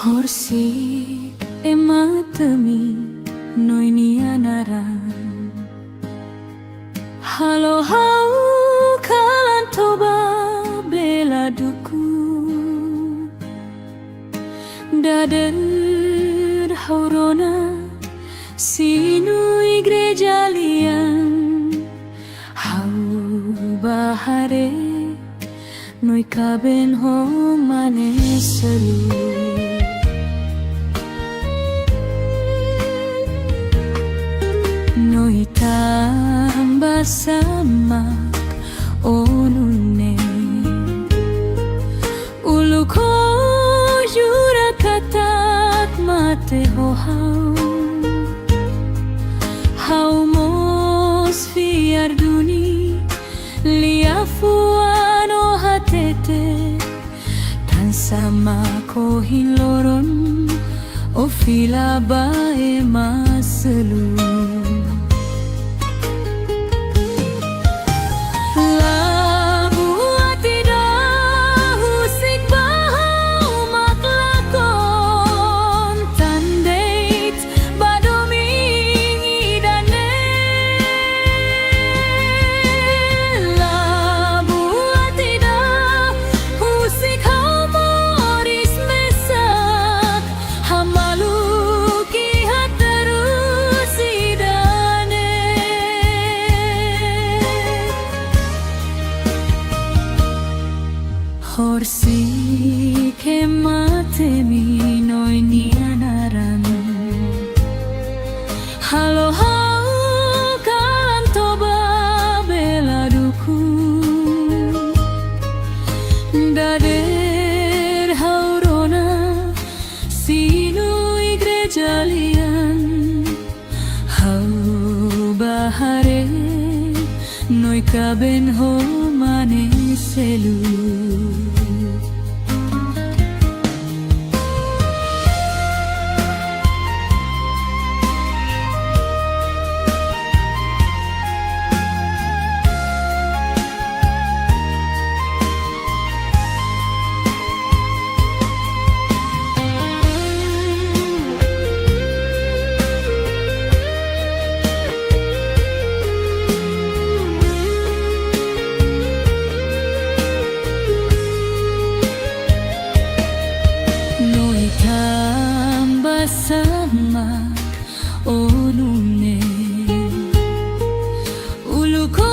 Horsi ematemi noinianaran halo hau kalan toba bela duku dader haurona sinu igreja lian hau bahare noi kaben ho mane seru noi tamba samak onune ulu ko jura katak mate ho hau mos fiar duni liafuano hatete tan sama ko hiloron o fila bae maselu Horsi ke matemi noinianaran halo hau kalan toba bela duku dader haurona sinu igreja lian hau bahare noi kaben ho mane selu sama onune ulu ko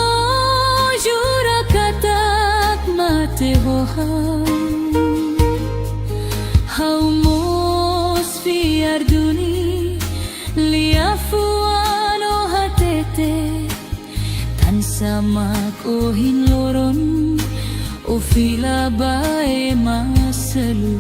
jura katak mate ho hau mos fiar duni liafuano hatete tan sama ko hinloron o fila bae maselu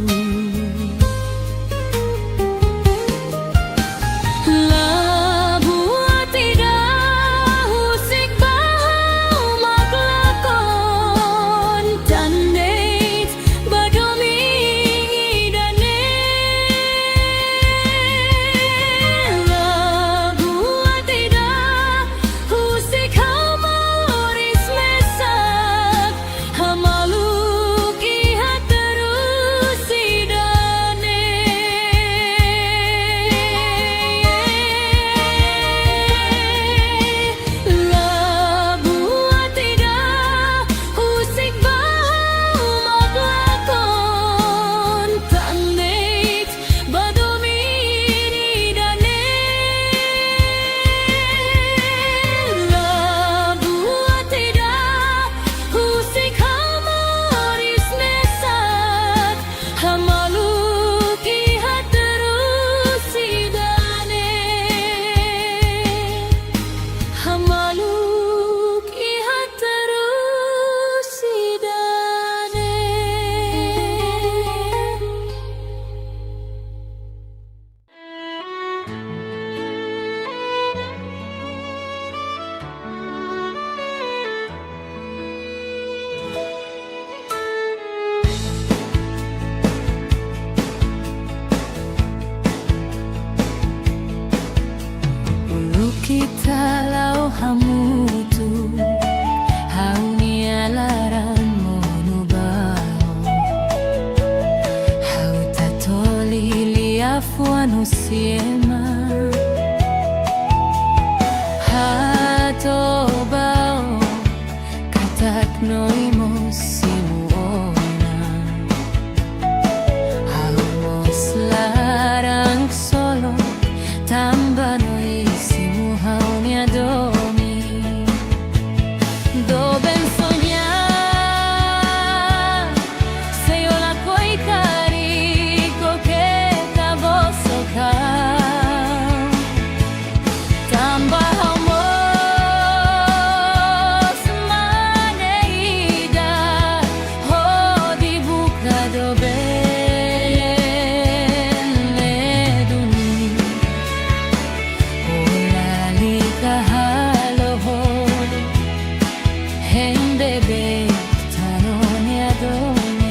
kita lau hamutu hauni alaran monubao hau tatoli halafu anusema hatobao katak noimos simuona haumos larang solo tambano isimu haunia domi doben soñar se yo la coi carico que taboso ka tamba haumos maneida ho di buka doben leduni olali kahaloho Hein bebe tanoni adomi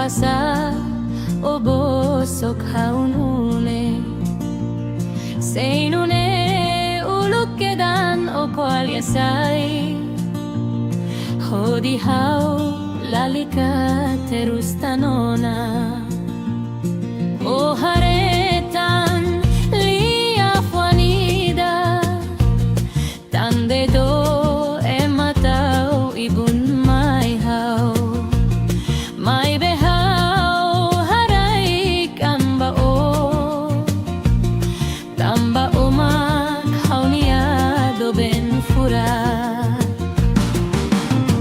Basa o bosok haunune seinune ulukedan o koaliasai hodi hau lalika terus tanona o haretan lia fuanida tande do ematau ibun mai hau mai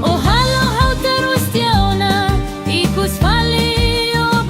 Oh halo hau terus tiauna ikus fali o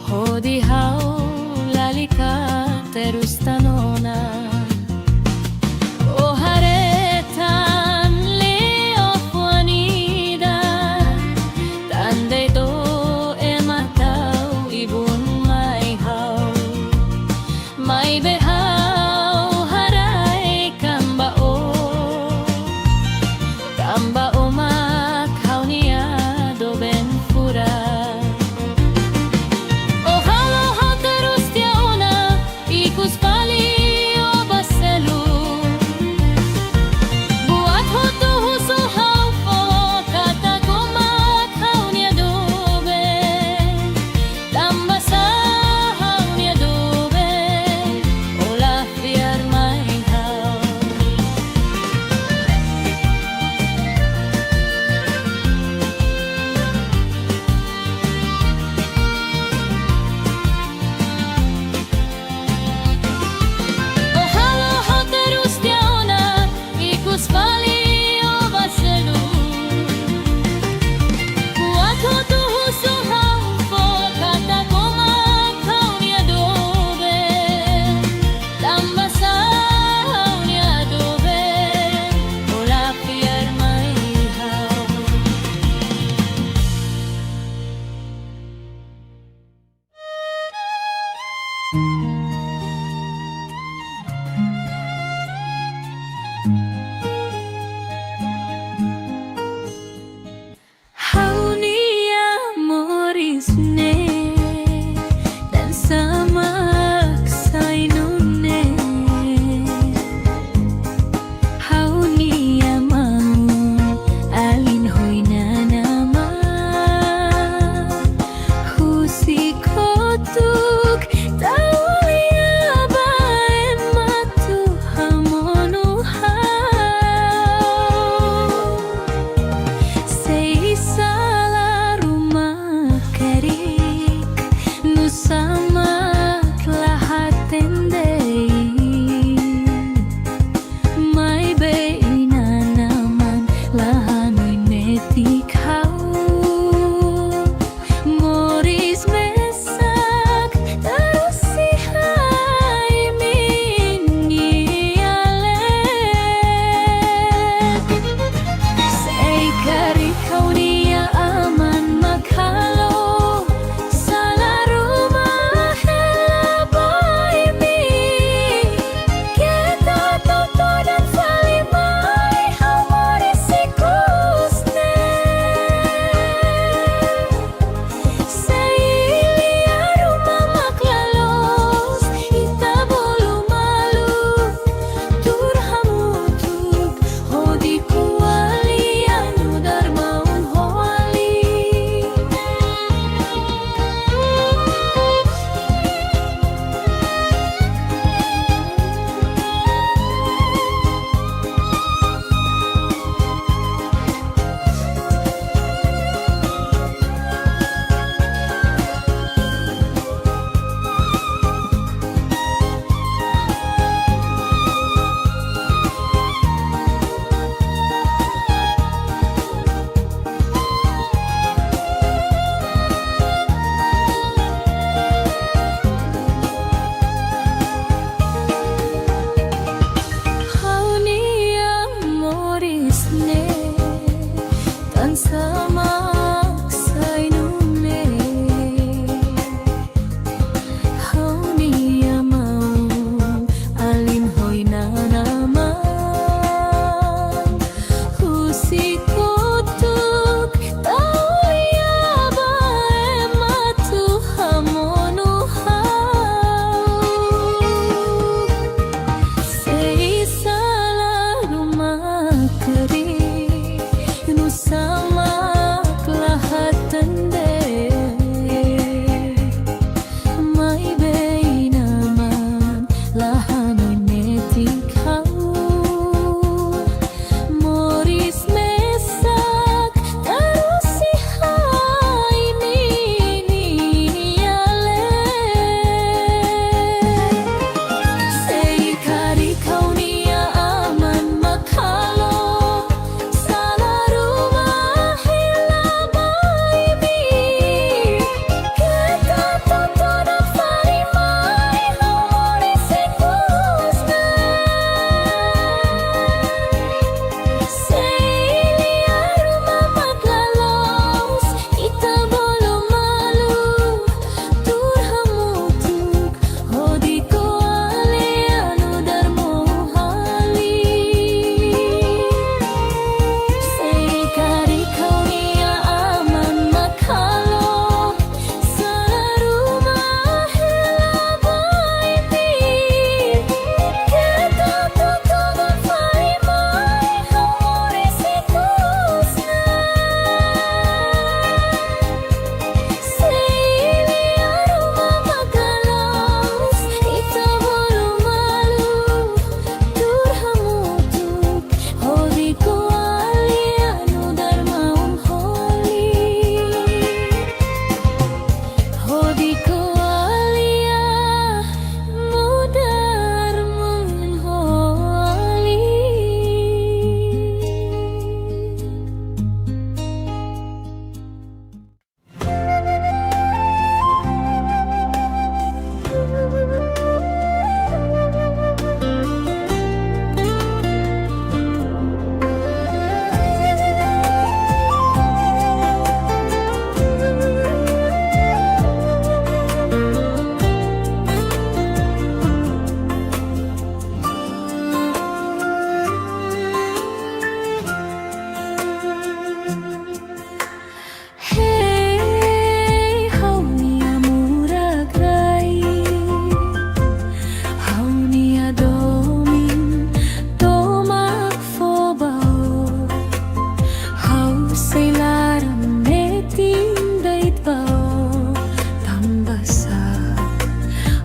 Hodihau lalika terus tanona. O haretan leo fuanida, tandai to ematau ibun mai hau. Mai behau harai kambao, kambao makau nia do ben fura. Kau dia aman makalo salah rumah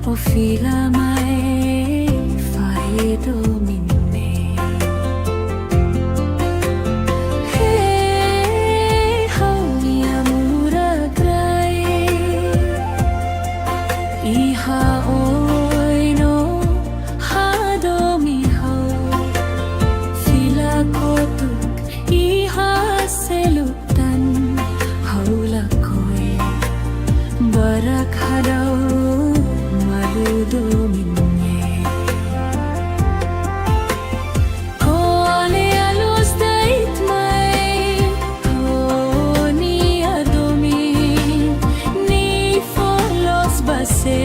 o fila mai fai domine. Hey, hau ni amura grai iha oino ha domi hau fila kotuk iha selutan haula koi barak hadau dominye ko ale alus dait mai ko ni adomin ni folos base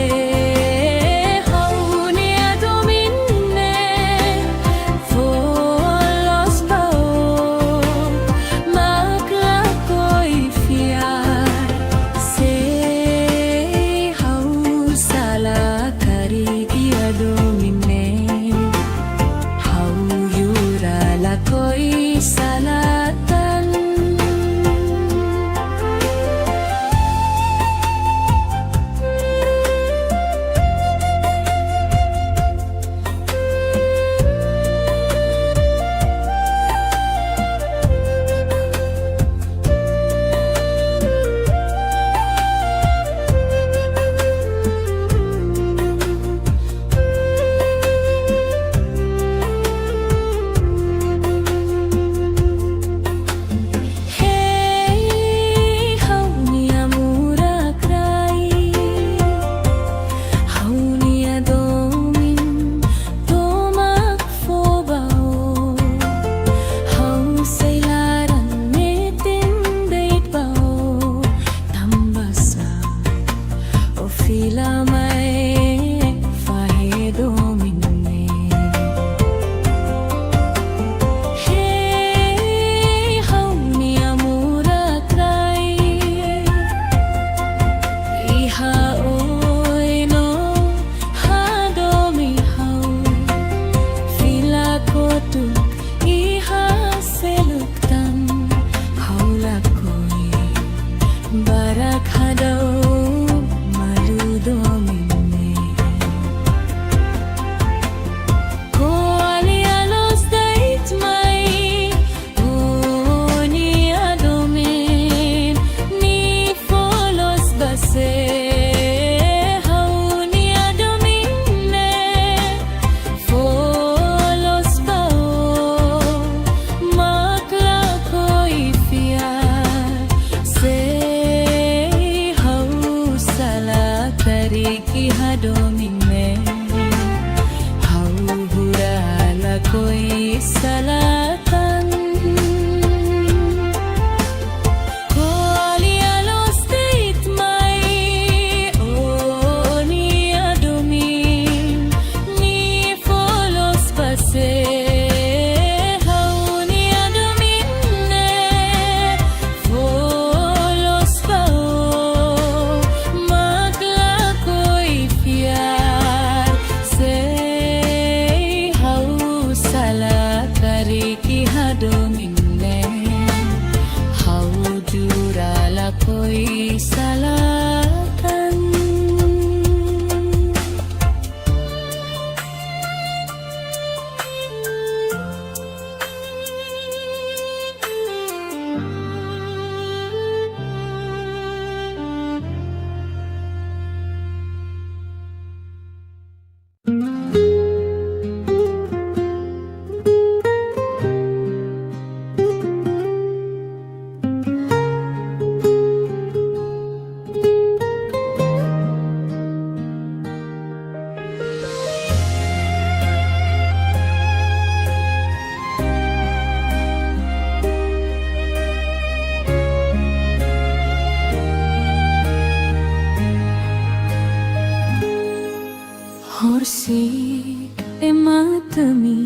Horsik ematami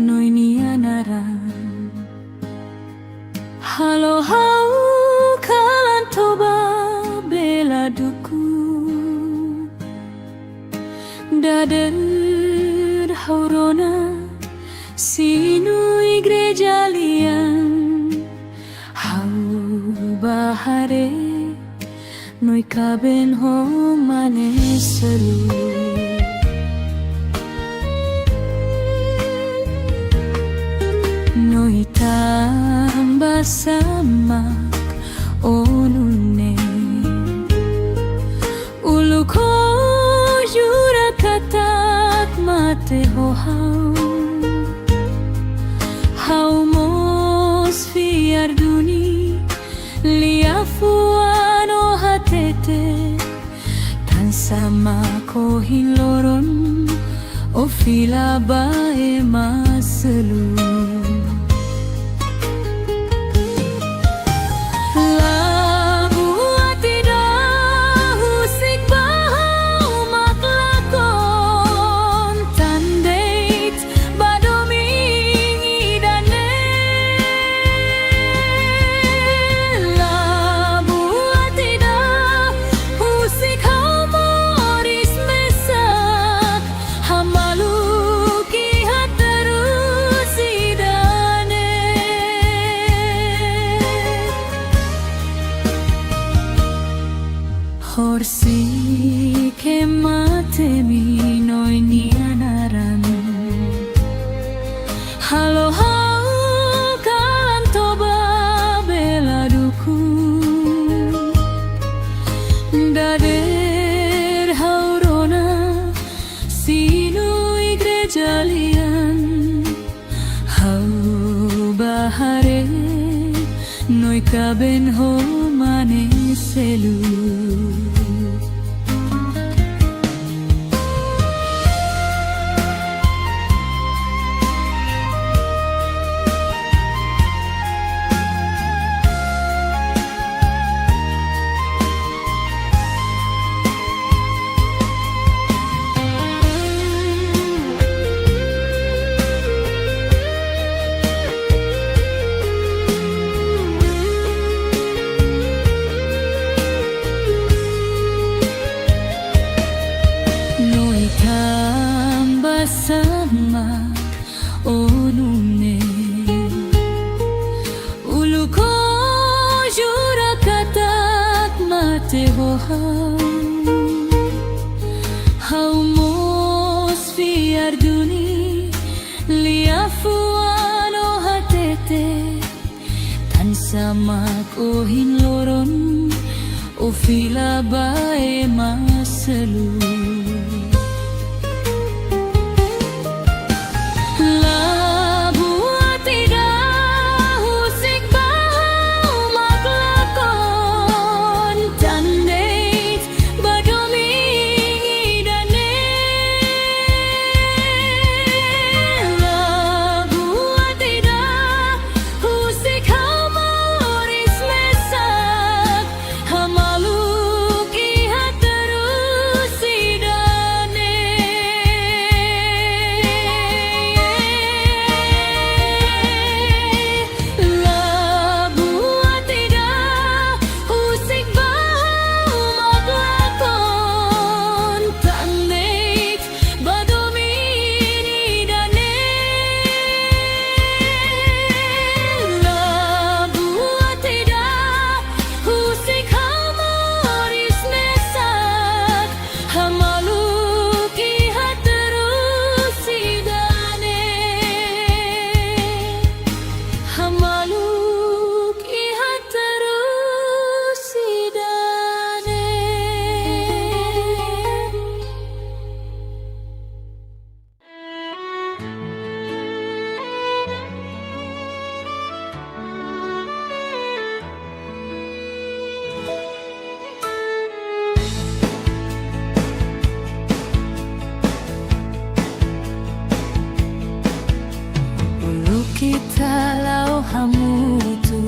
noinianaran halo hau kalan toba bela duku dader haurona sinu igreja lian hau bahare noi kaben ho mane seru katak mate hau mos fiarduni liafuano hatete tan sama kohin loron o fila bae maselu Horsi ke mate mi noi ni anaran halo hau kalan toba bela duku dader haurona sinu igreja lian hau bahare noi kaben ho mane selu sama onune uluko jura katak mate hau mos fiarduni liafuano hatete tan sama kohin loron o fila bae maselu kita lau hamutu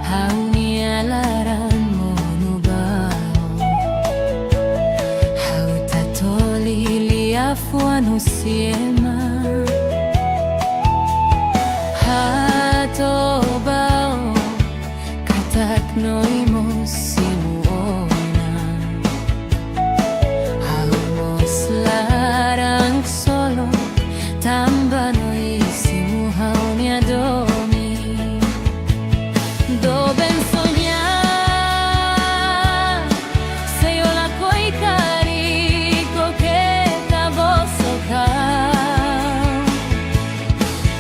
hau ni alaran monubao hau tatoli liafuano siema hatobao katak noimos simuona hau mos larang solo tambano do ben soñar se yo la coi carico que ta voz oca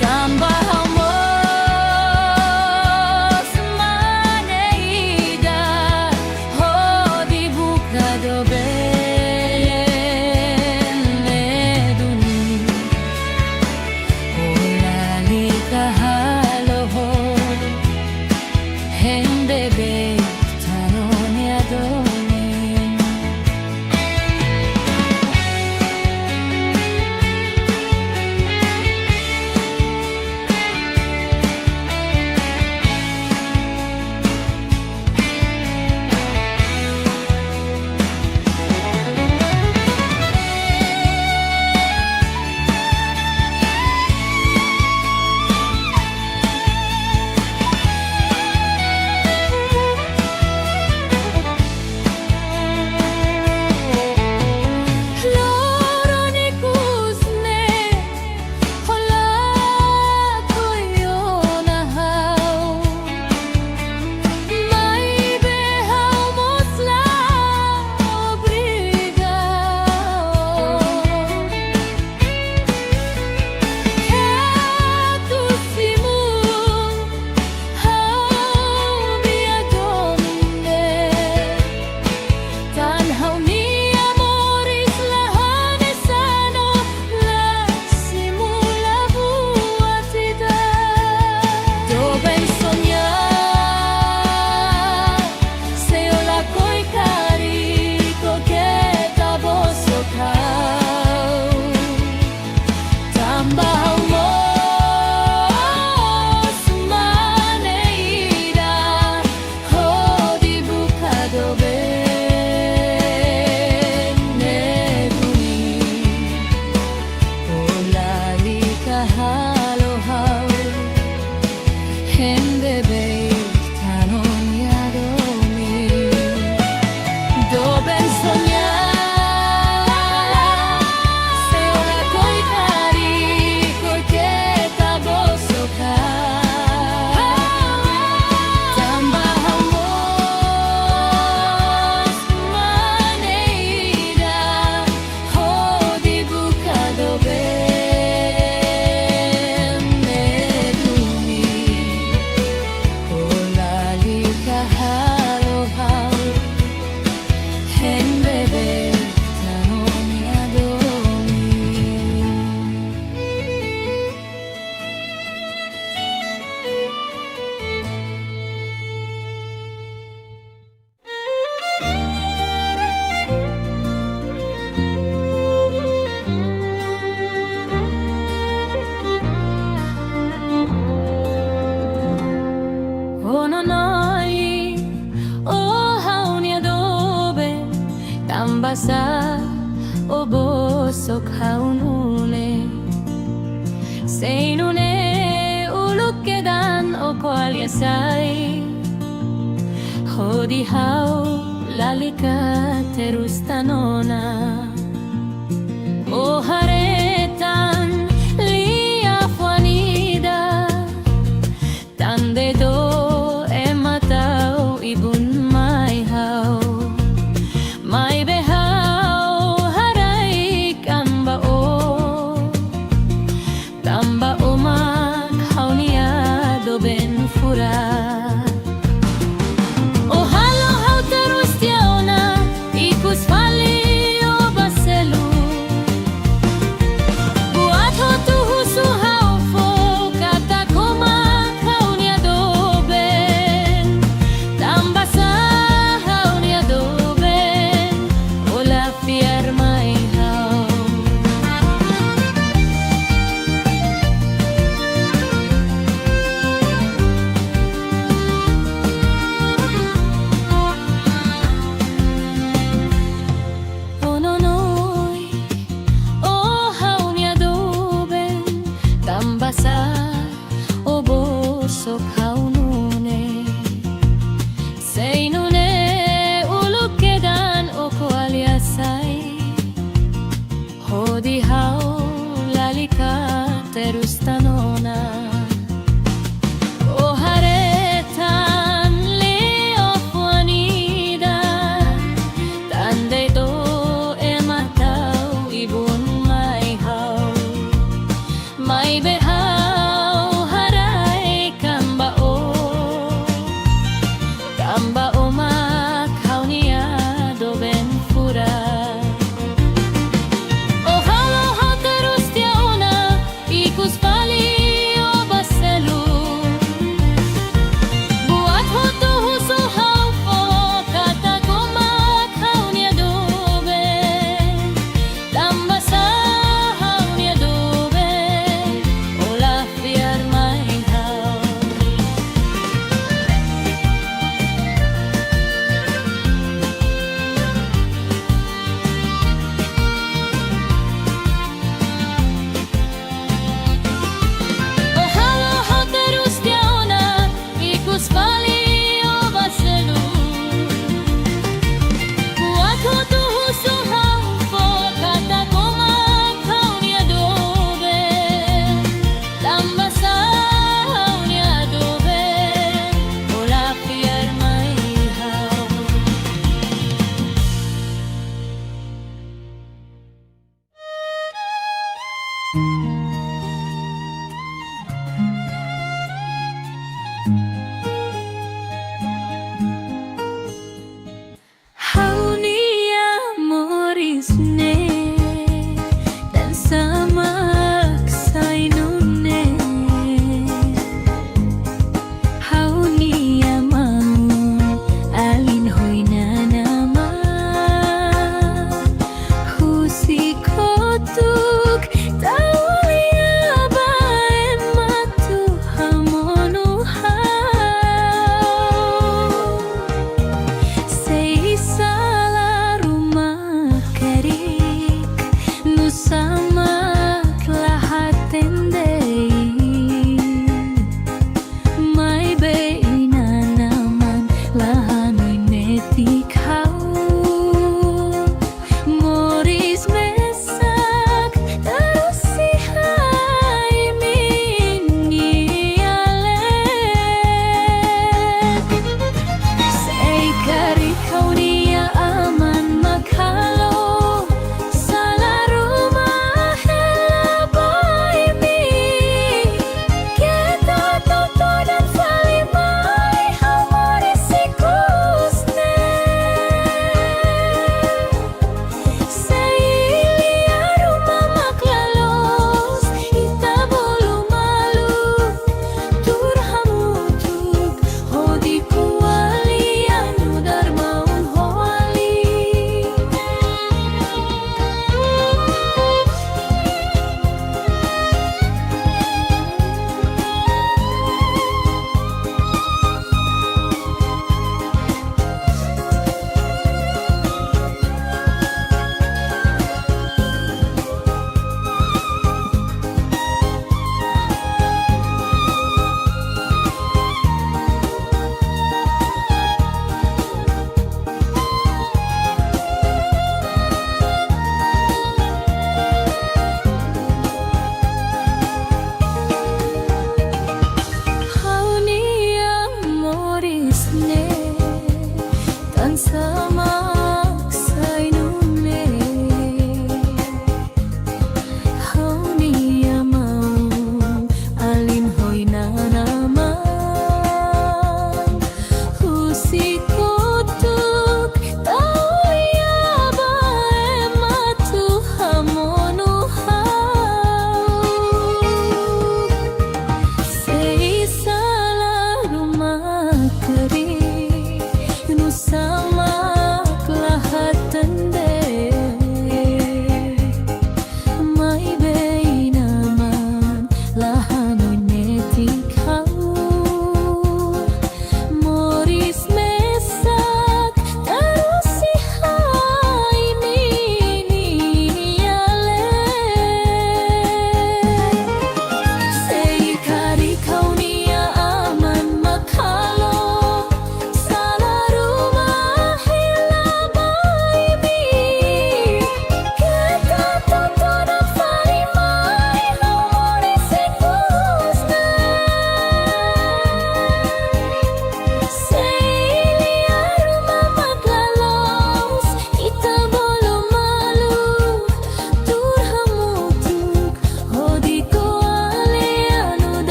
tamba mos manei o bosok haunune seinune ulukkedan o koalyasai hodi hau lalika terus tanona o haretan lia fuanida tande do ematau ibun mai hau mai behau harai kamba o tamba omak haunia do ben fura o halo hau terus tiauna ikus fali o baselu buat hotu husu hau fo kata komak haunia do ben tamba sa haunia do ben ola fiar mai hau ononoi o haunia do ben tamba sa o bosok haunune seinune ulukkedan o koalyasai hodi hau lalika terus tanona o haretan leo fuanida tande do ematau ibun mai hau mai behau harai kamba o mak haunia do ben fura o halo hau terus tiauna ikus fali o baselu buat hotu husu hau fo kata komak haunia do ben tamba sa haunia do ben ola fiar mai hau o halo hau terus tiauna ikus fali o baselu buat hotu husu hau fo kata komak haunia do ben tamba sa haunia do ben ola fiar mai hau haunia morisne dan samak sainune haunia mau alin hoina nama husi kotuk tawali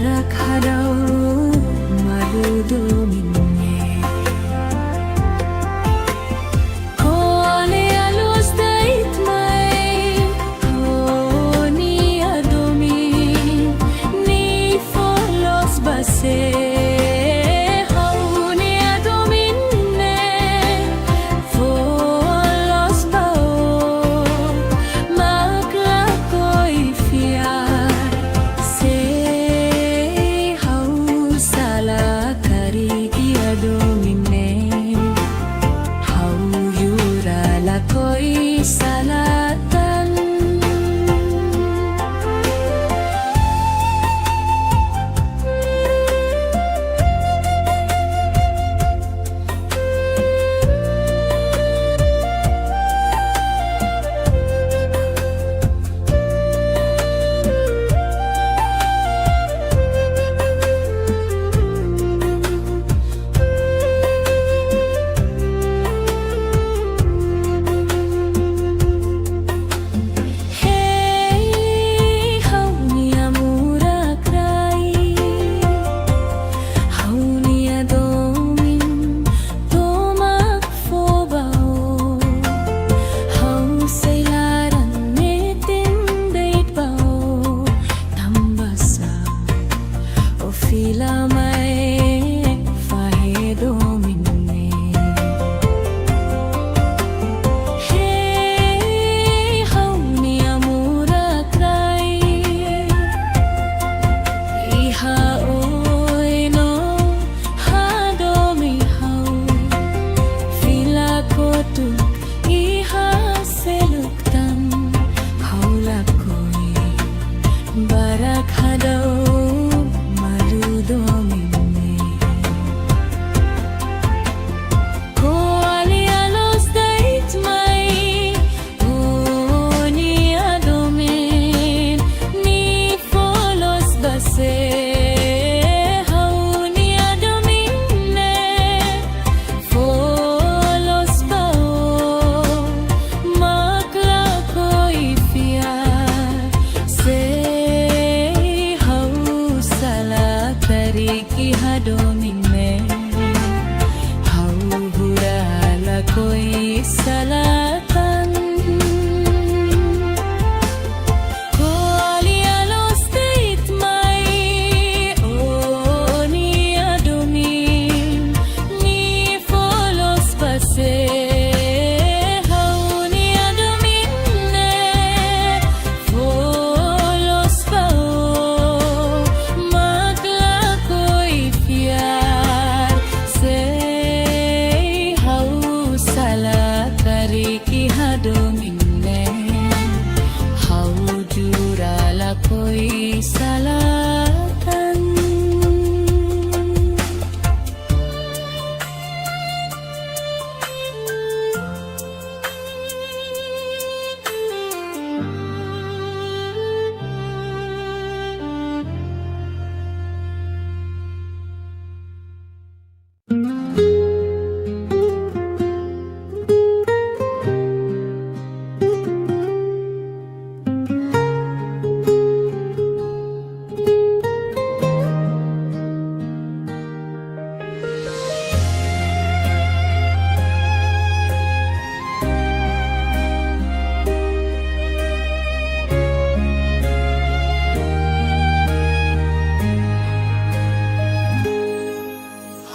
barak hadau maludo minne ko ale alos dait mai ho ni adomi ni folos base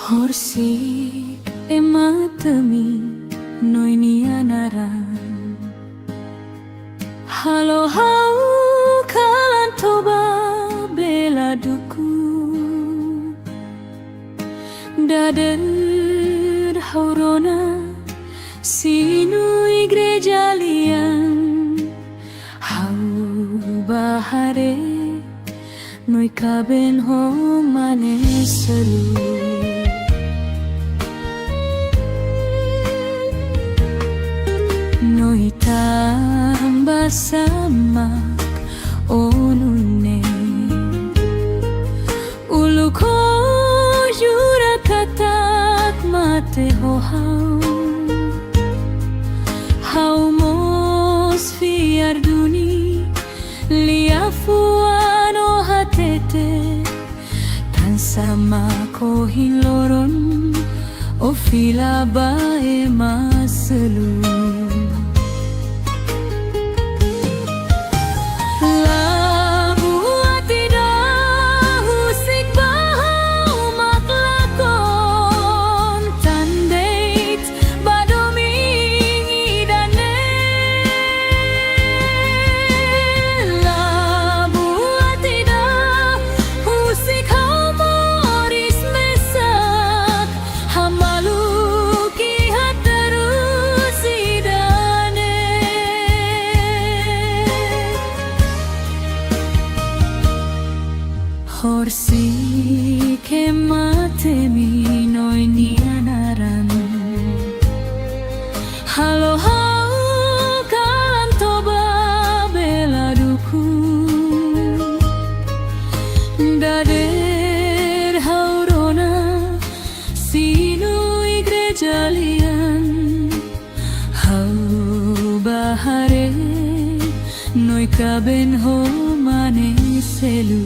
Horsik ematami noinianaran halo hau kalan toba bela duku dader haurona sinu igreja lian hau bahare noi kaben ho mane selu noi tambah samak onune ulu ko jura katak mate ho hau mos fiar duni liafuano hatete sama kohin loron o fila bae maselu. Horsi ke matemi noi nianaran halo hau kan toba bela duku dader haurona sinu igreja lian hau bahare noi kaben ho mane selu.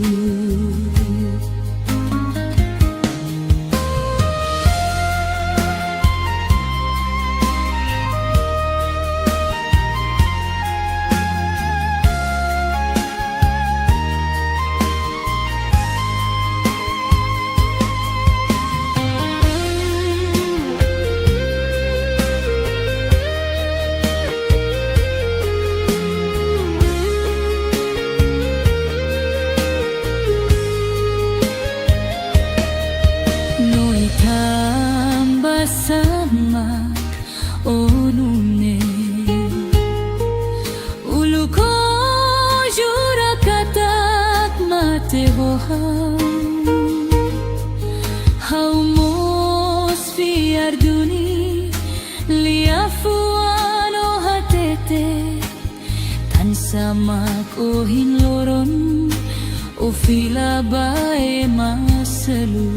Sama onune uluko jura katak mate hau mos fiarduni liafuano hatete tan sama kohin loron o fila bae maselu.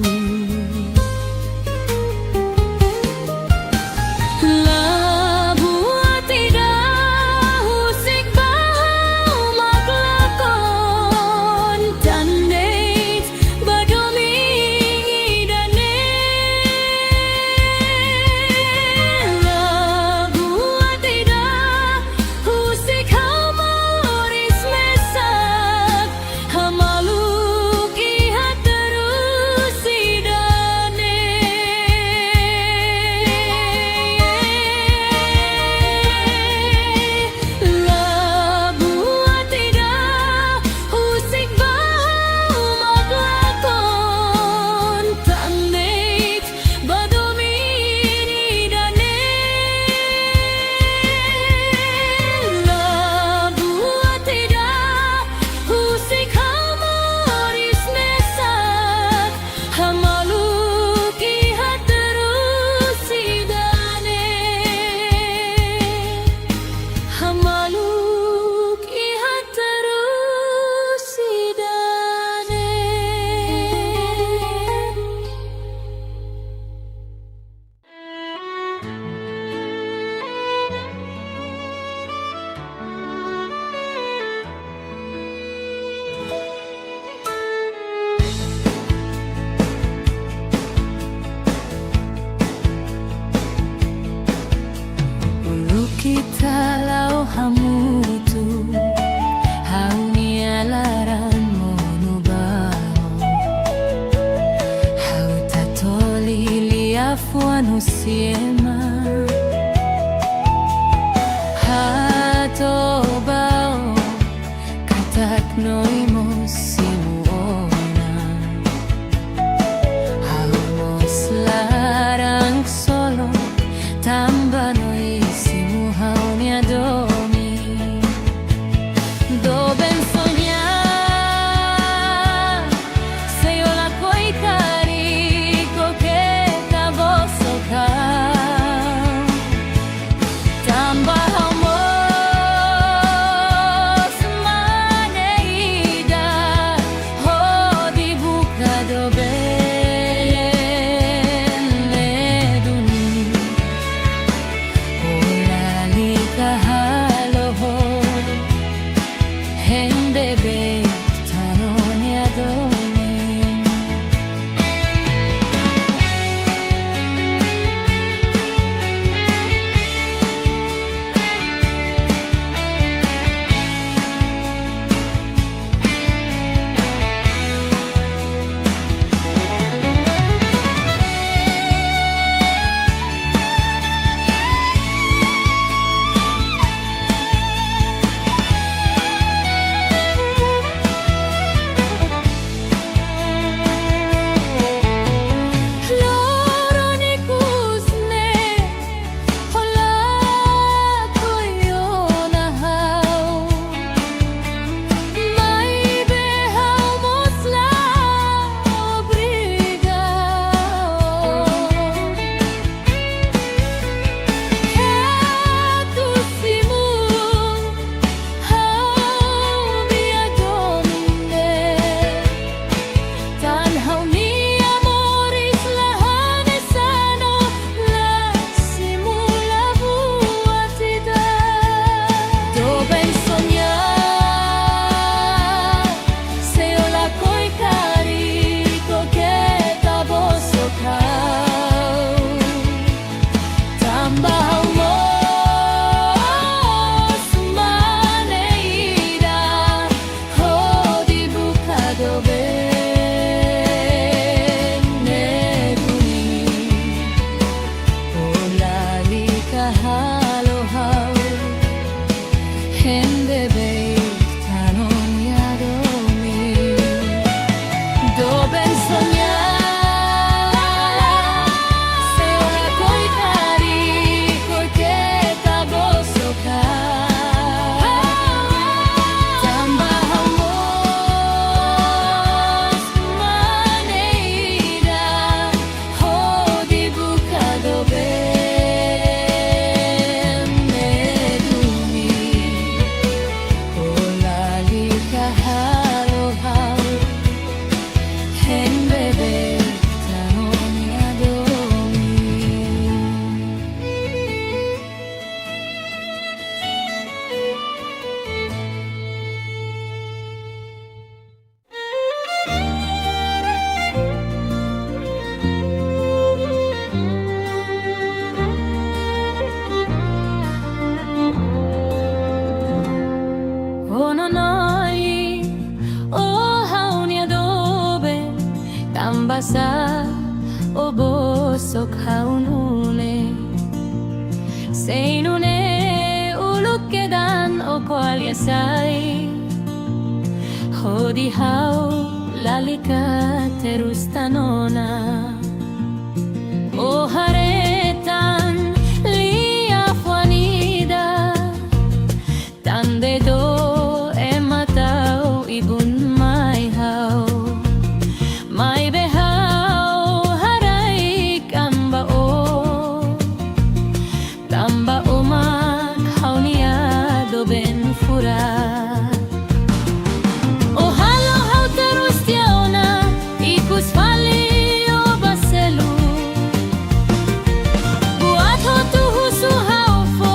Kita lau hamutu hau nialaran monubao hau tatoli liafuanu siema hato bao katak noimo simuona hau mos larang solo tambah noi domi do ben soñar se yo la coi carico che t'avo socar Tambasa o bosok haunune Seinune ulukedan o kualyasai Hodi hau lalika terus tanona O haretan lia fuanida Tande do ematau ibun mai hau Mai behau harai kamba o Tamba umak haunia do ben fura O halo hau terus tiauna ikus fali o baselu Buat ho tu husu hau fo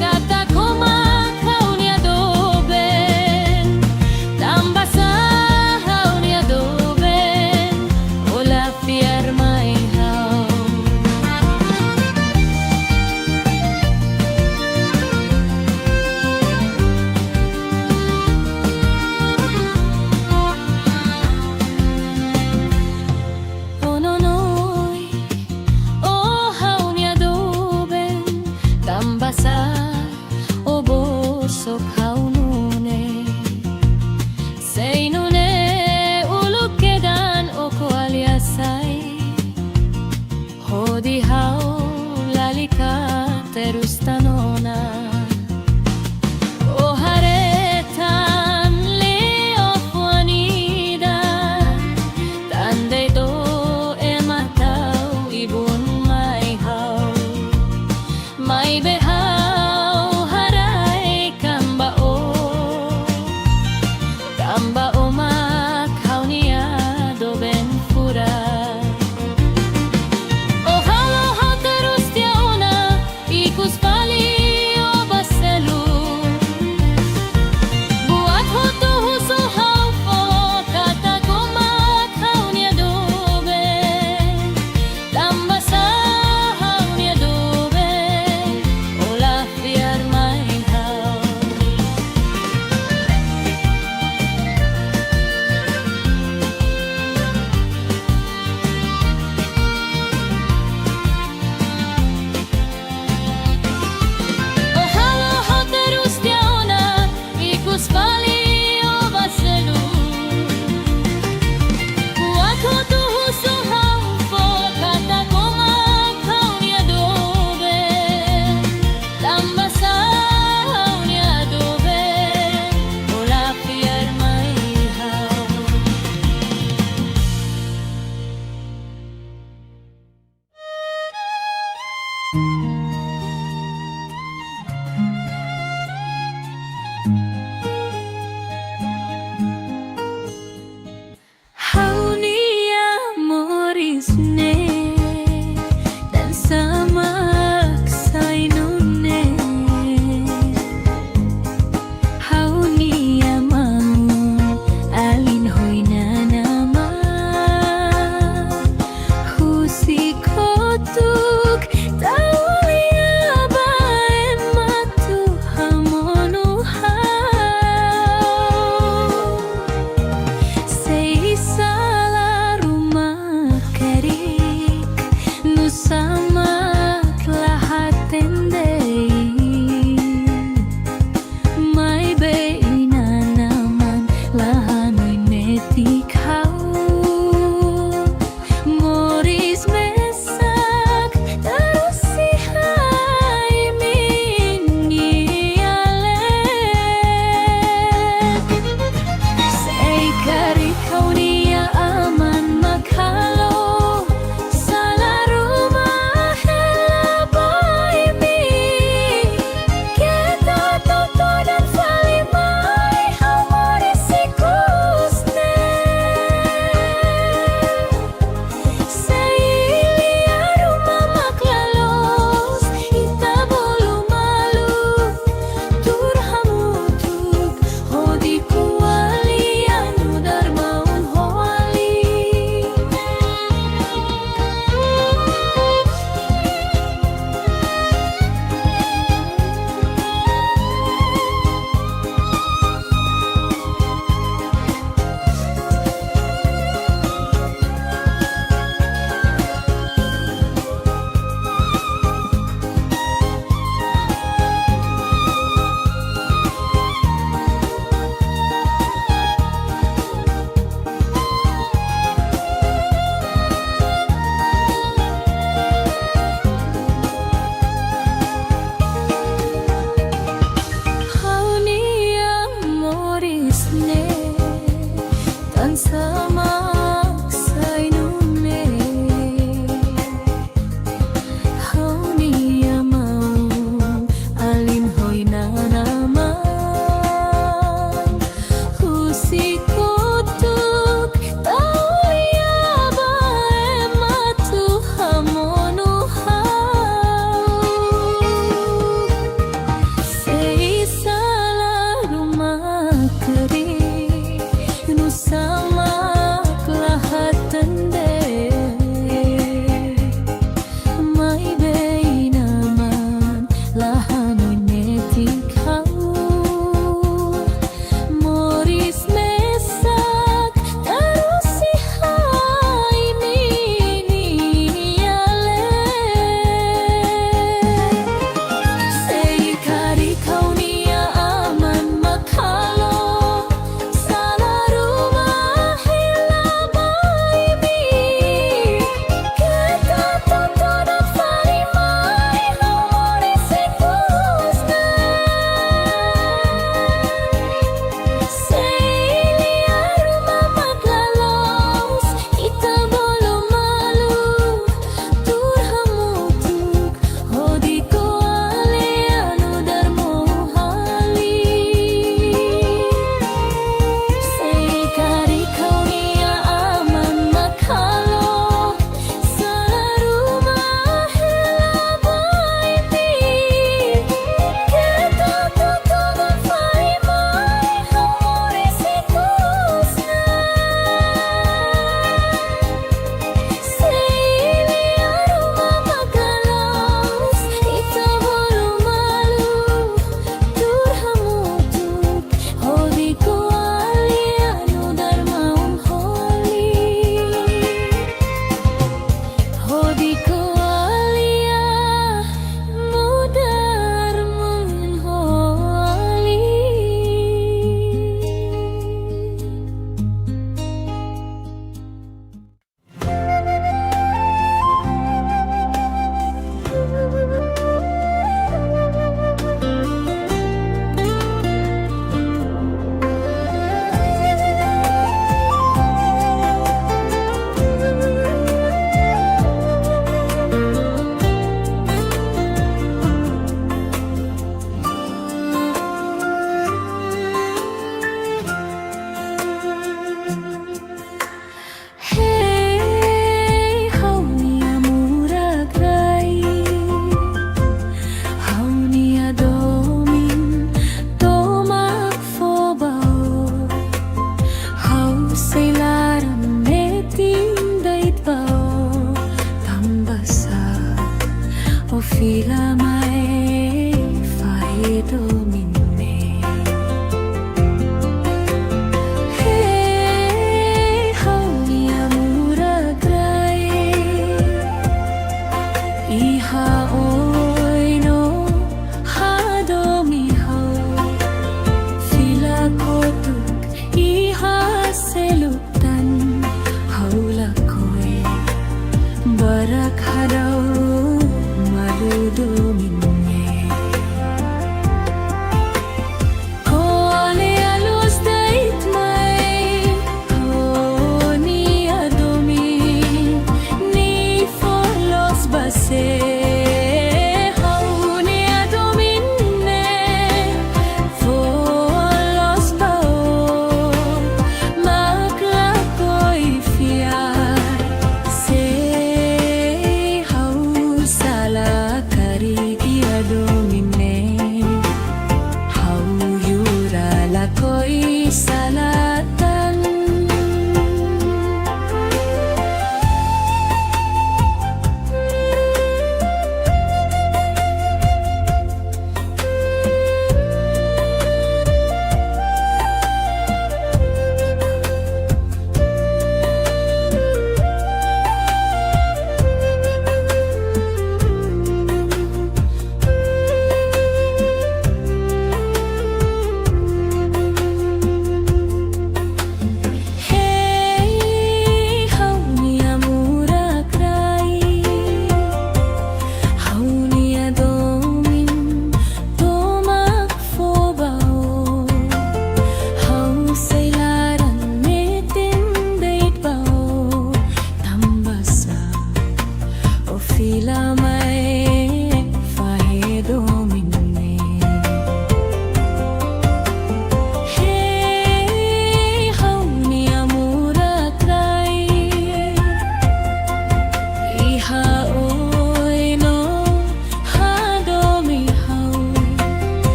kata kumak haunia do ben Tamba sa haunia do ben Ola fiar mai hau Ononoi o haunia do ben Tambasa o bosok haunune Seinune ulukedan o kualyasai Hodi hau lalika terus tanona O haretan leo fuanida Tande do ematau ibun mai hau Mai behau harai kamba o Kamba umak haunia do ben fura O halo hau terus tiauna ikus fali o baselu Buat ho tu husu hau fo kata kumak haunia do ben Tamba sa haunia do ben Ola fiar mai hau O halo hau terus tiauna ikus fali o baselu Buat ho tu husu hau fo kata kumak haunia do ben Tamba sa haunia do ben Ola fiar mai hau Haunia morisne dan samak sainune Haunia mau alin hoina nama Husikotuk tawa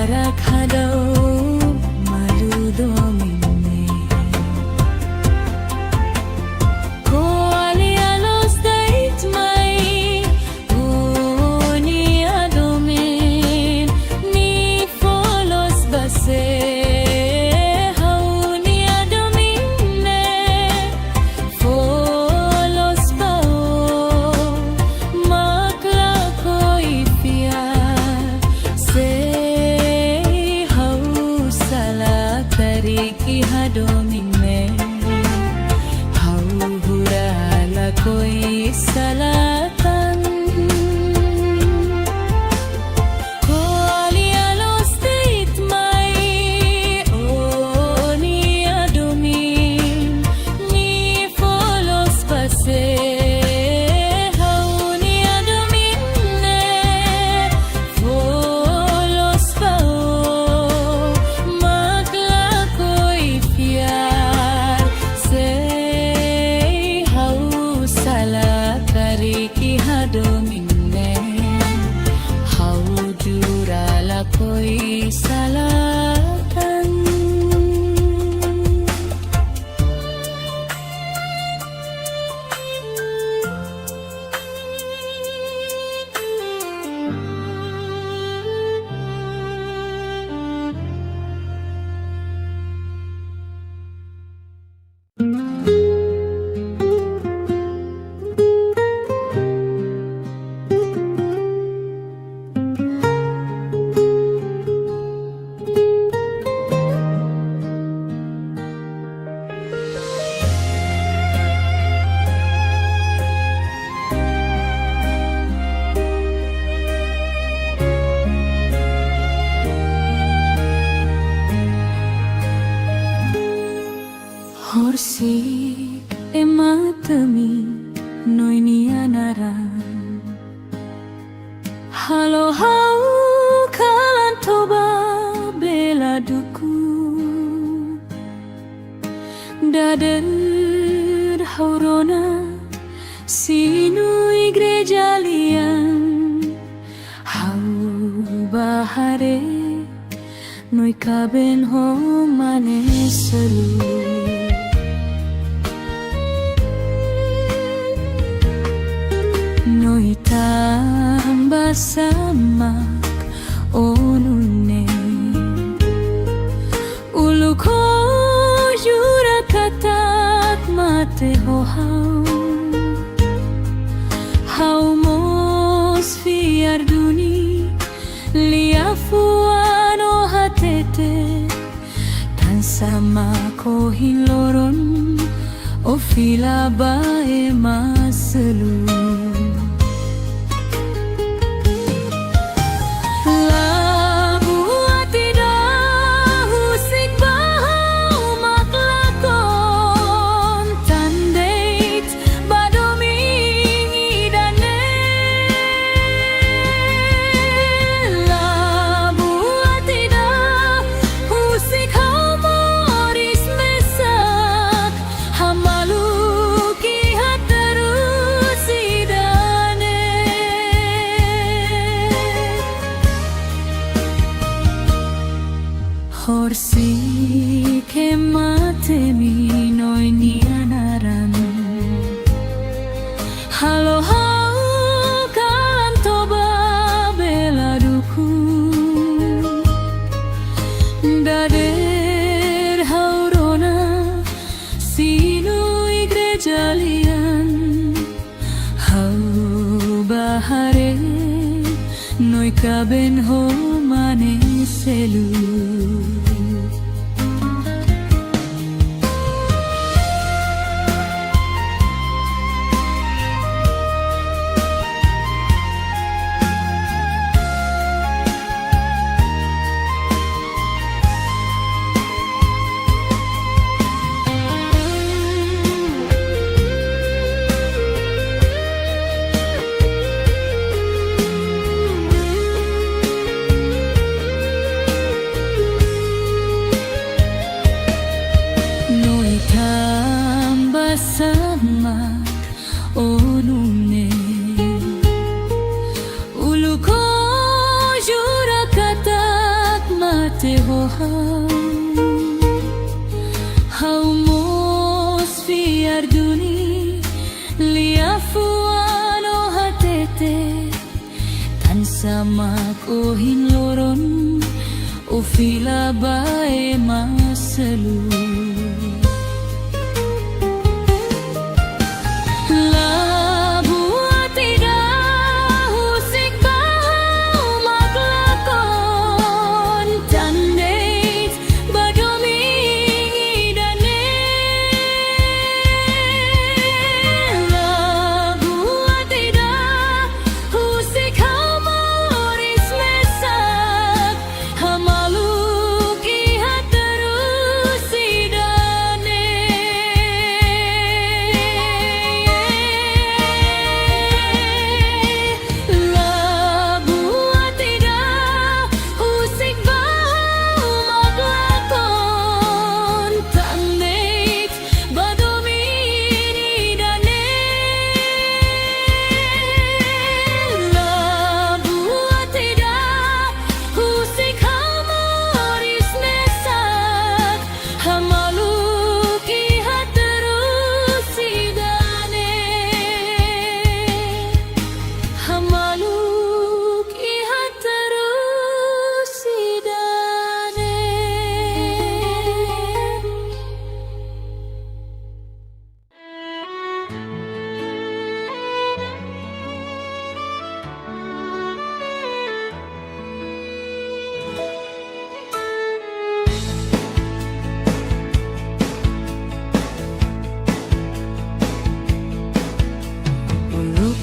jarak hadau malu domine. Ko alia los dait mai uni adomin ni folos base. Domine hau hurala koi salatan ko alia los dait mai oni adomin ni folos pase. Domine hau jurala koi salatan. Horsik ematami noini anaran halo hau kalan toba bela duku dader haurona sinu igreja lian hau bahare noi kaben ho mane seru. Noi tambah samak onune ulu ko jura katat mate ho hau mos fiar duni liafuano hatete tan sama ko hiloron o fila bae maselu. Horsik ematemi noini anaran halo hau kalan toba bela duku dader haurona sinu igreja lian hau bahare noi kaben ho mane selu. Sama onune ulu ko jura katat te hoham haumos fiarduni liafuano hatete tan sama kohin loron ufila bae masalu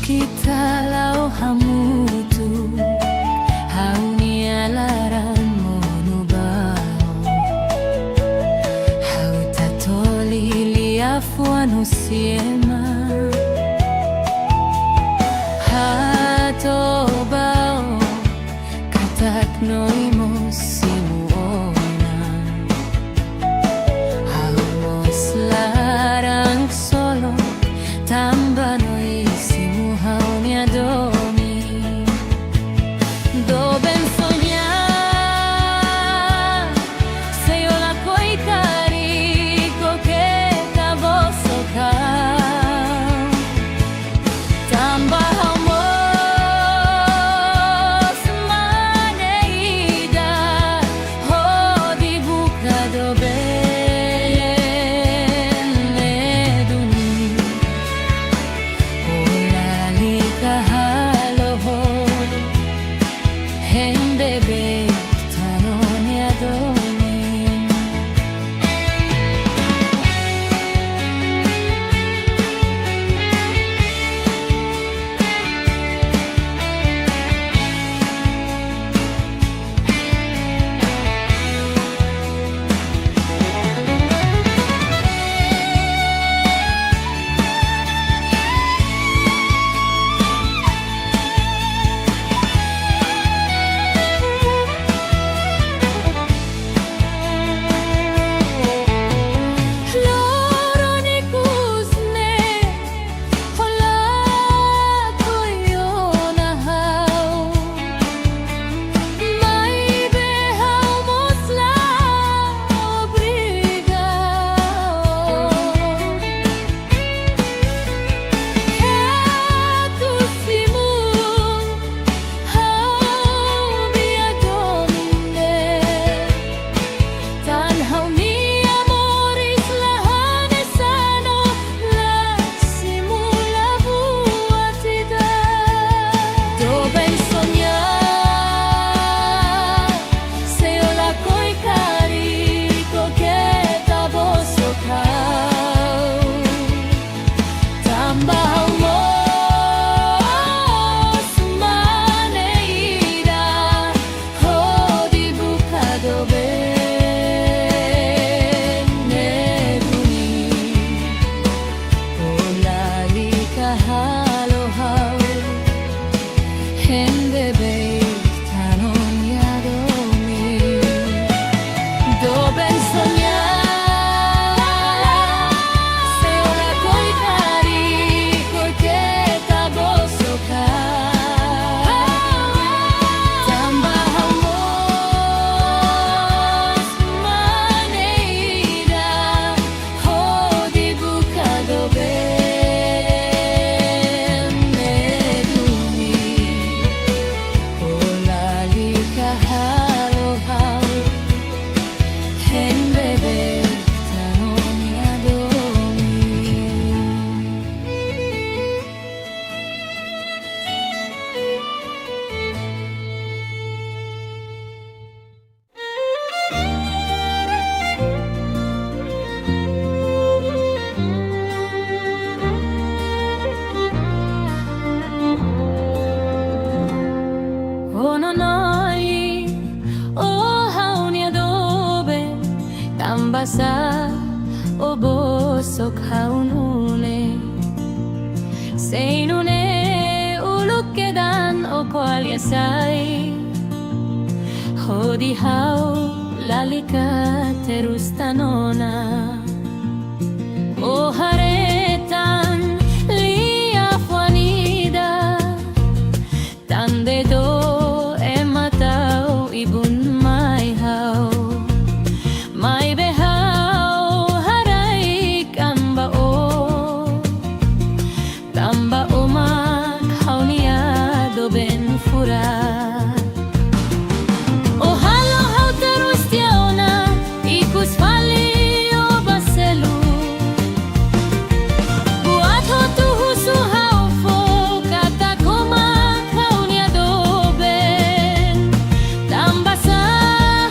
kita lau hamutu haunia laran monubao hau tatoli liafuano siema hatobao katak noimos simuona haumos larang solo tambano domi do ben soñar se yo la coi carico che cavo soca tamba hamos maneida basa o bosok haunune seinune uluk kedan o kualiasai hodi hau lalika terus tanona o haretan lia fuanida tande do ematau ibun mai hau mai behau harai kamba o tamba umak haunia do ben fura o halo hau terus tiauna ikus fali o baselu buat ho tu husu hau fo kata kumak haunia do ben tamba sa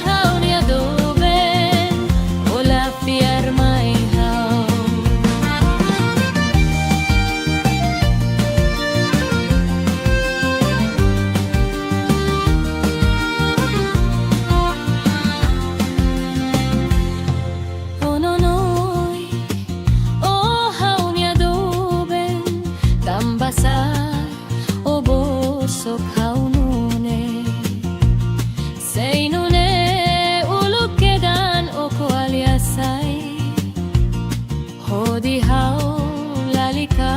haunia do ben ola fiar mai hau ononoi o haunia do ben tamba sa o bosok haunune seinune uluk kedan o kualiasai hodi hau lalika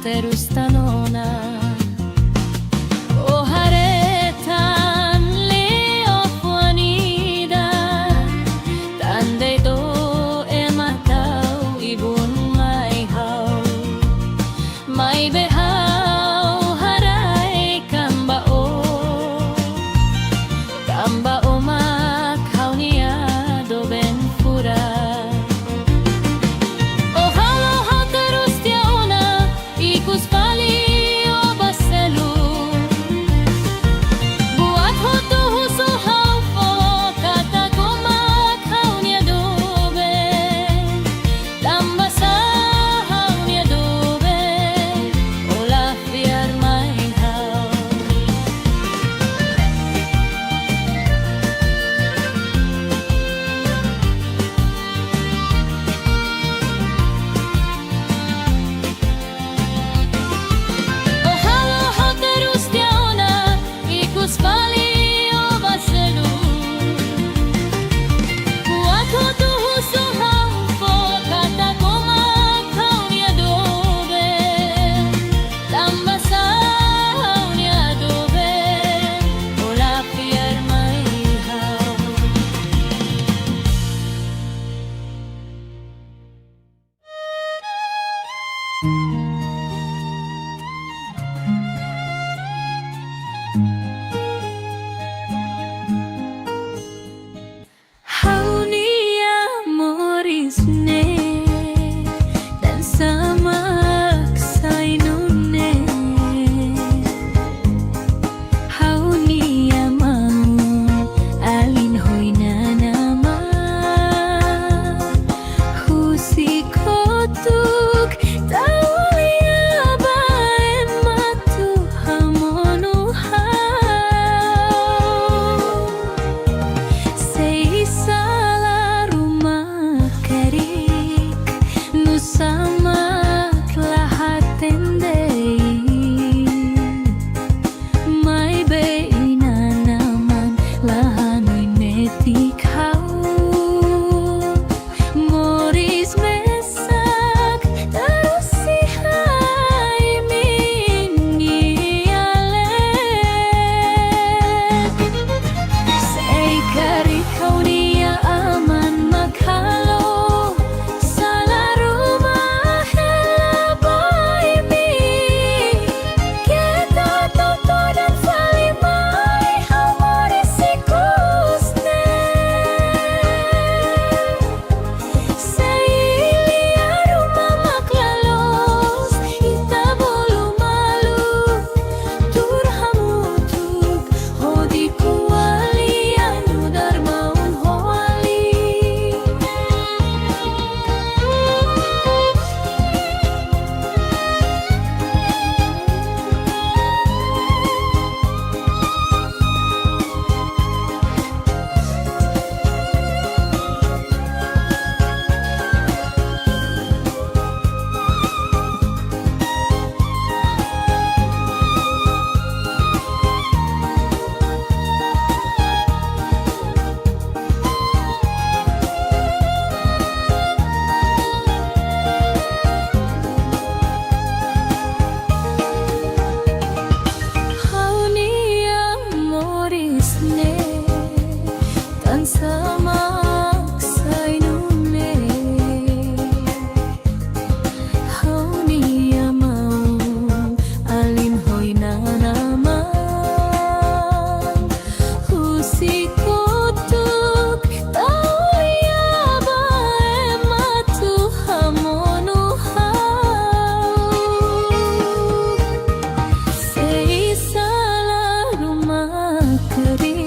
terus tanona o haretan leo fuanida tande do ematau ibun mai hau mai behau harai kamba o tamba umak haunia do ben fura o halo hau terus tiauna ikus fali o baselu buat ho tu husu hau fo kata kumak haunia do ben tamba sa haunia do ben ola fiar mai hau o halo hau terus tiauna ikus fali o baselu buat ho tu husu hau fo kata kumak haunia do ben tamba sa haunia do ben ola fiar mai hau haunia morisne dan samak sainune haunia mau alin hoina nama husikotuk taulia bae matu hamonu hau sei salah rumah kerik nu samak lahat tendei mai beina naman lahanoi metik hau moris mesak terus si hai mingi alet sei kari haunia aman makhalo salah rumah hela boy mi kita toto dan salimai hau moris sikusne samak sainune Haunia mau alin hoina naman Husikutuk tauya bae matu hamonu hau Sei salah rumah keri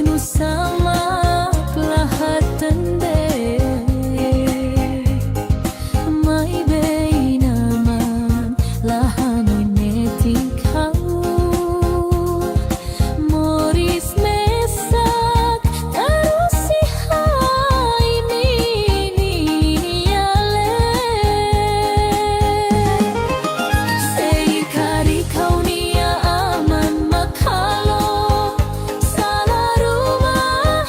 nu samak lahatan de Mai bei naman lahanoy neting kau Moris mesak tarusi haini niyale Sei kari kau nia aman makalo salah rumah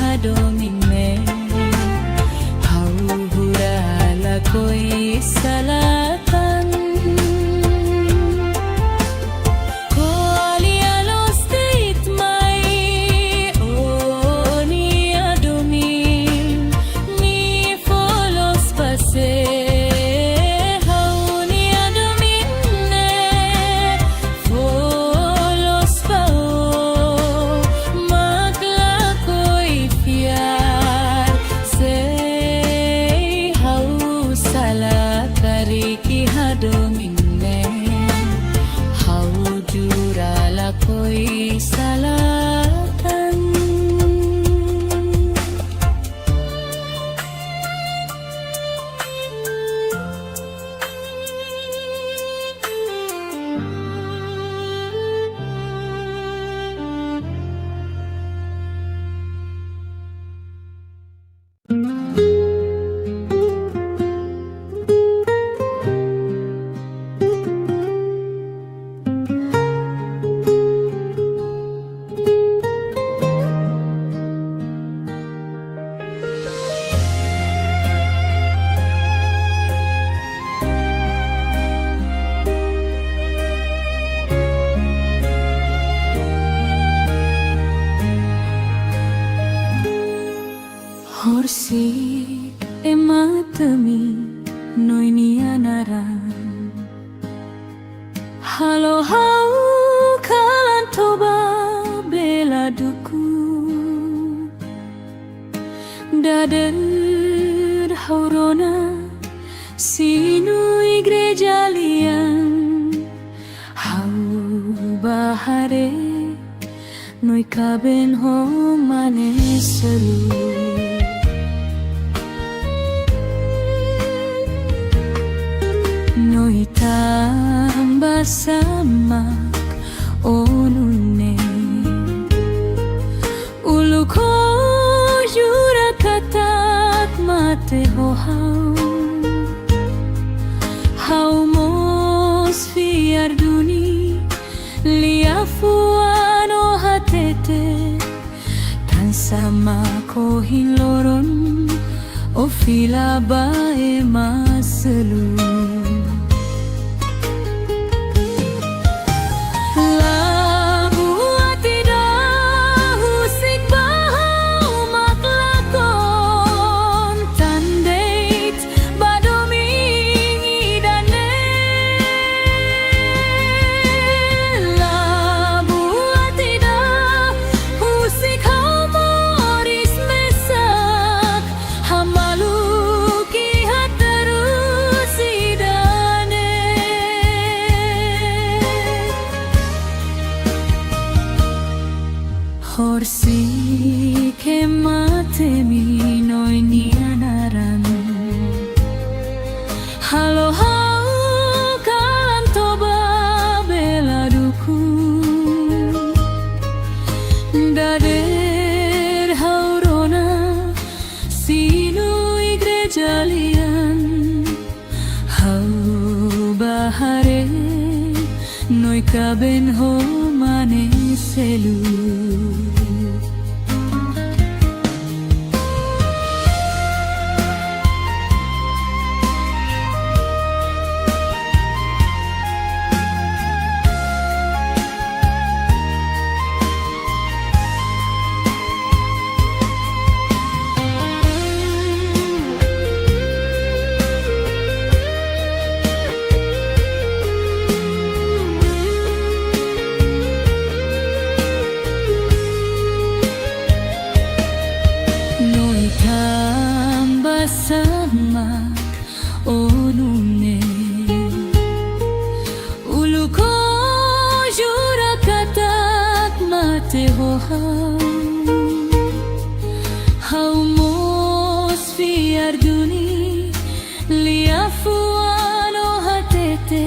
hadomine hauhura lakoi salatan ko alia los tit mai oni adomin ni folos pase hauni adomine folos pao makla koi piar sei hau sala kariki hadomine hau jura la koi salatan Horsik ematami noinianaran halo hau kalan toba bela duku dader haurona sinu igreja lian hau bahare noi kaben ho mane seru noi tamba samak onune uluko jura katak mate ho hau mos fiar duni liafuano hatete tan sama ko hiloron o fila bae maselu Horsi ke mate mi noinianaran halo hau kalan toba bela duku dader haurona sinu igreja lian hau bahare noi kaben ho mane selu samak onune uluko jura katak mate ho hau mos fiar duni liafuano hatete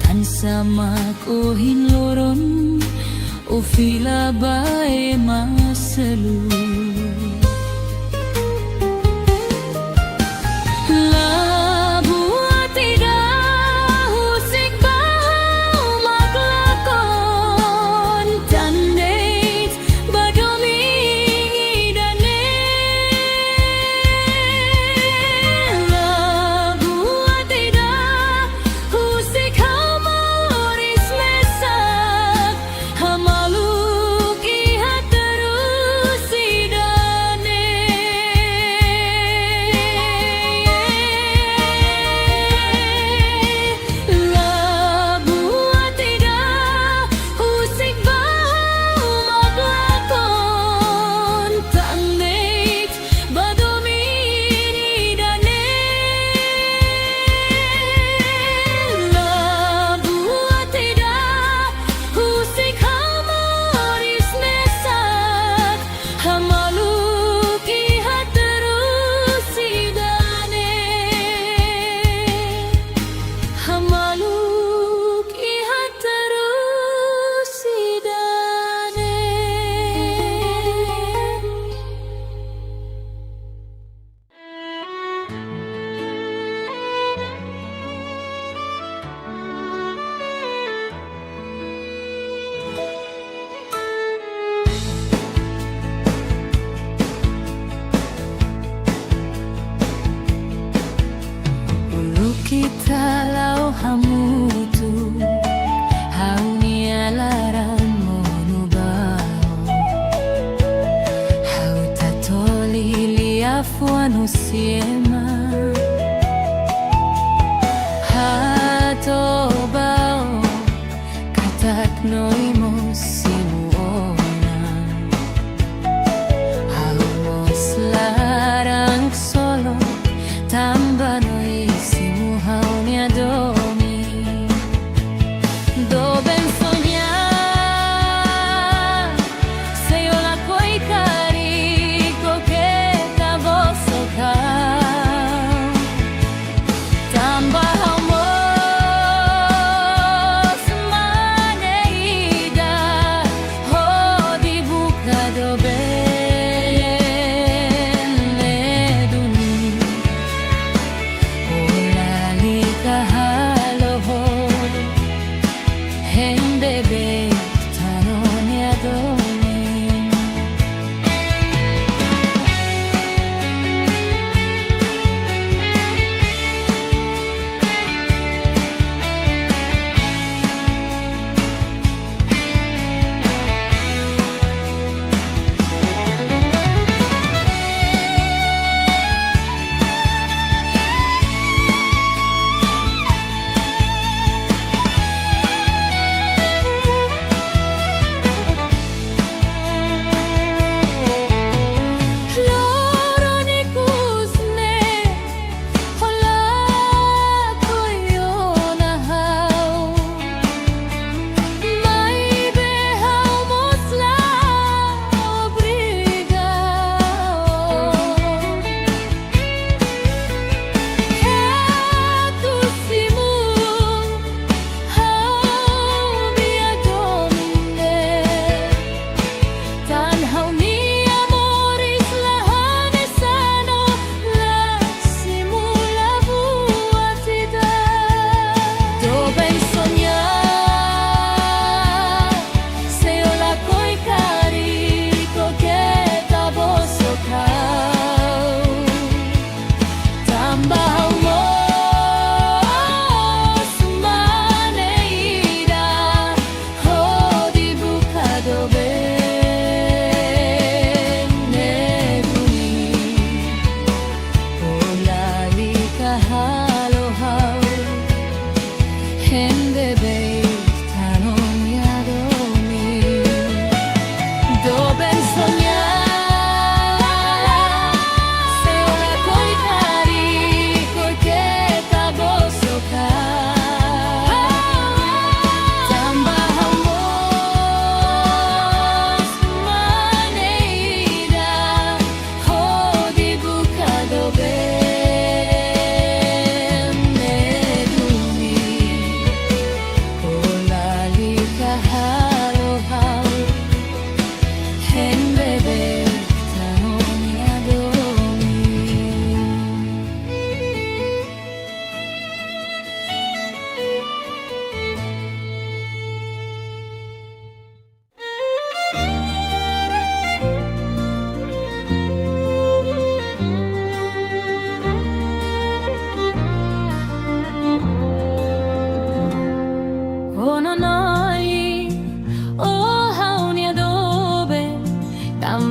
tan sama ko hinloron o fila bae maselu no siema hatobao katak noimos simuona haumos larang solo tamba noisimu haunia domi doben soñar se yo la coi carico que ta vosso cao tamba haumos maneida ho di buca doben leduni olali kahalo ho Bebe, tanoni adomi.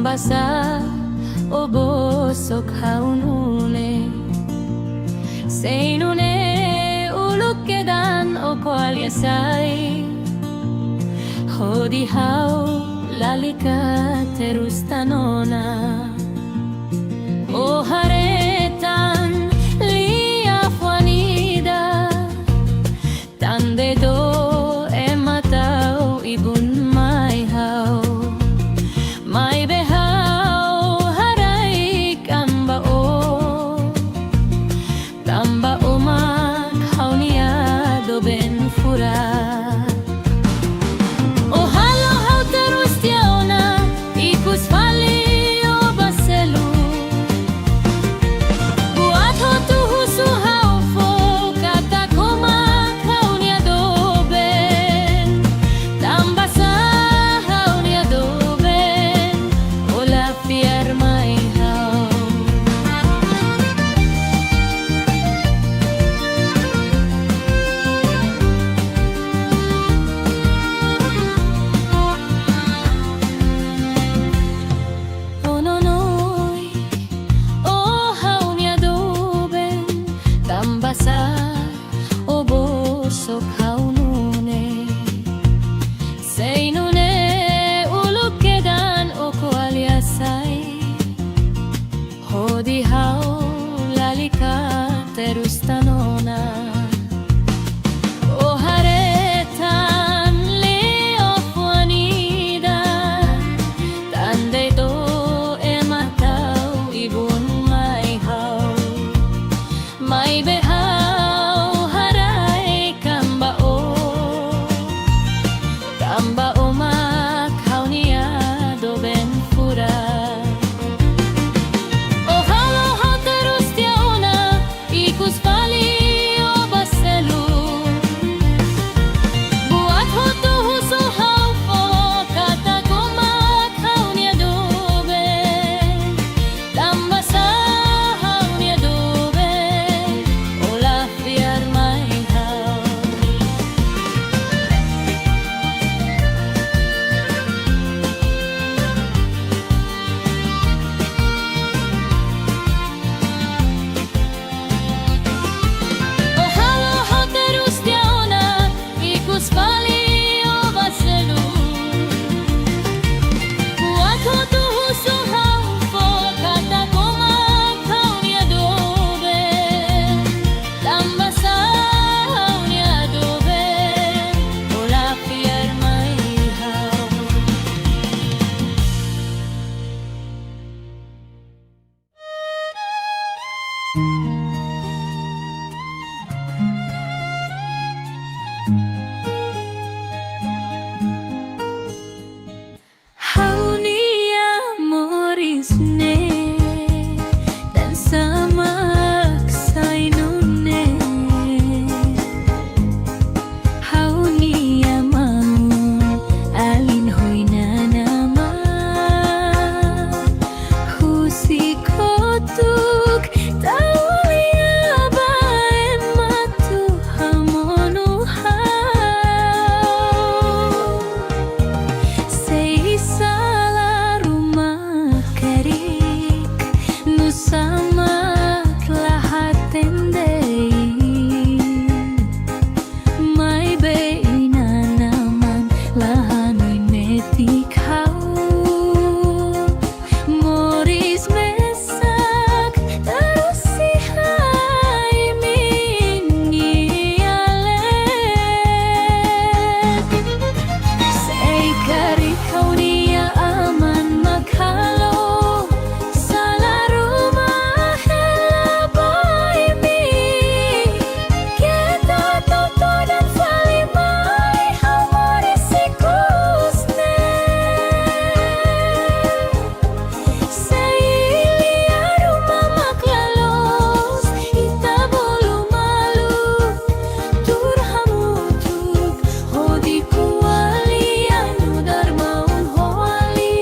Basa o boso kaunune seinune ulukedan o koaliasai hodi hau lalika terustanona o haretan lia fuanida tande do ematau ibun mai hau mai behau harai kamba o tamba oma haunia doben fura o halo hau terus tiaona ikus fali o baselu Tamba uma kaunia doben pura. Oh halo hau terus tiauna ikus pali obaselu. Buat hotu husu hau fo kata kuma kaunia doben. Tamba sa haunia doben. Ola fiar mai hau. Oh halo hau terus tiauna ikus pali obaselu. Buat hotu husu hau fo kata kuma kaunia doben. Tamba sa haunia doben. Ola fiar mai hau. Haunia morisne dan samak sainune. Haunia maun alin hoina nama. Husi kotuk taulia bae matu hamonu hau. Sei salah rumah kerik nu samak lahat tendei. Mai beina naman lahanoi metik hau. Moris mesak terus si hai mingi alet. Sei kari kaunia aman makalo. Salah rumah hela bai mi. Kita toto dan fali mai hau morisikusne. Seilia rumah maklalos ita bolu malu turhamutuk hodi kuali anu darmaun hoali.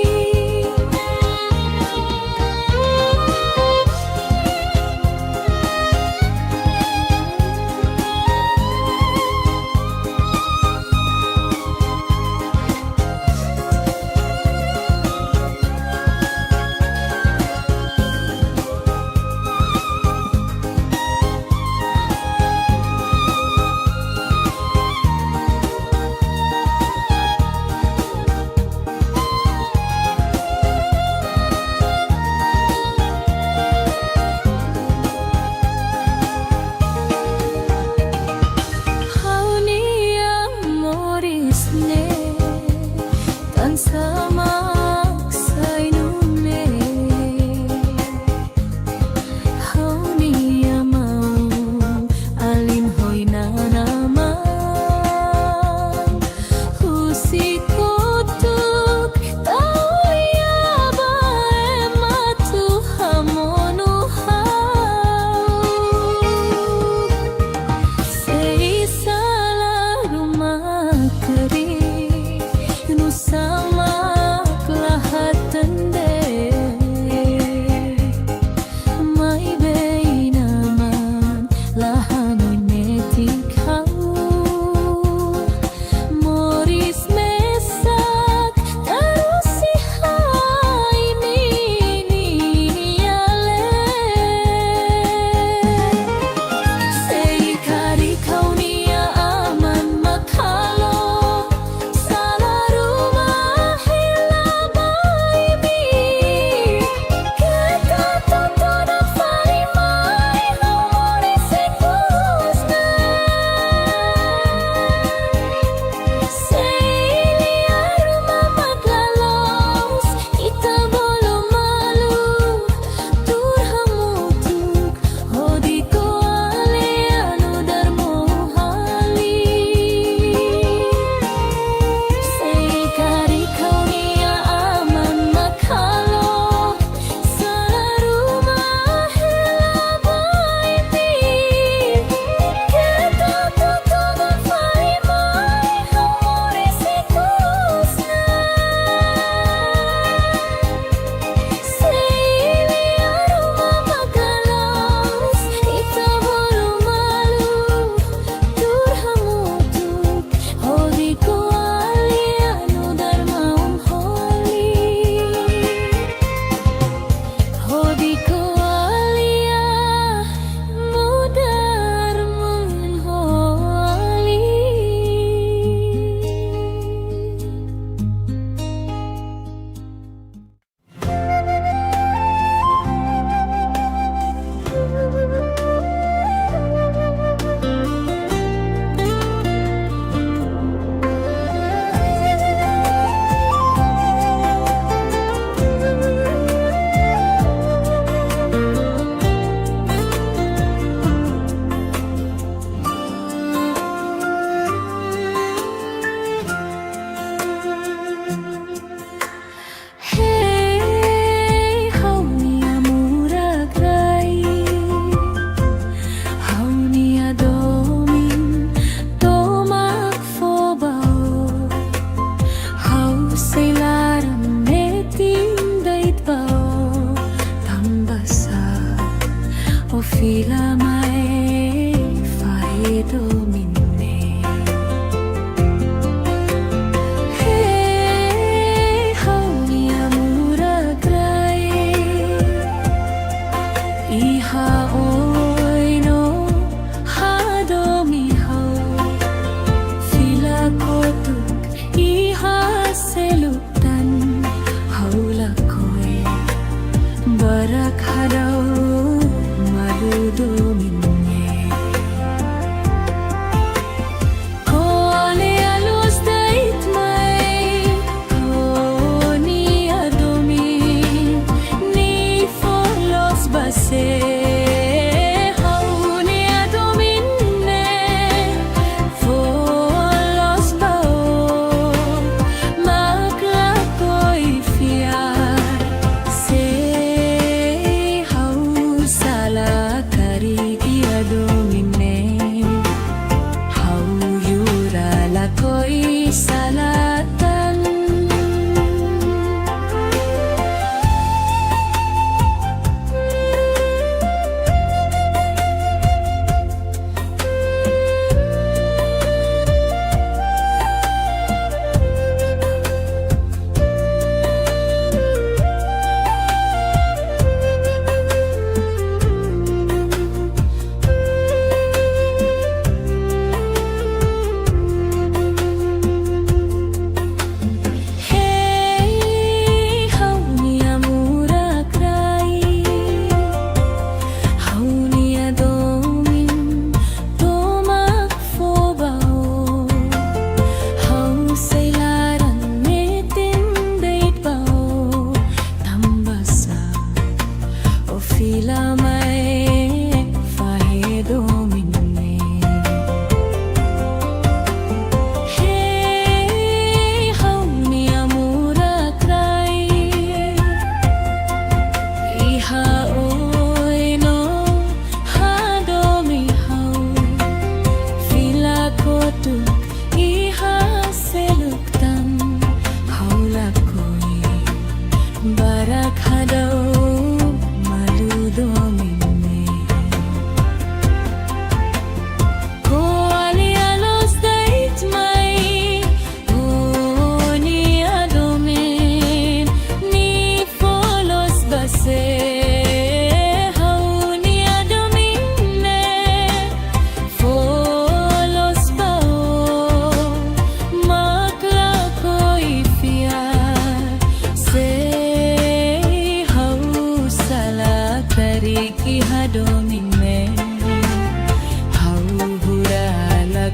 Haunia morisne tan samak sainune. Haunia mau alin hoina nama. Husi kotuk taulia bae matu hamonu hau. Sei salah rumah kerik nu sama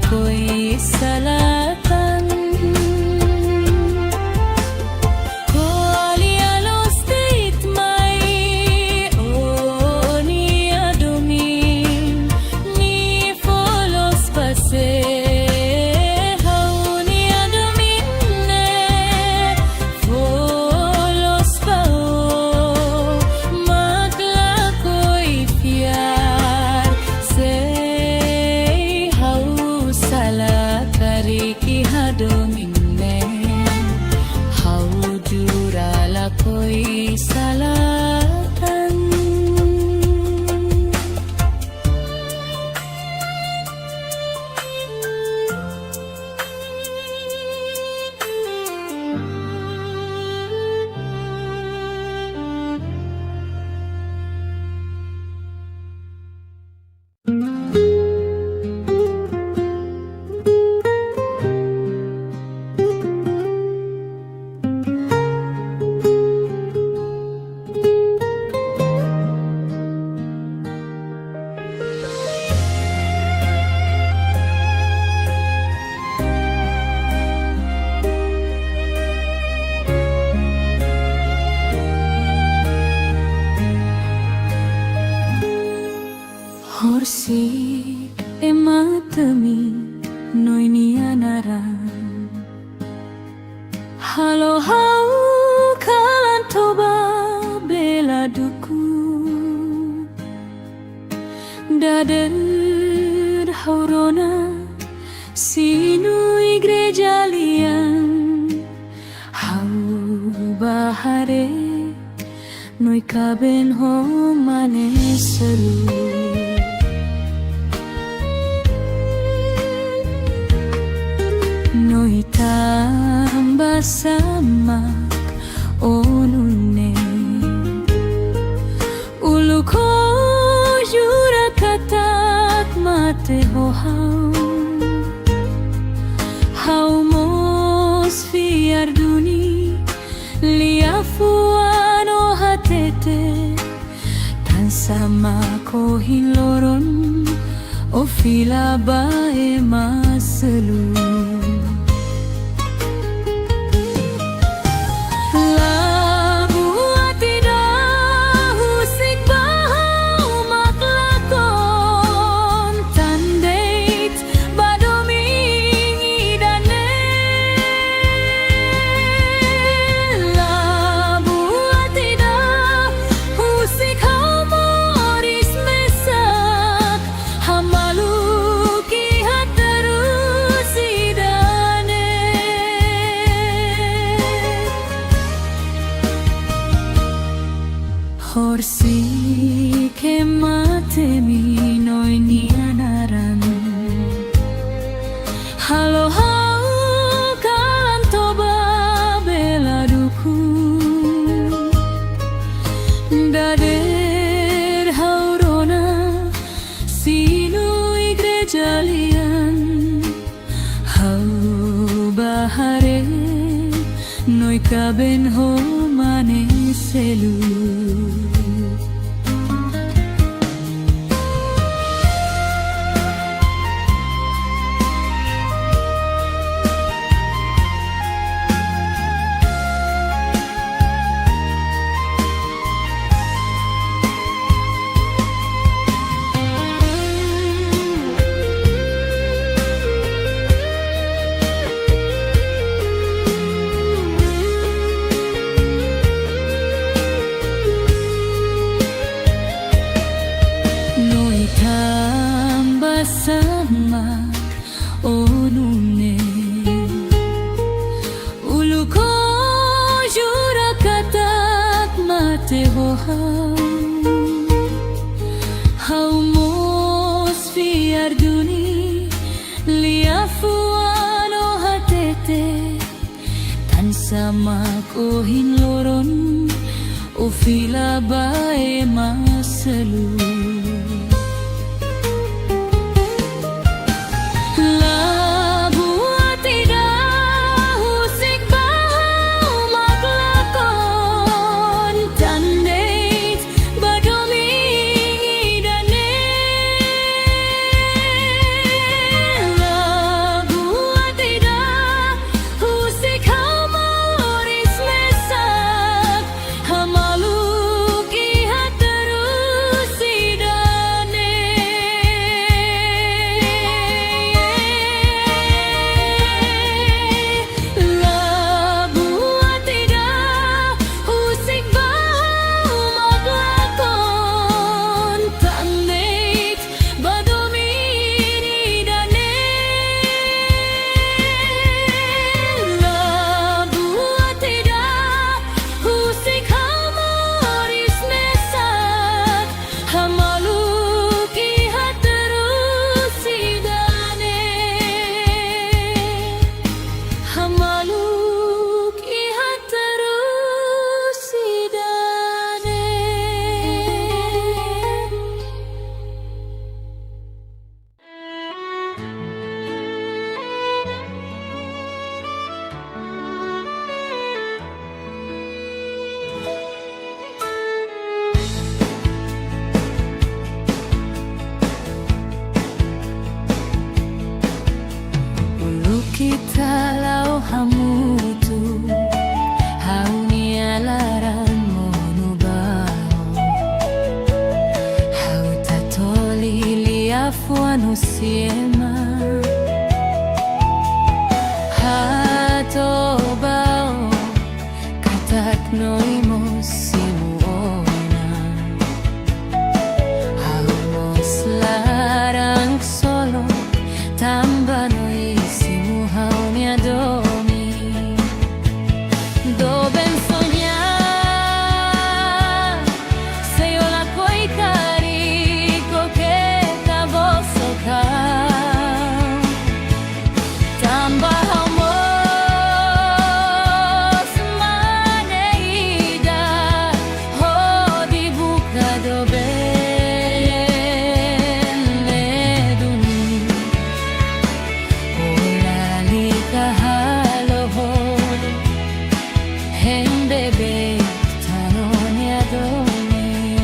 ako'y salatan. Ako'y salatan. Horsik ematemi noinianaran halo hau kalan toba bela duku dader haurona sinu igreja lian hau bahare noi kaben ho mane seru. Noi tambah samak onune ulu ko jura katak mate ho hau mos fiar duni liafuano hatete tan sama ko hiloron o fila bae maselu. Horsik ematemi noinianaran halo hau kalan toba bela duku dader haurona sinu igreja lian hau bahare noi kaben ho mane selu. Tambah sama onune ulu ko jura katak mate ho hau mos fiar duni liafuano hatete tan sama ko hinloron o fila bae maselu. Love siema hatobao katak noimo simuona haumos larang solo tambano isimu haunia domi doben soñar se yo la coi carico che ta vosso cao tamba haumos maneida ho di buca doben neduni olali kahalohon hende betanonia domin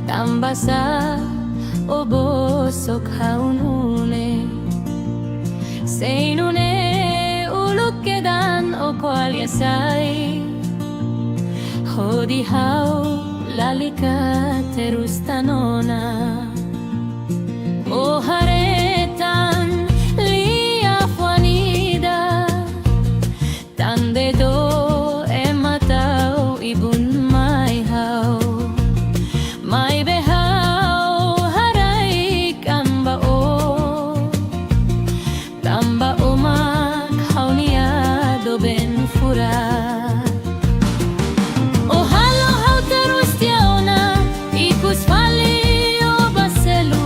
Tambasa obosok haunune seinune ulukedan o koaliasai hodi hau lalika terus tanona o haretan lia fuanida tande do ematau ibun mai hau mai behau harai kamba o tamba umak haunia doben fura o halo hau terus tiauna ikus fali o baselu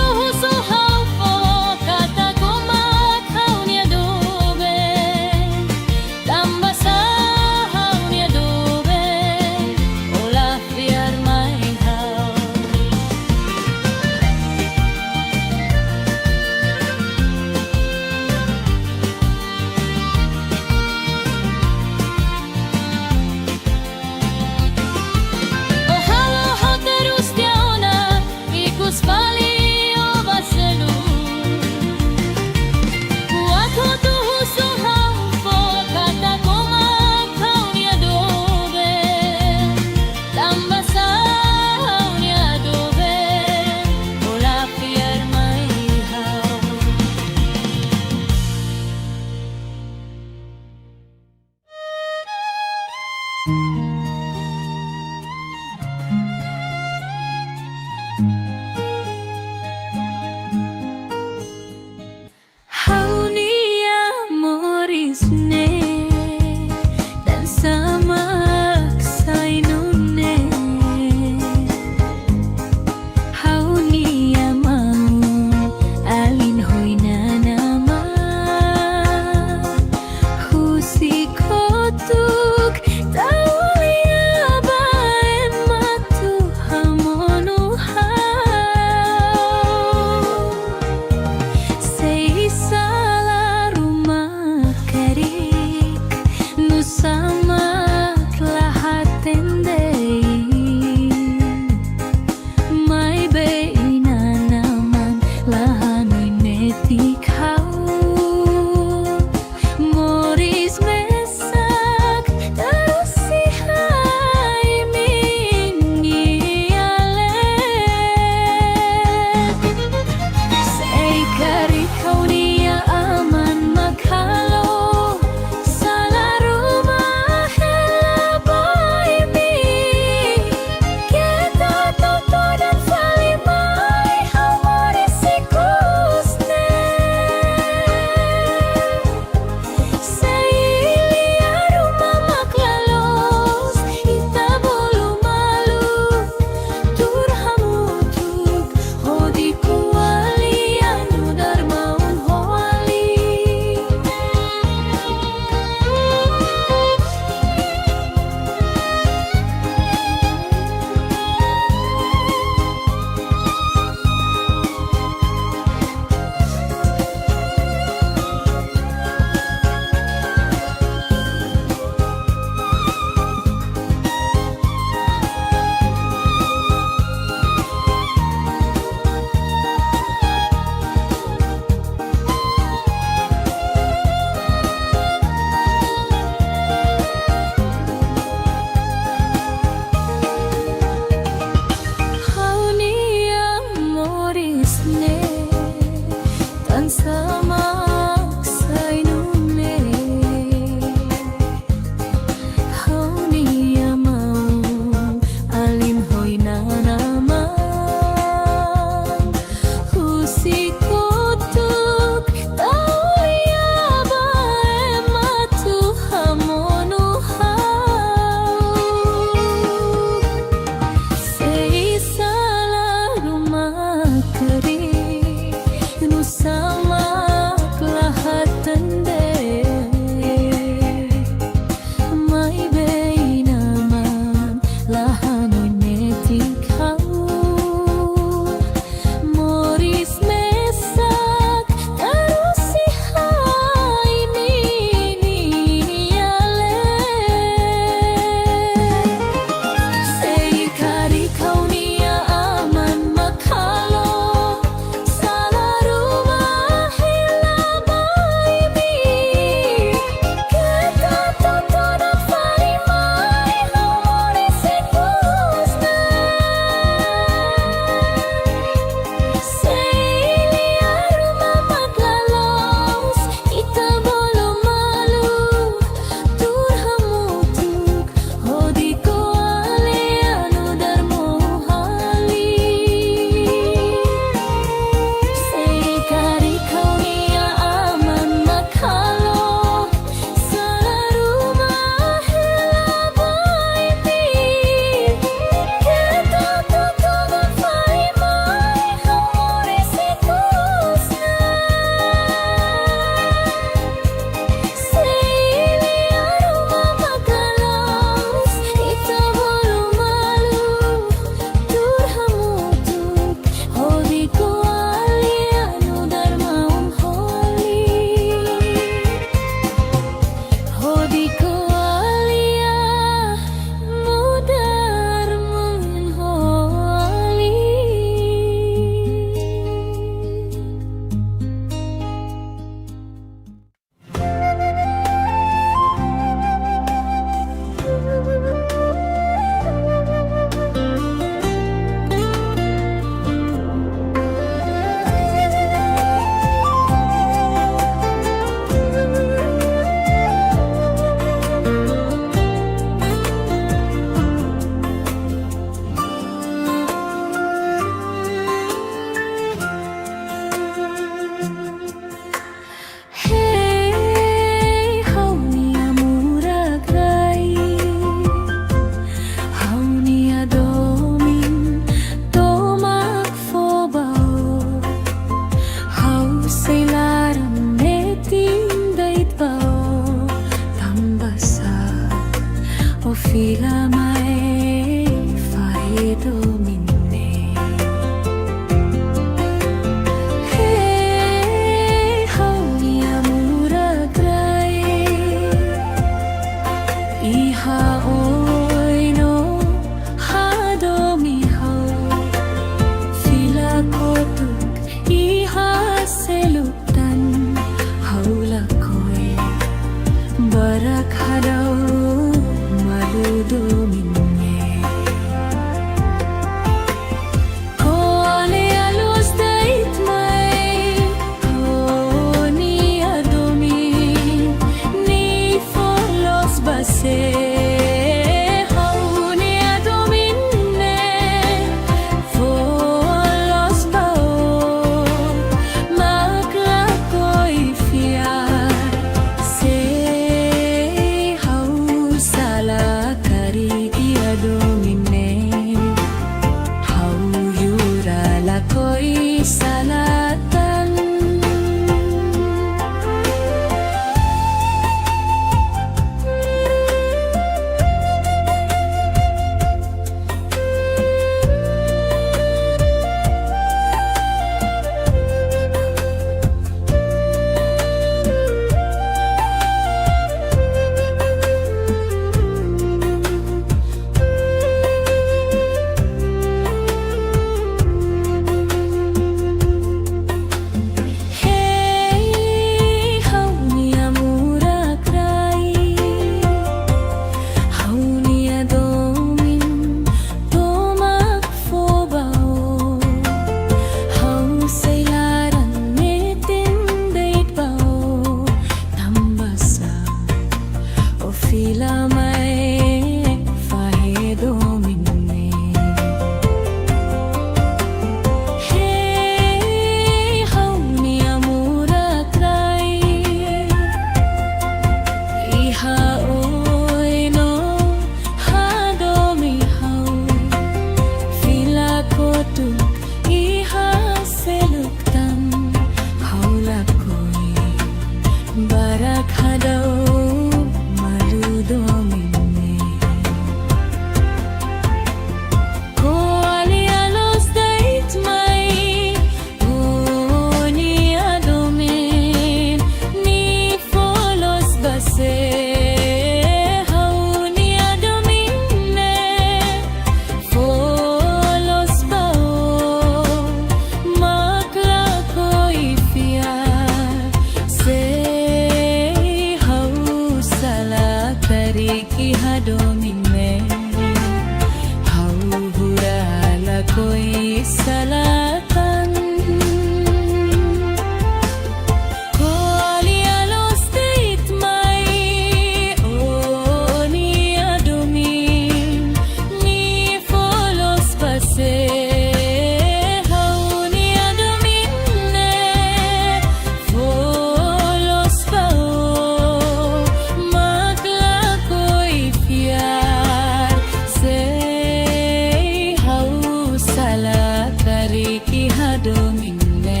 domine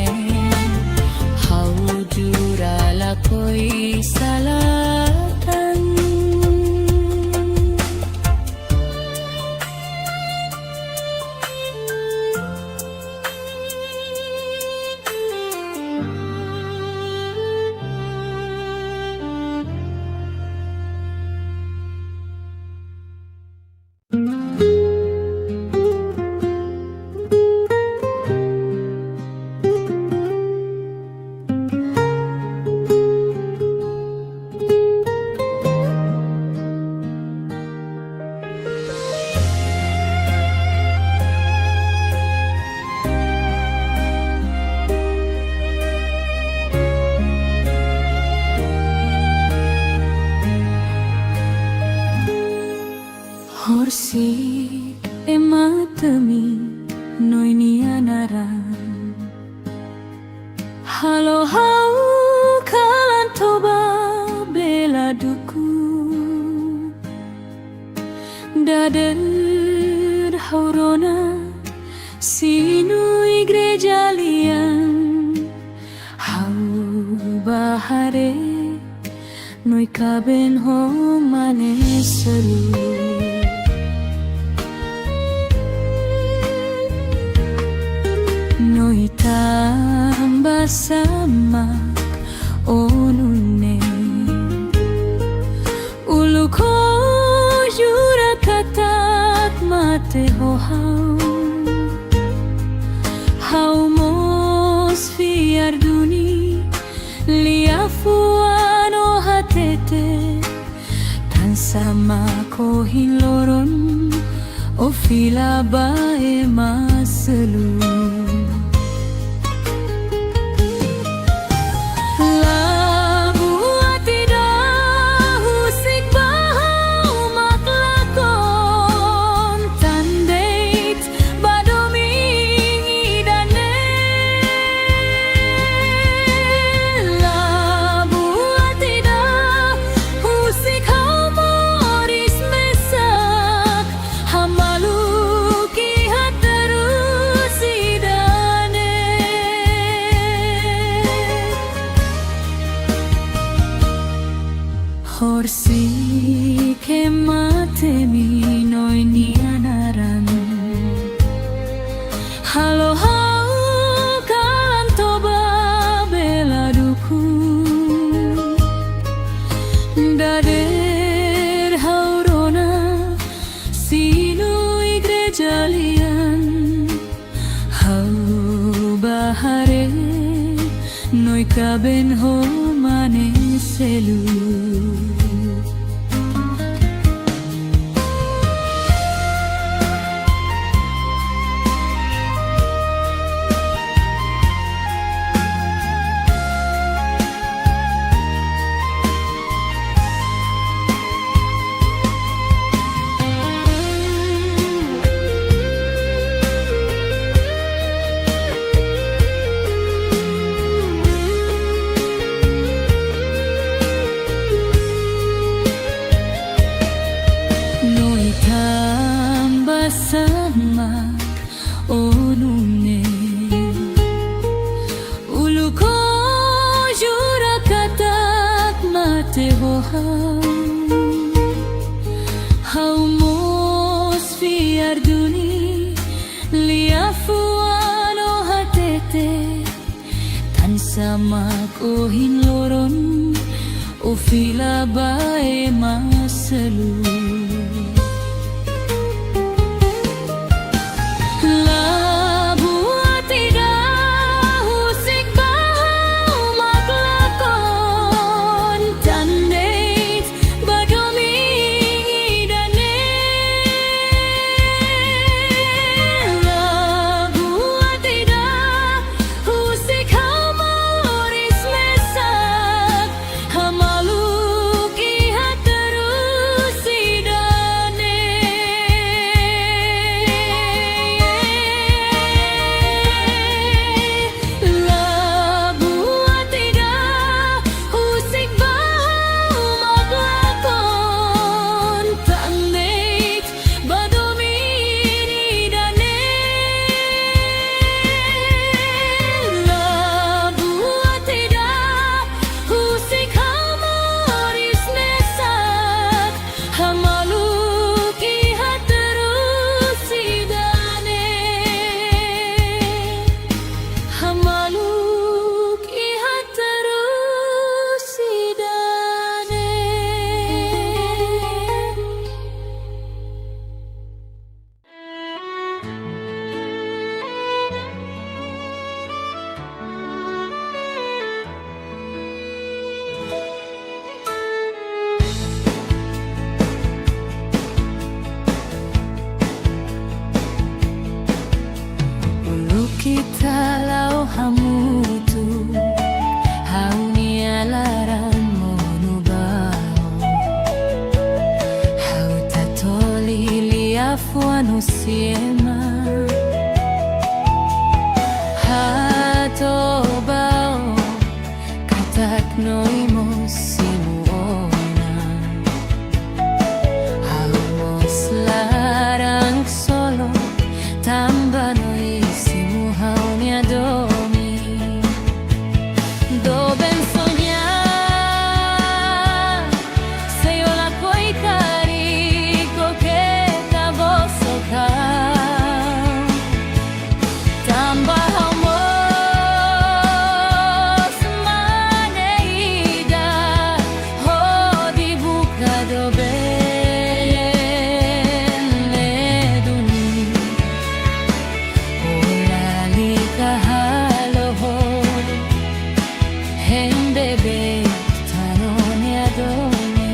hau jurala koi salatan Horsi ematemi noinianaran halo hau kalan toba bela duku dader haurona sinu igreja lian hau bahare noi kaben ho mane seru noi tambah samak onune ulu ko jura katak mate ho hau mos fiar duni liafuano hatete tan sama ko hiloron o fila bae maselu Horsi ke matemi noinianaran halo hau kalan toba bela duku dader haurona sinu igreja lian hau bahare noi kaben ho mane selu sama onune ulu ko jura katak mate ho hau mos fiar duni liafuano hatete tan sama ko hinloron o fila bae maselu Hamaluki hat terus Hamaluk ihat terus sidane. Ulu kita lau hamutu haunia laran monubao hau tatoli liafuanu siema hatobao katak noimos simuona hau mos larang solo tamba noisimu haunia domi doben soñar se yo la coi carico que ta vosso cao tamba hamos maneida ho di buca doben leduni olali kahaloho hembebe tanoni adomi.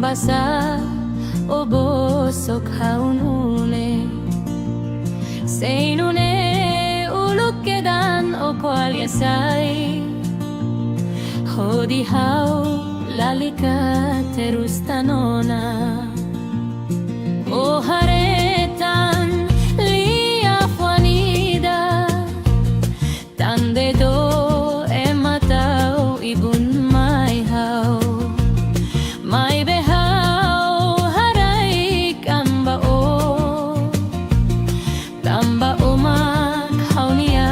Basa o bosok haunune seinune ulukedan o kualiasai hodi hau lalika terus tanona o haretan lia fuanida tande do ematau ibun mai hau mai behau harai kamba o tamba umak haunia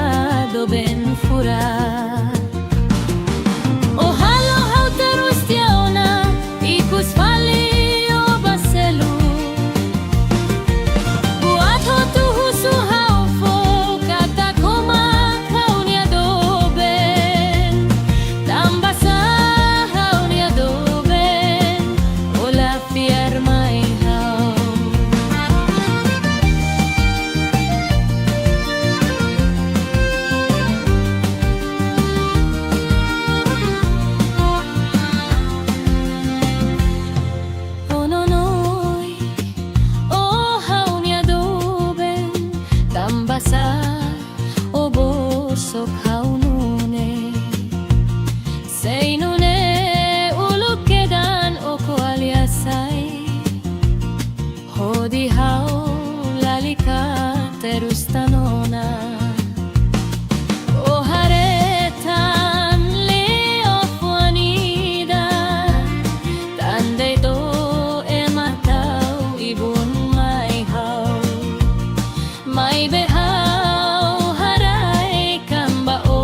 sok haunune sei nune uluk kedan oko aliasai hodi hau lalika terus tanona o haretan leo fuanida tandai to e matau ibun mai hau mai behau harai kamba o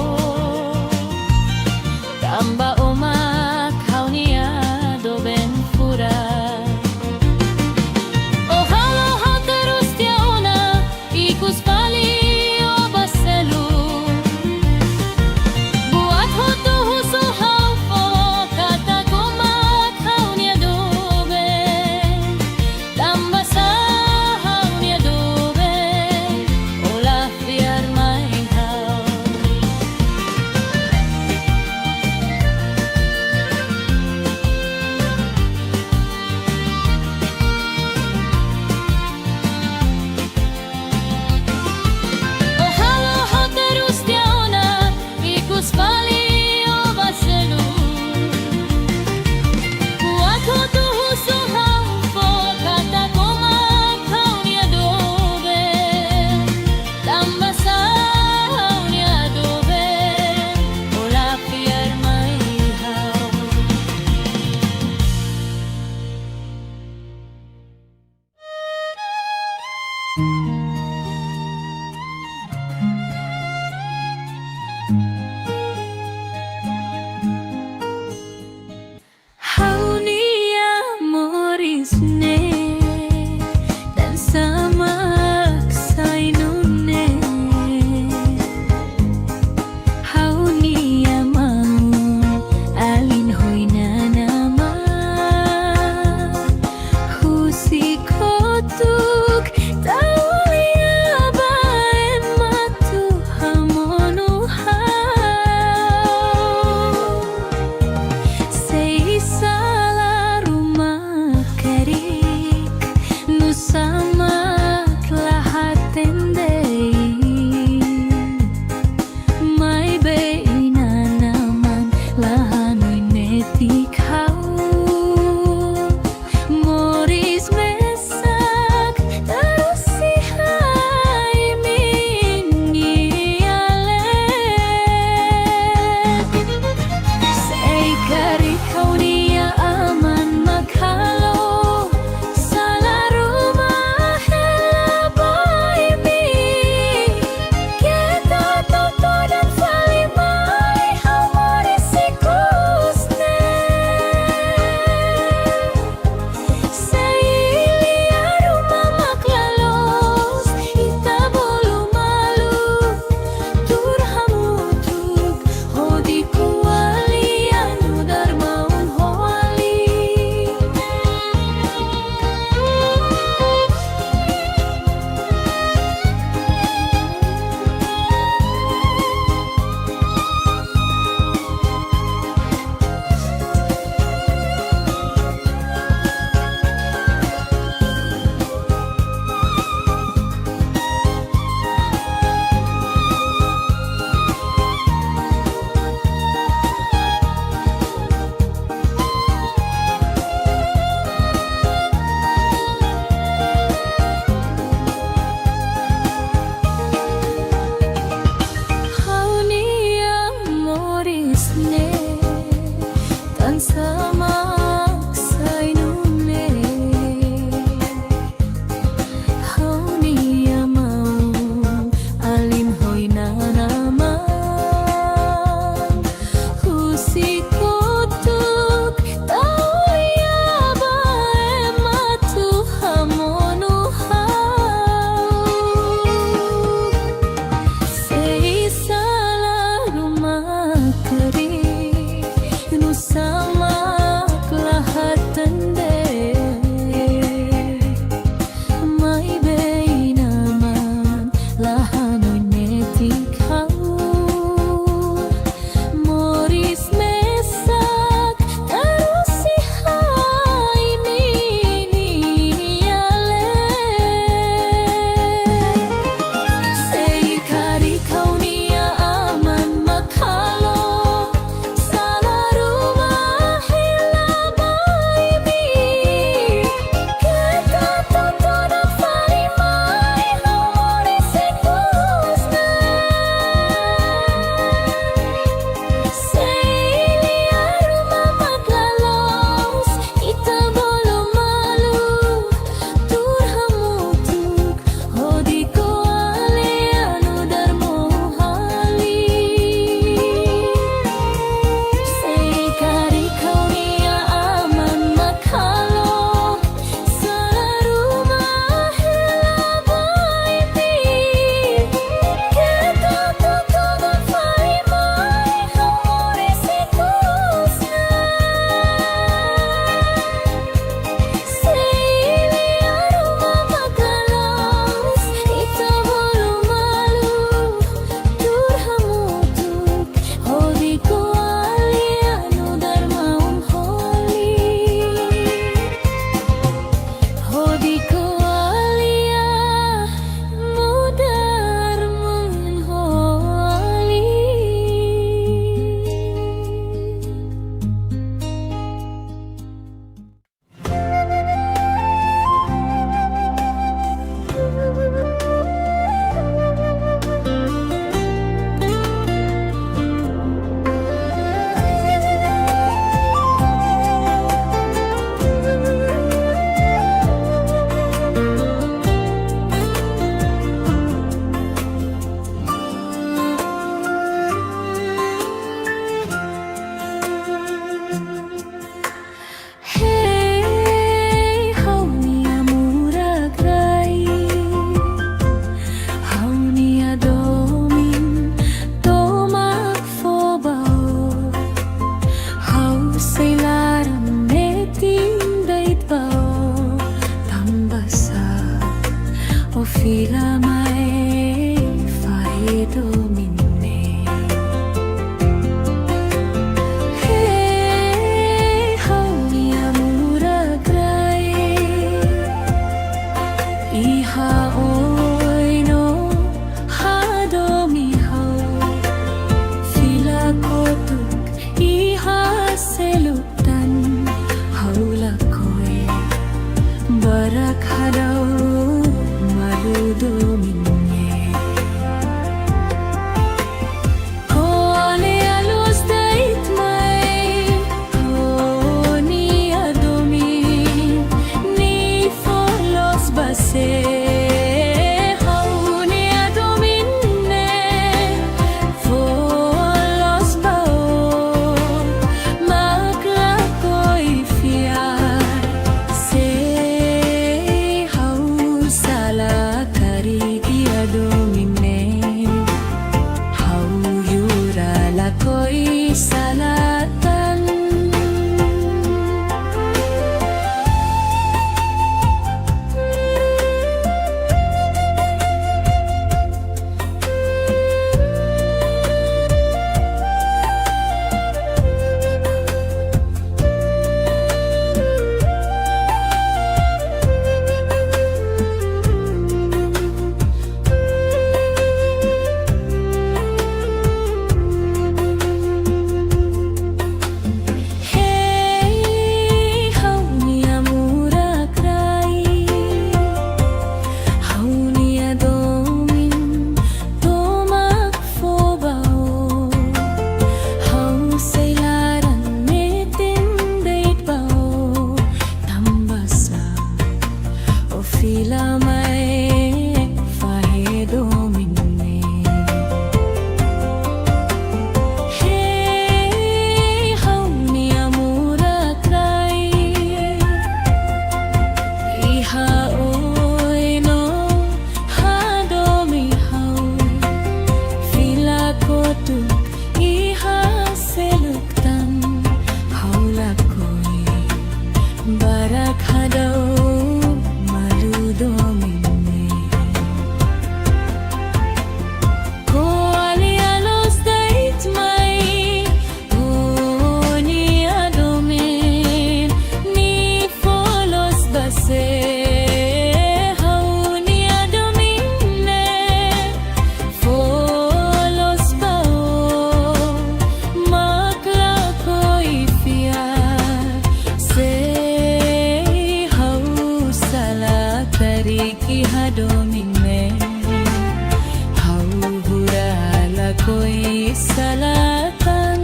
Selatan.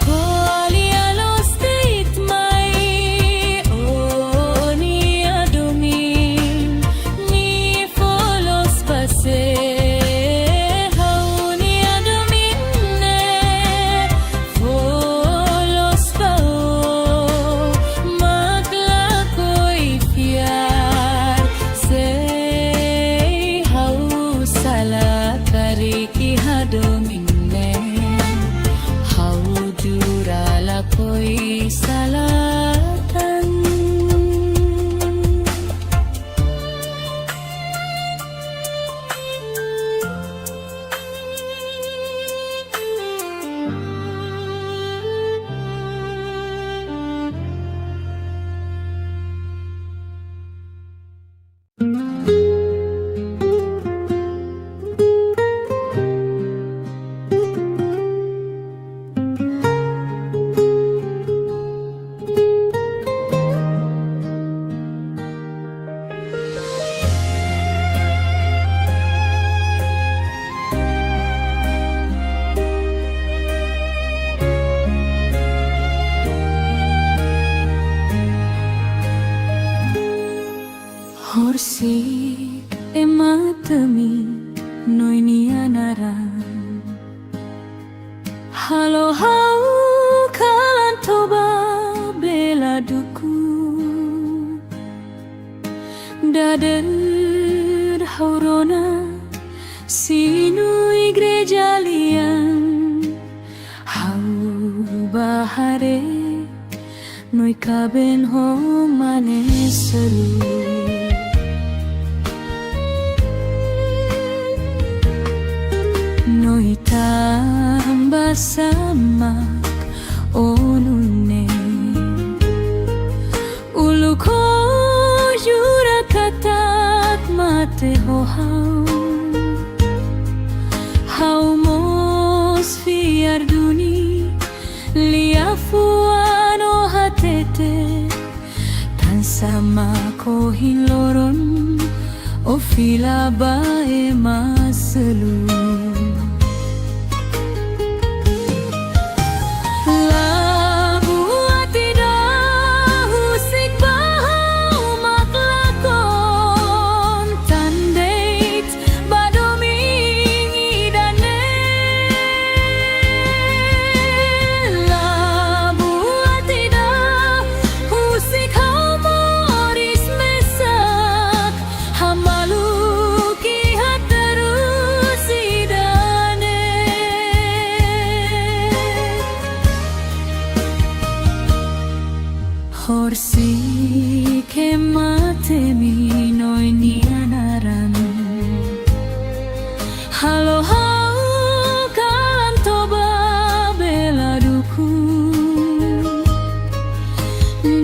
Koalia lo state mai oni adomin ni folos pase hauni adominne folos pao makla koi fiar sei hau salah kariki hadominne hau jurala koi salatan. Horsik ematemi noinianaran halo hau kalan toba bela duku dader haurona sinu igreja lian hau bahare noi kaben ho mane seru. Noi tambah samak onune ulu ko jura katak mate ho hau mos fiar duni liafuano hatete tan sama ko hiloron o fila bae maselu. Horsik ematemi noinianaran halo hau kalan toba bela duku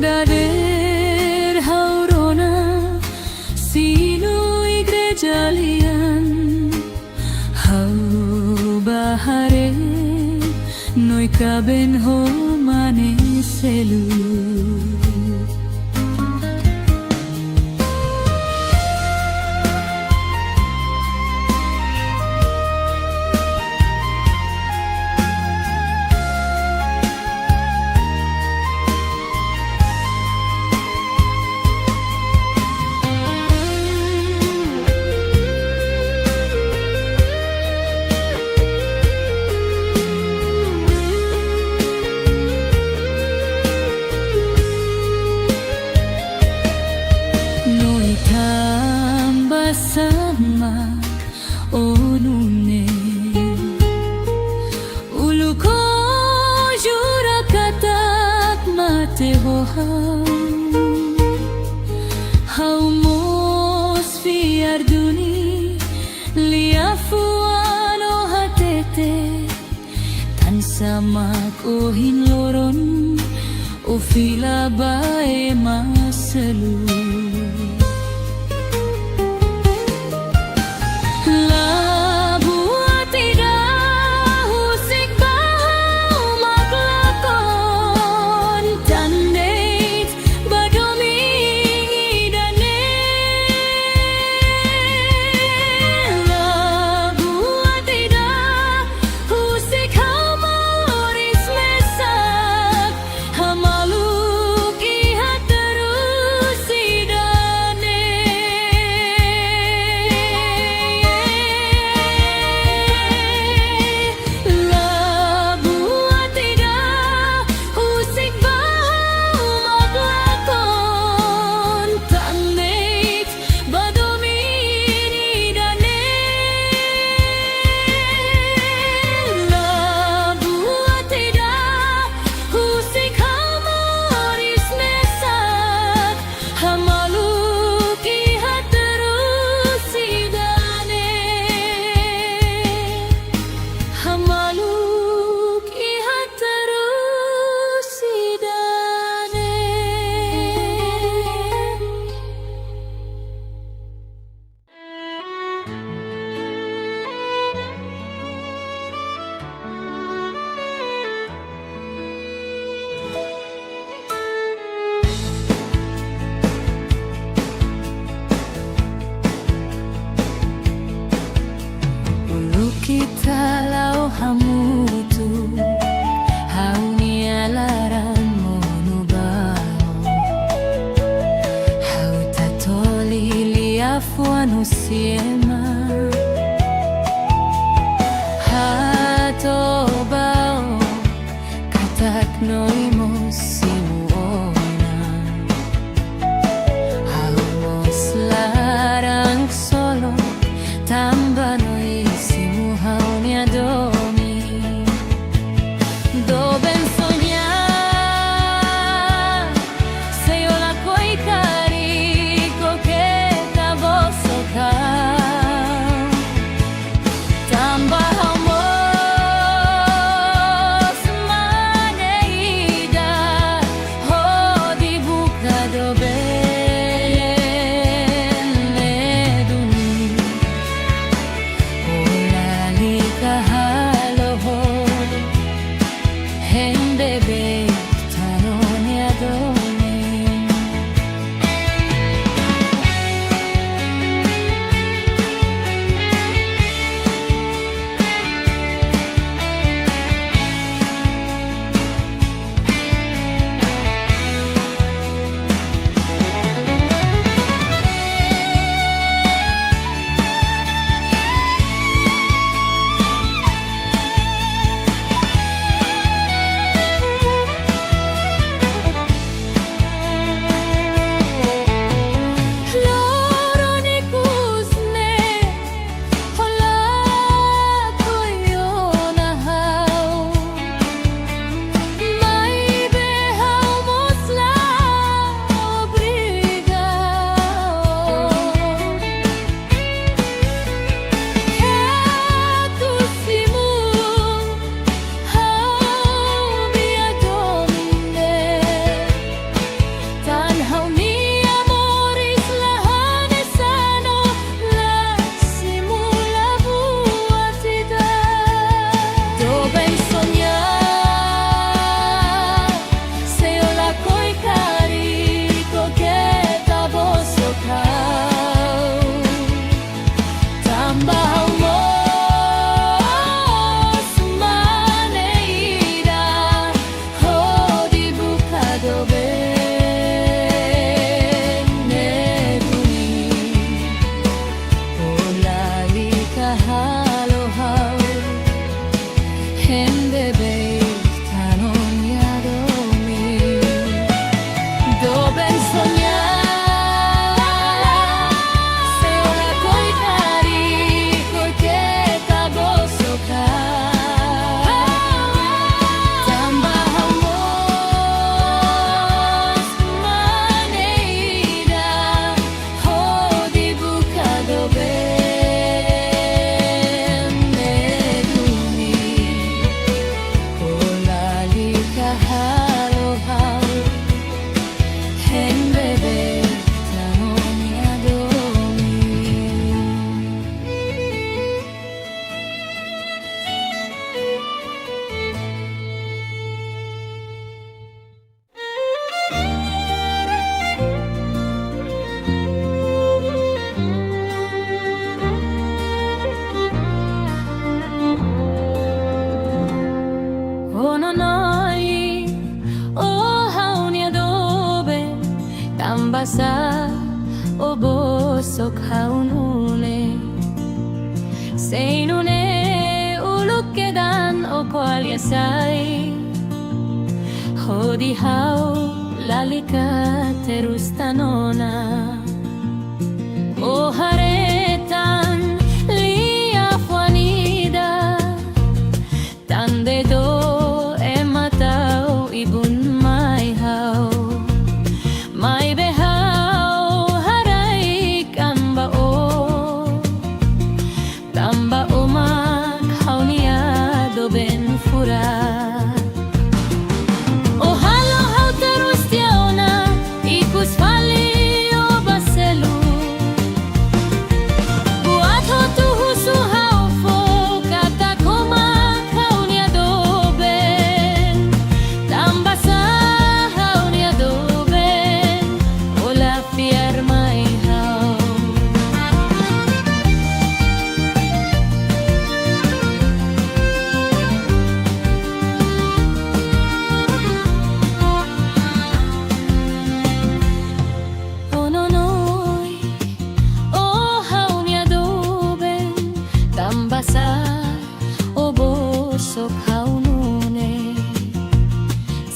dader haurona sinu igreja lian hau bahare noi kaben ho mane selu. Tambah samak onune ulu ko jura katak mate ho hau mos fiar duni liafuano hatete tan sama ko hinloron o fila bae maselu. Labu kita lau hamutu haunia laran monubao hau tatoli liafuanu siema hatobao katak noimos simuona hau mos larang solo tambano isimu haunia domi doben soñar se yo la coi carico que ta bosoka tamba hamos maneida ho di buka doben leduni kahaloho hendebe tanoni adoni basa o bosok haunune seinune ulukedan o qualia sai hodi hau lalika terustanona o haretan lia fuanida tande do ematau ibun mai hau mai behau harai kamba o tamba umak haunia do ben fura o halo hau terustiaona ikus fali o baselu buato tu husu hau fo kata kumak haunia do ben tamba sa haunia do ben ola fiar mai hau sok haunune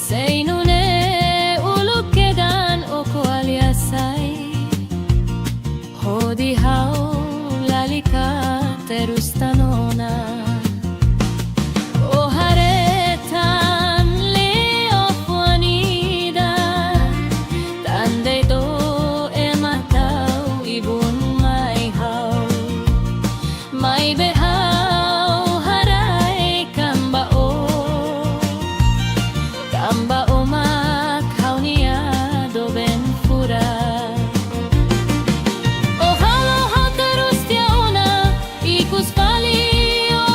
Seinune uluk kedan oko aliasai Hodi hau lalika terus tanona O haretan leo fuanida Tande do ematau ibun mai hau Mai behau harai Kamba o makau nia do ben pura O halo hau terus tiauna ikus pali o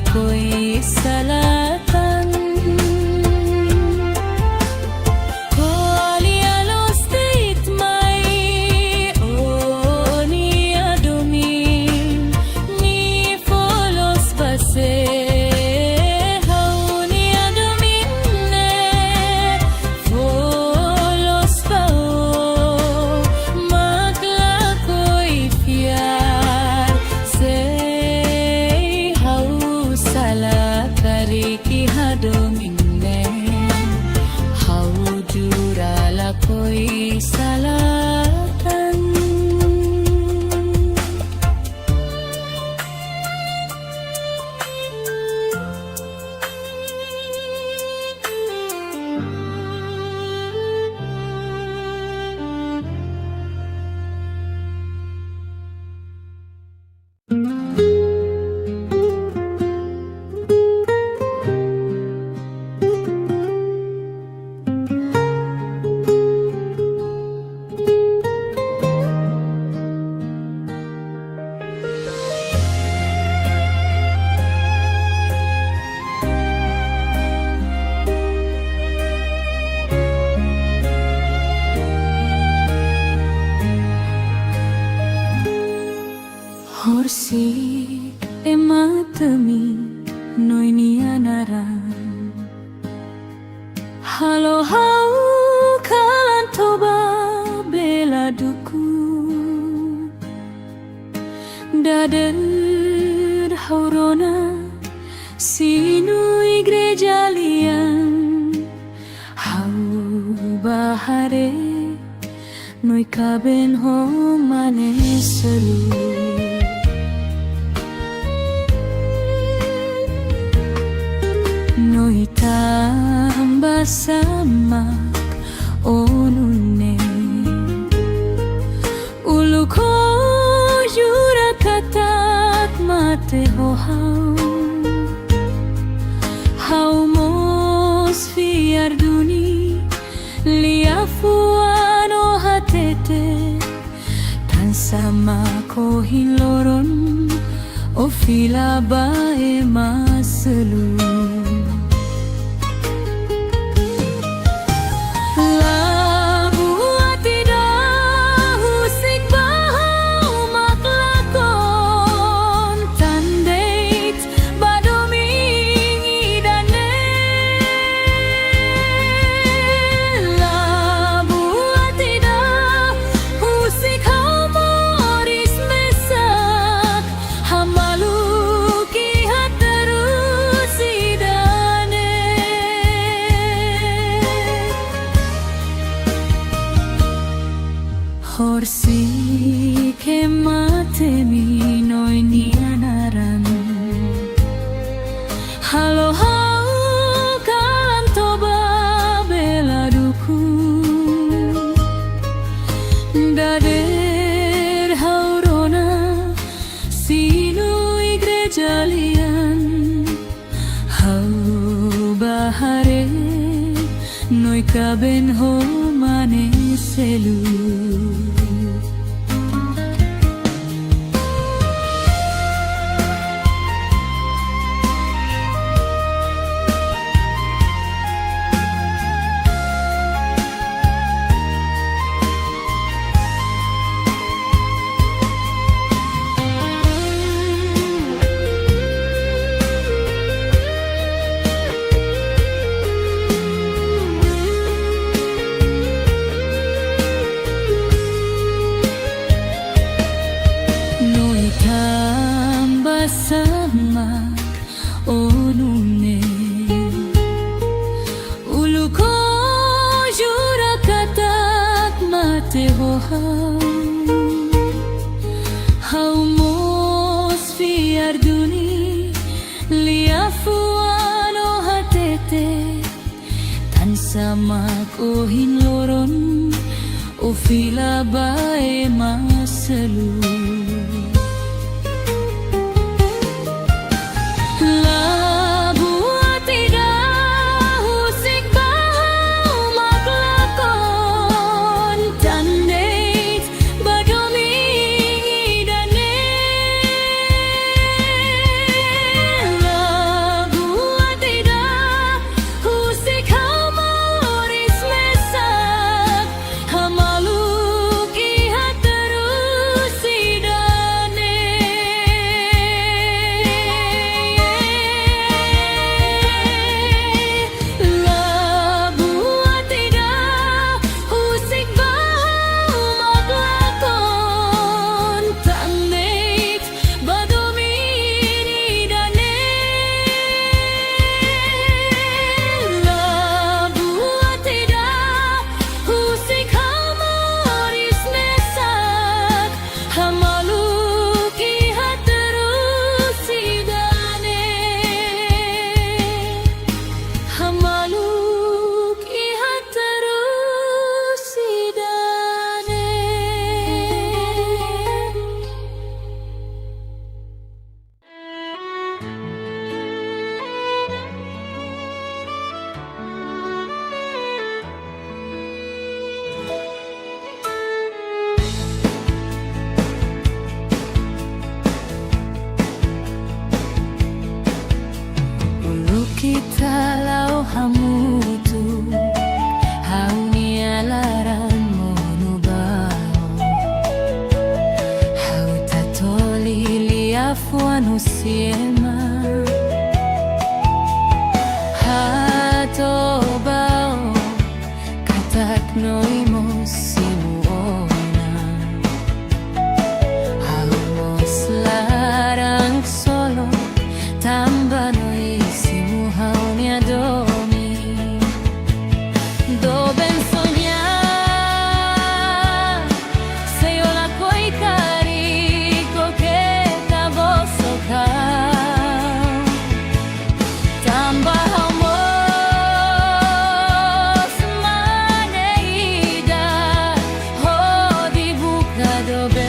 ako'y salatan. Ko alialos dit may o ni adomin ni folos pase. Ako'y salatan. Horsi ematemi noini anaran halo hau kalan toba bela duku dader haurona sinu igreja lian hau bahare noi kaben ho mane seru. Noi tambah sama onune ulu ko jura katat mate ho hau mos fiar duni liafuano hatete tan sama ko hiloron o fila bae maselu. Horsi ke matemi noini anaran halo hau kan toba bela duku dader haurona sinu igreja lian hau bahare noi kaben ho mane selu. Sama onune ulu ko jura katat mate ho hau mos fiar duni liafuano hatete tan sama ko hinloron o fila bae maselu. Love Kita lau hamutu hauni alaran monubao hau tatoli liafuanu siema hatobao katak noimo simuona hau mos larang solo tamba noi hauni adomi dove sognare se io la coi carico che ta vosso ca tamba hamos maneida ho di buca dove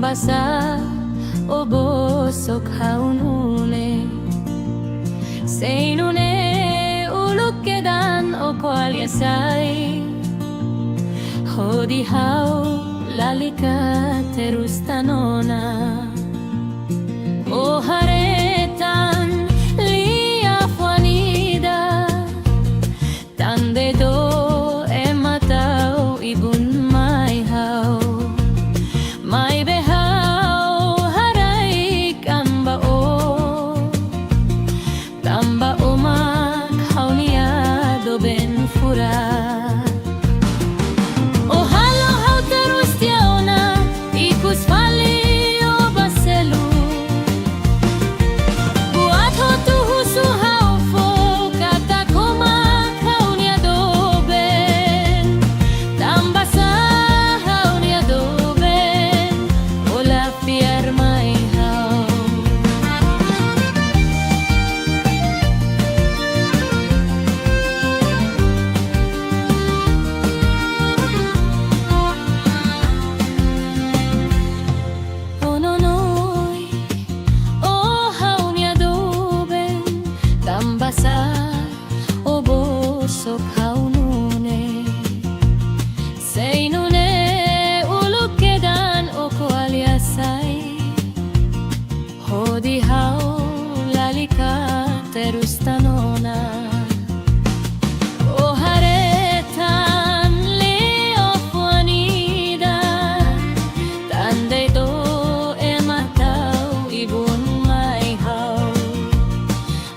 basa o bosok haunune seinune ulukkedan o koaliasai hodi hau lalika terus tanona o haretan lia fuanida tande do ematau ibun mai hau mai behau harai kamba o tamba umak haunia do ben fura o halo hau terus tiauna ikus fali o baselu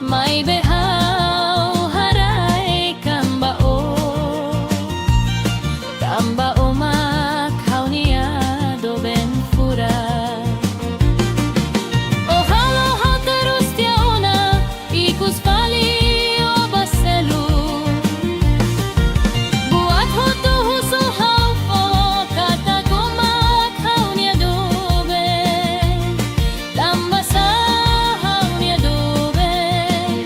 May behaw haray kambao, kambao makhaw niya doben furay. O halo ha terus tiaona ikus pali o baselu, buat hotu husu haupo kata ko makhaw niya doben, tambasa haw niya doben,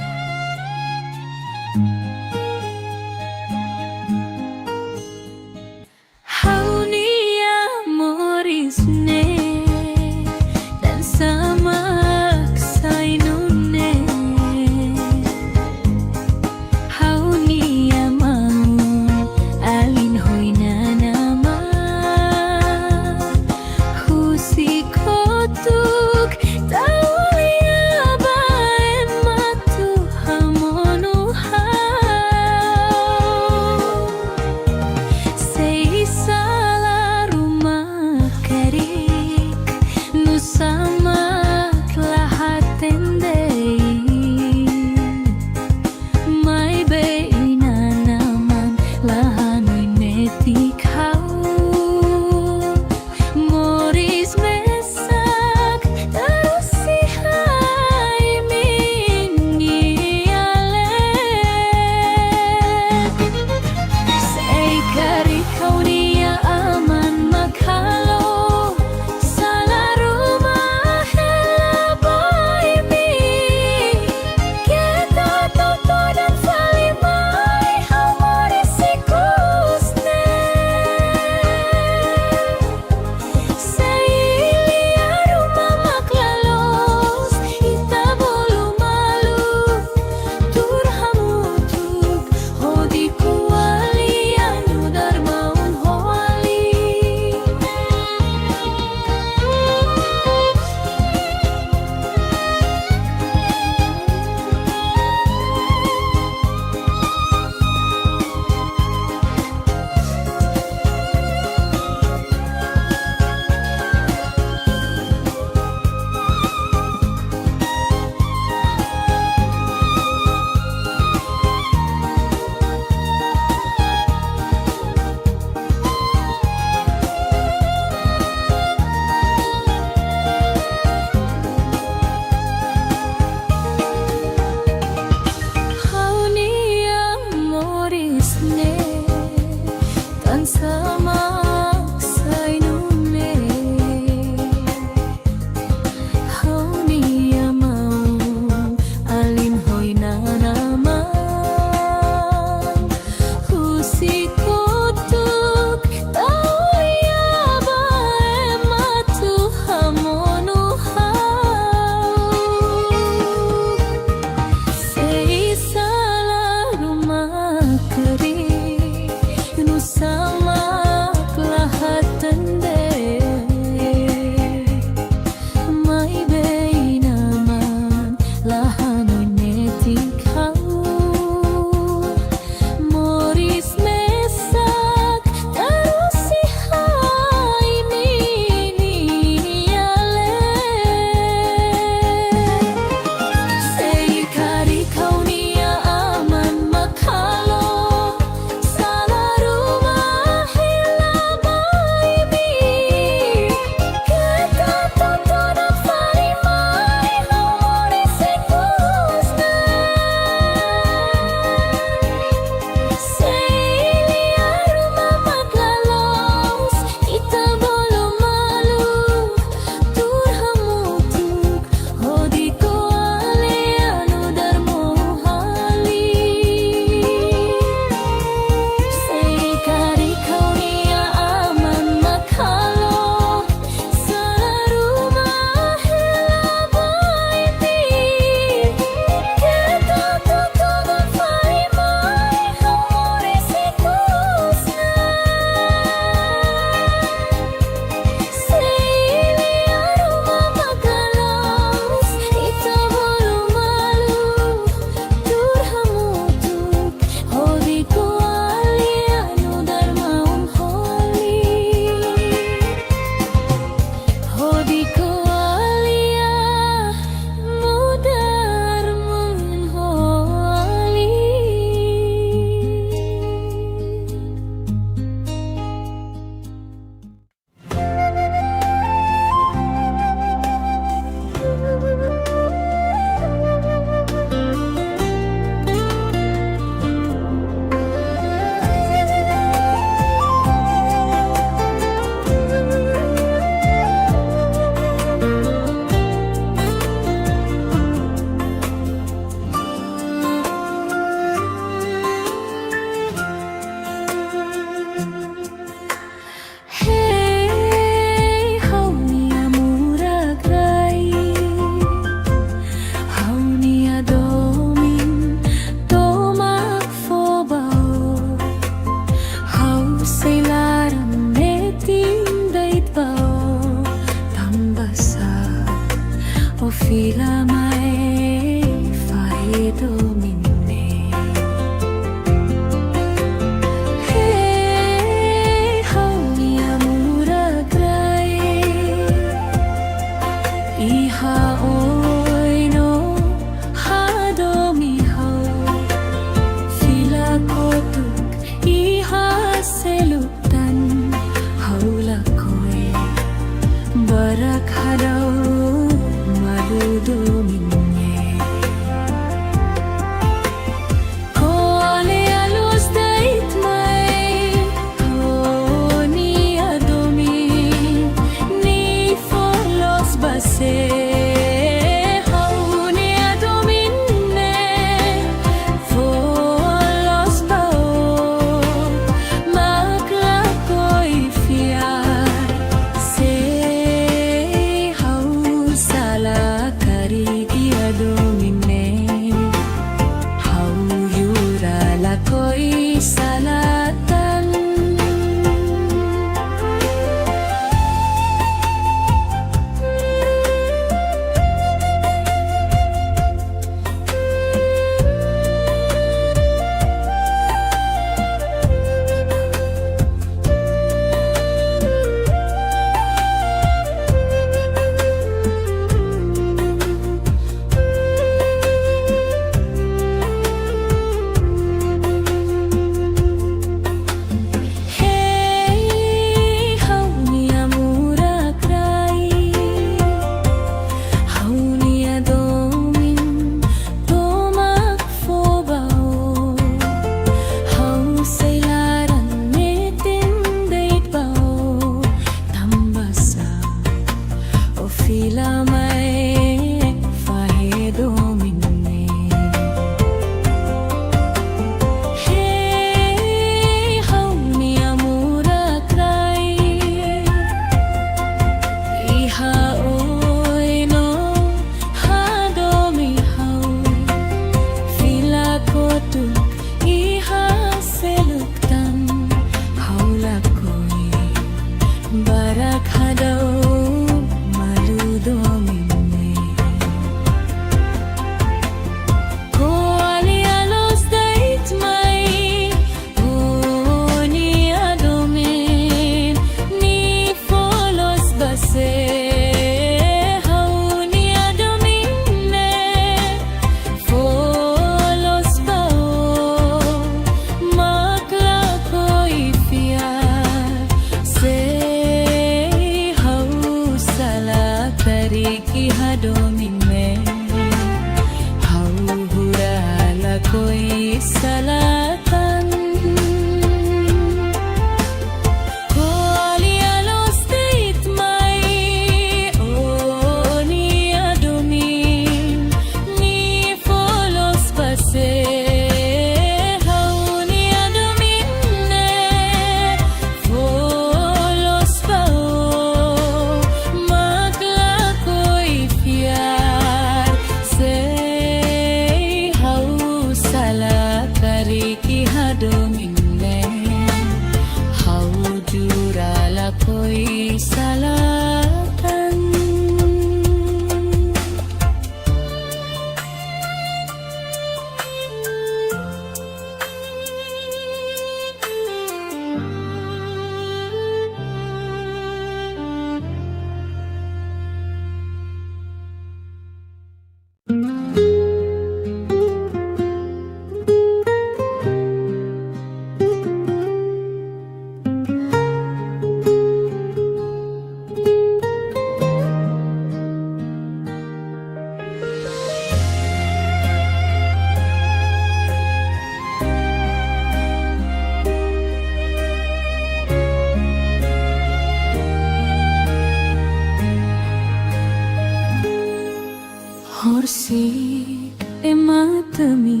Horsi ematemi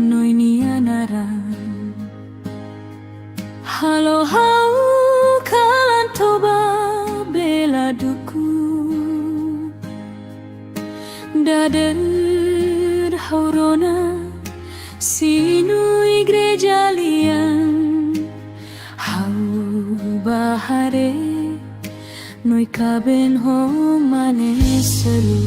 noinianaran halo hau kalan toba bela duku dader haurona sinu igreja lian hau bahare noi kaben ho mane seru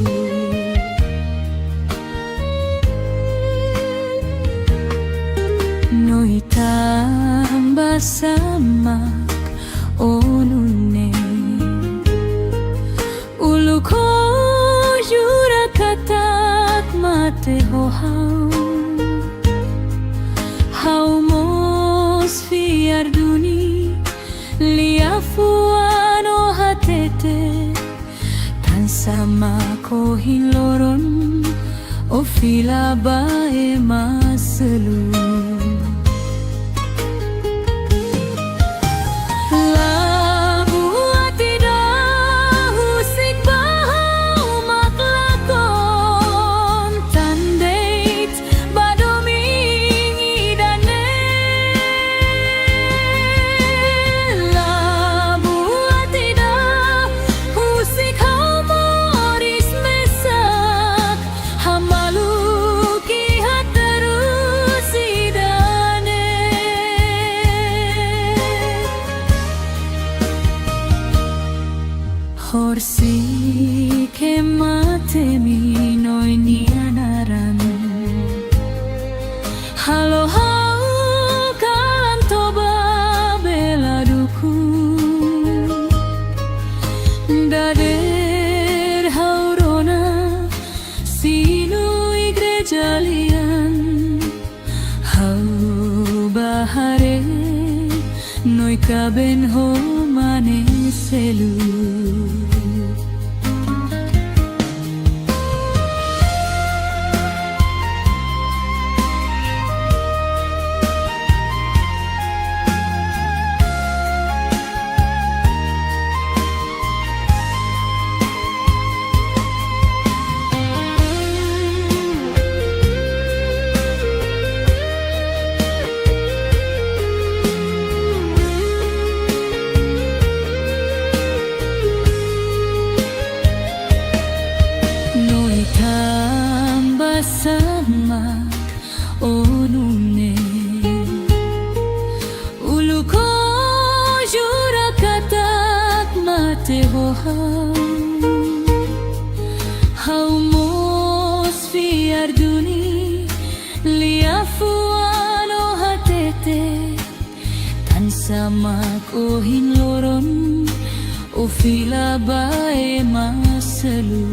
noi tambah samak onune ulu ko jura katak mate ho hau mos fiar duni liafuano hatete tan sama ko hiloron o fila bae maselu Horsi ke matemi noinianaran halo hau kalan toba bela duku dader haurona sinu igreja lian hau bahare noi kaben ho mane selu tambah sama onune ulu ko jura katak mate ho hau mos fiar duni liafuano hatete tan sama ko hinloron o fila bae maselu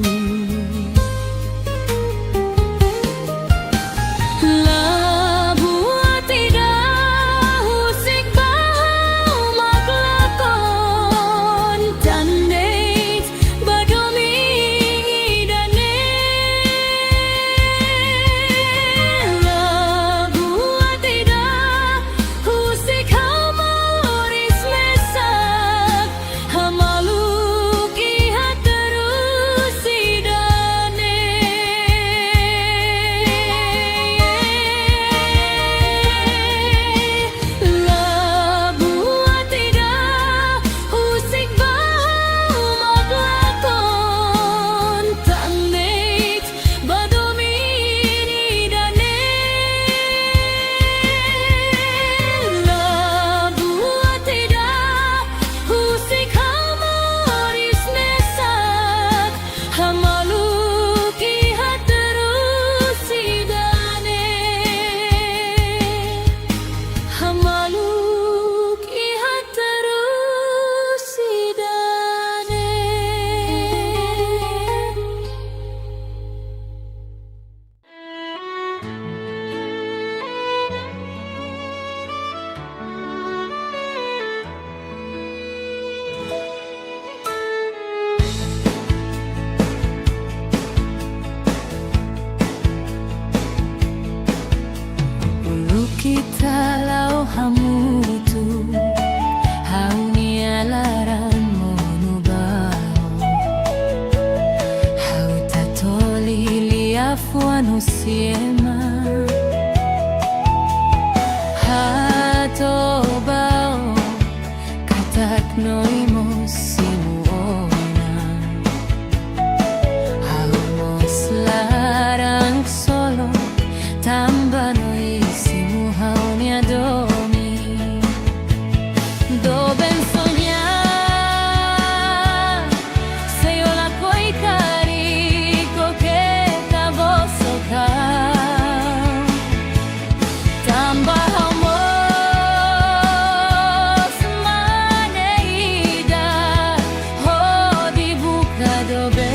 afuano siema hatobao katak noimos simuona haumos larang solo tambano isimu haunia domi doben soñar se yo la coi carico que ta vosso ca tamba hamos maneida ho di buca dobe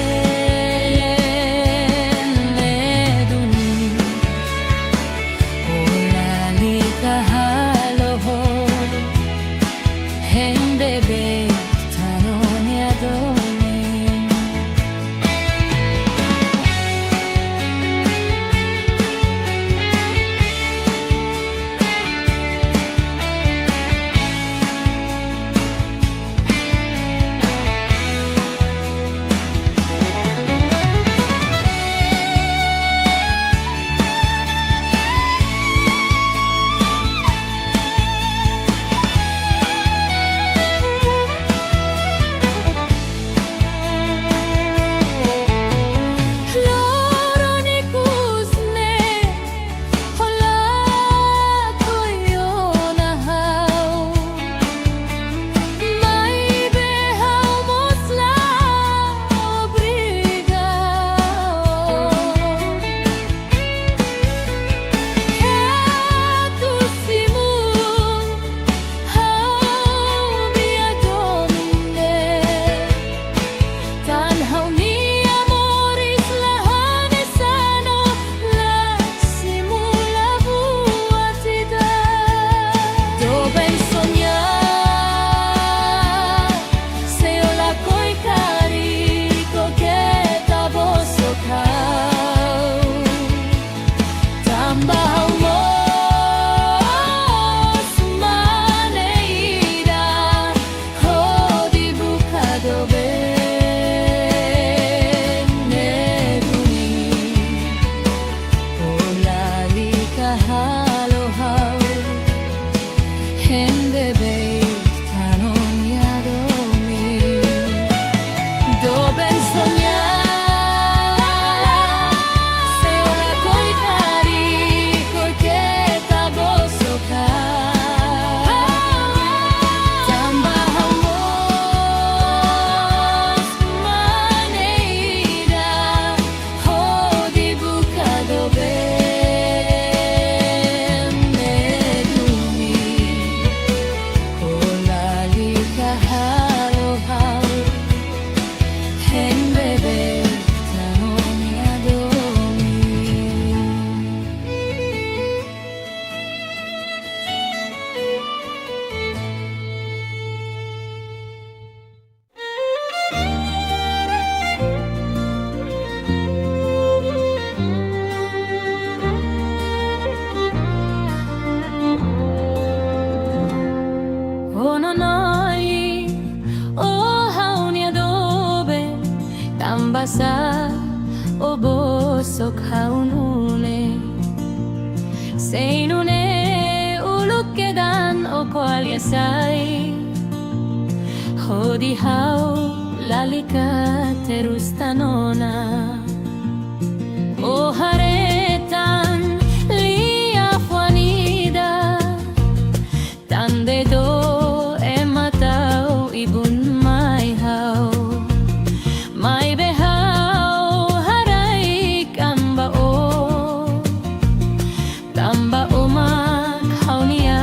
Basa o bosok haunune seinune uluk kedan o koal yasai hodi hau lalika terus tanona o haretan lia fuanida tan dedo ematau ibun mai hau mai behau harai kamba o tamba umak haunia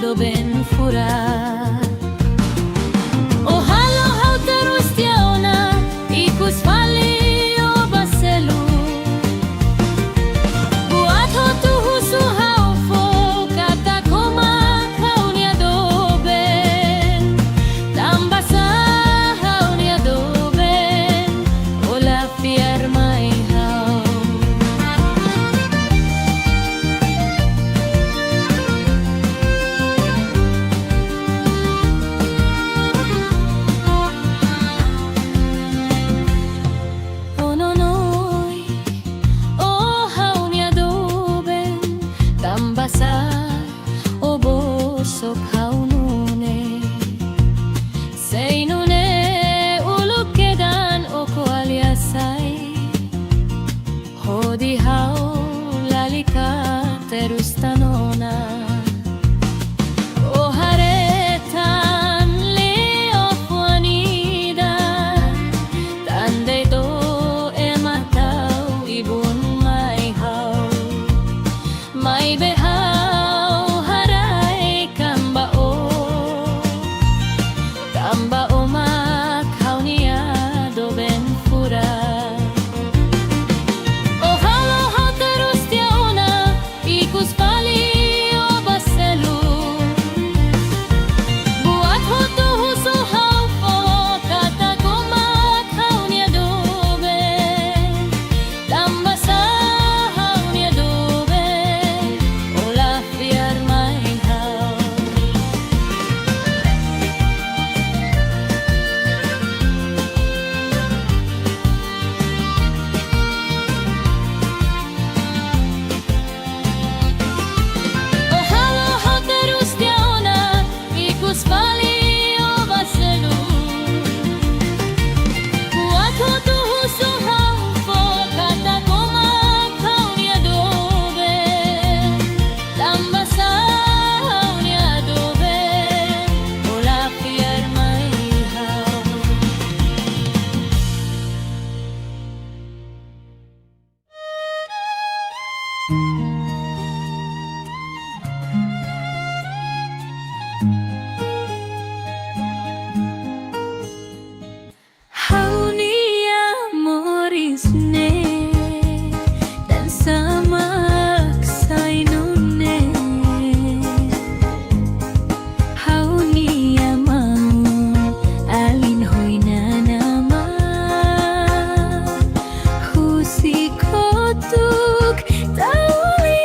doben fura o halo hau terus tiauna ikus fali o ka terus tanona. O haretan leo fuanida, tandai do e matau ibun mai hau. Mai behau harai kambao, kambao makau nia do ben fura. O halo hau terus tiauna, ikus pali o baselu. Buat hotu husu hau po, kata ko makau nia do ben. Tambasa hau nia do ben, ola fiar mai hau. O halo hau terus tiauna, ikus pali o baselu. Buat hotu husu hau po, kata ko makau nia do ben. Tambasa hau nia do ben, ola fiar mai hau. Hau ni amorisne dan samak sainune. Hau ni amaun alin hoina nama. Husi kotuk tauli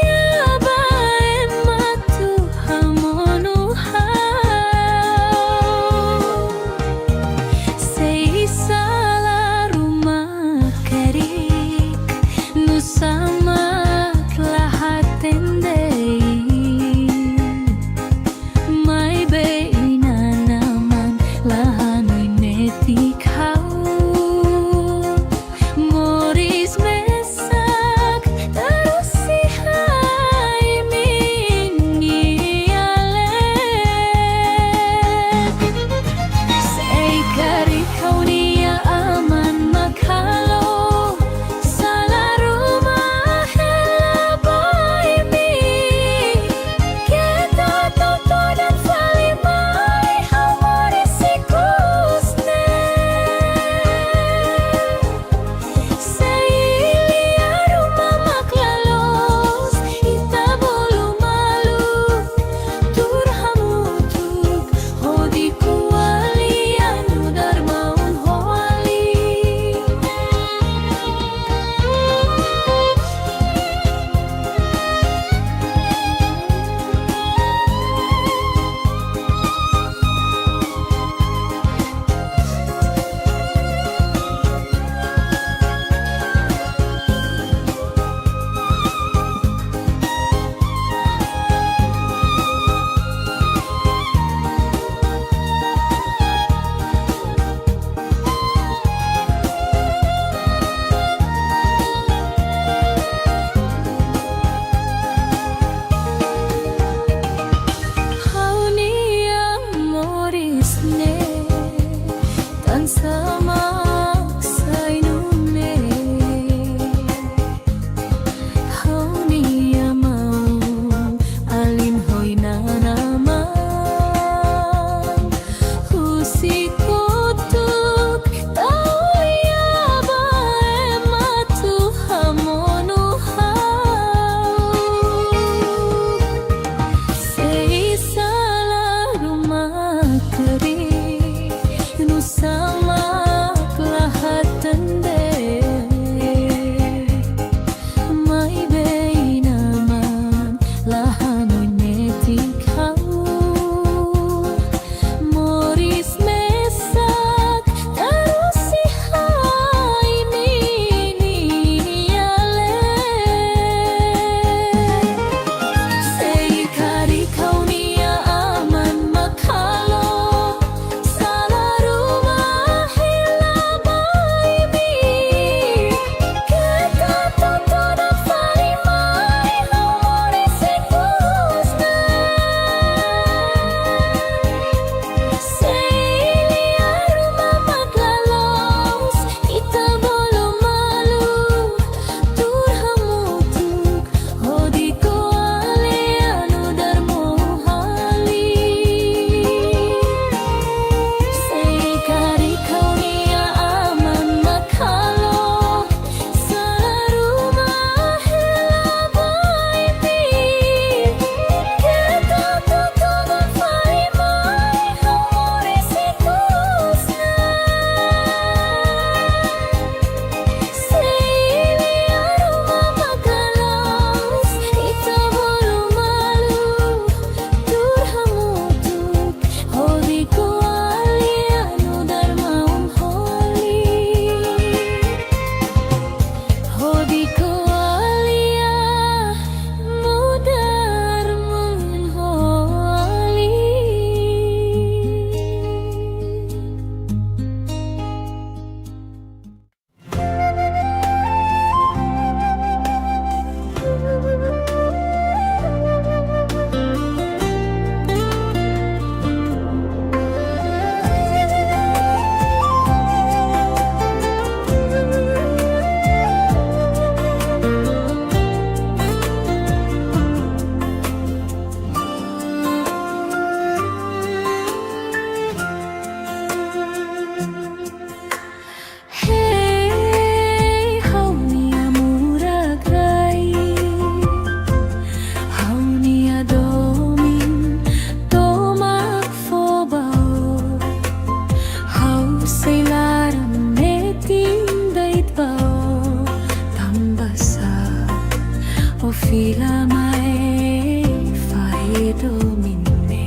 o fila mai fai domine.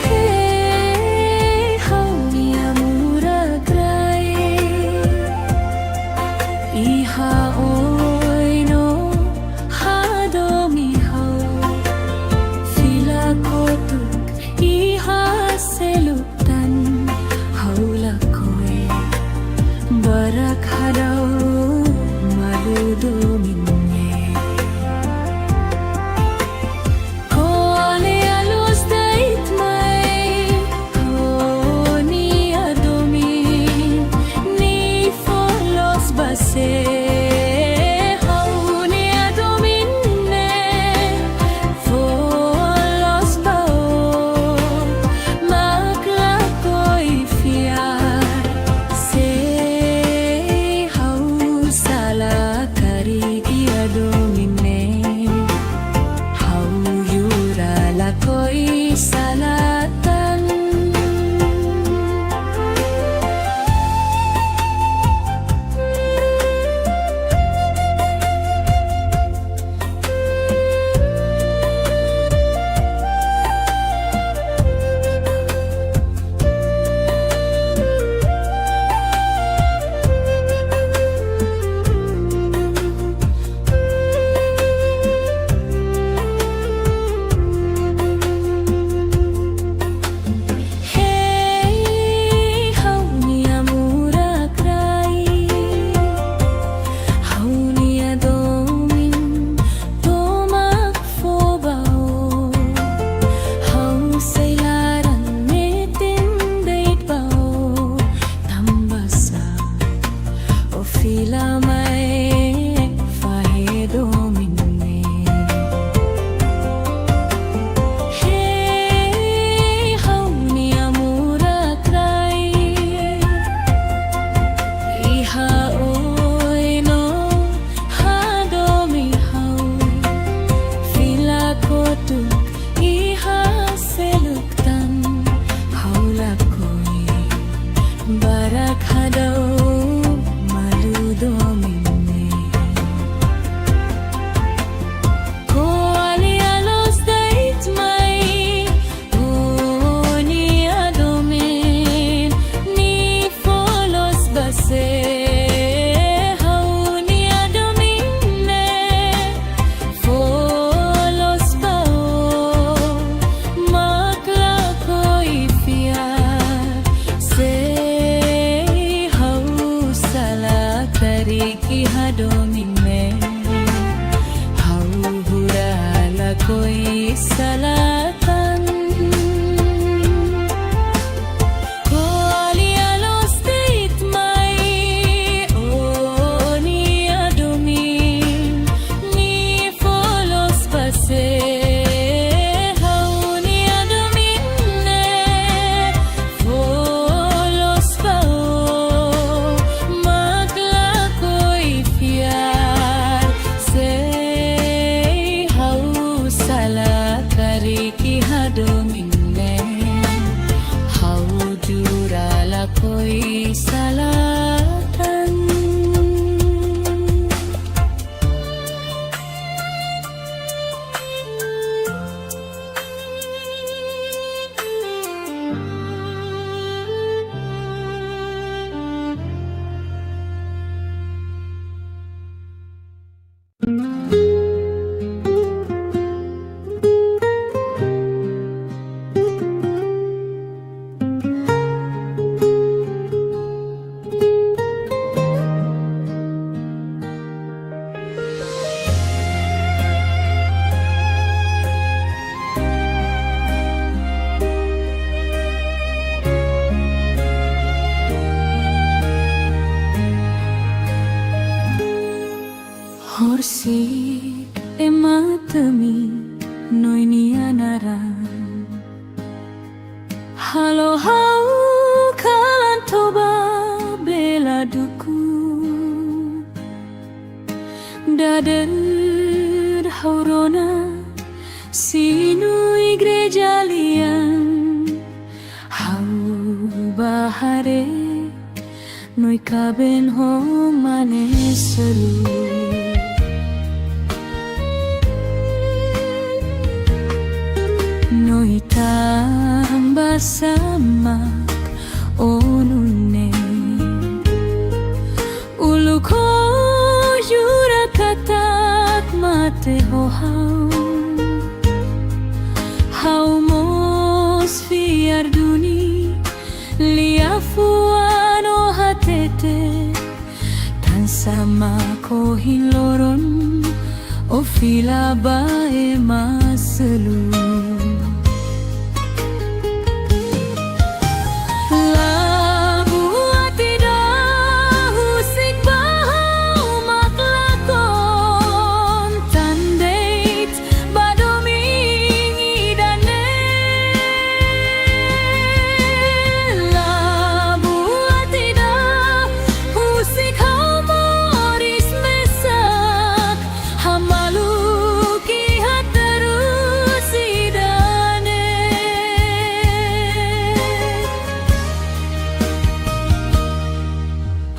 Hey, hau ni amura grai iha oi no ha domi hau fila kotuk iha seluktan haula koi barak hadau malu dominye. Kole alus dait mai ho ni adomin ni folos base. Barak hadau malu domine. Kole alus dait mai ho ni adomin ni folos base. Hau ni adomine folos bao makla koi fiar se ki hadomine hau hurala koi salatan. Kole alus dait mai o ni adomin ni folos base. Hau ni adomine folos bao makla koi fiar se hau sala kari ki hadomine hau jurala koi salatan. Horsik ematami noini anaran halo hau kalan toba bela duku dader haurona sinu igreja lian hau bahare noi kaben ho mane seru. samak onune uluko yura katak mate hau mos fiarduni liafuano hatete tan sama kohin loron o fila bae maselu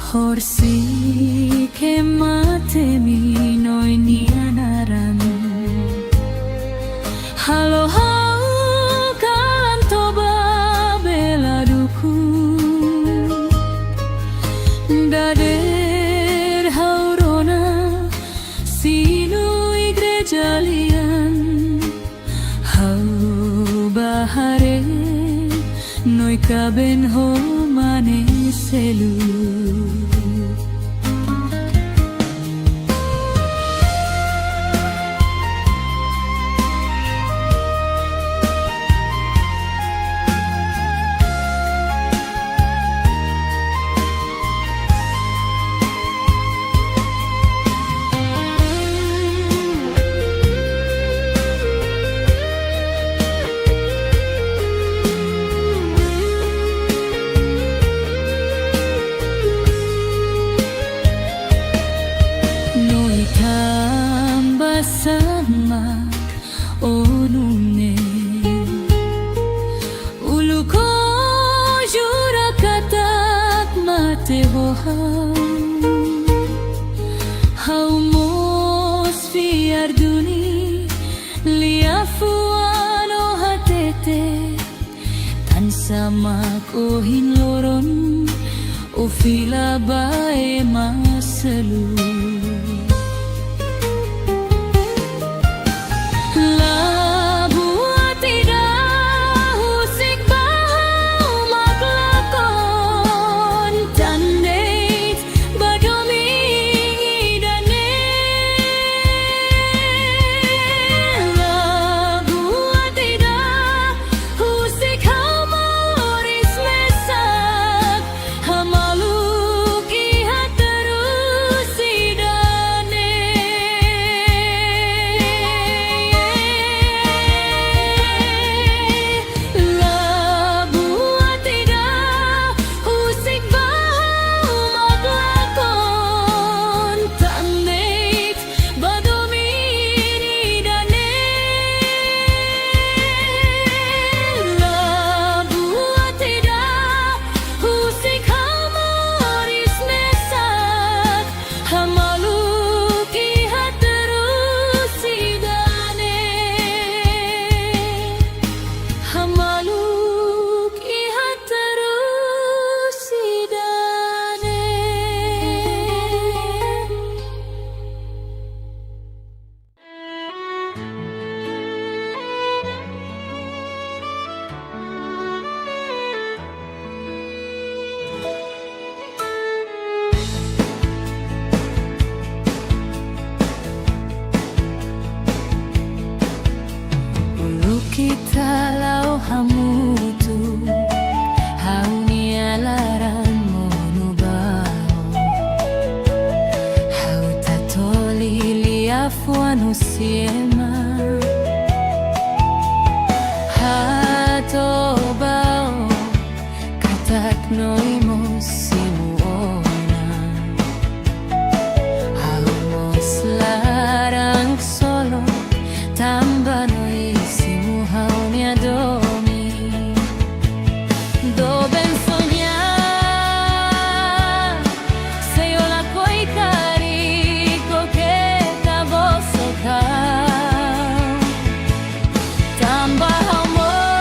Horsi ke mate minoi nianaran halo hau kan toba bela duku dader haurona sinu igreja lian hau bahare noi kaben ho mane selu sama onune uluko jura katak mate hau mos fiarduni liafuano hatete tan sama kohin loron o fila bae maselu kita lau hamutu hau nialaran monubao hau tatoli liafuano siema hato bao katak noimos simuona hau mos larang solo tambano domi do ben soñar se yo la coi carico que ta voz oca tamba amor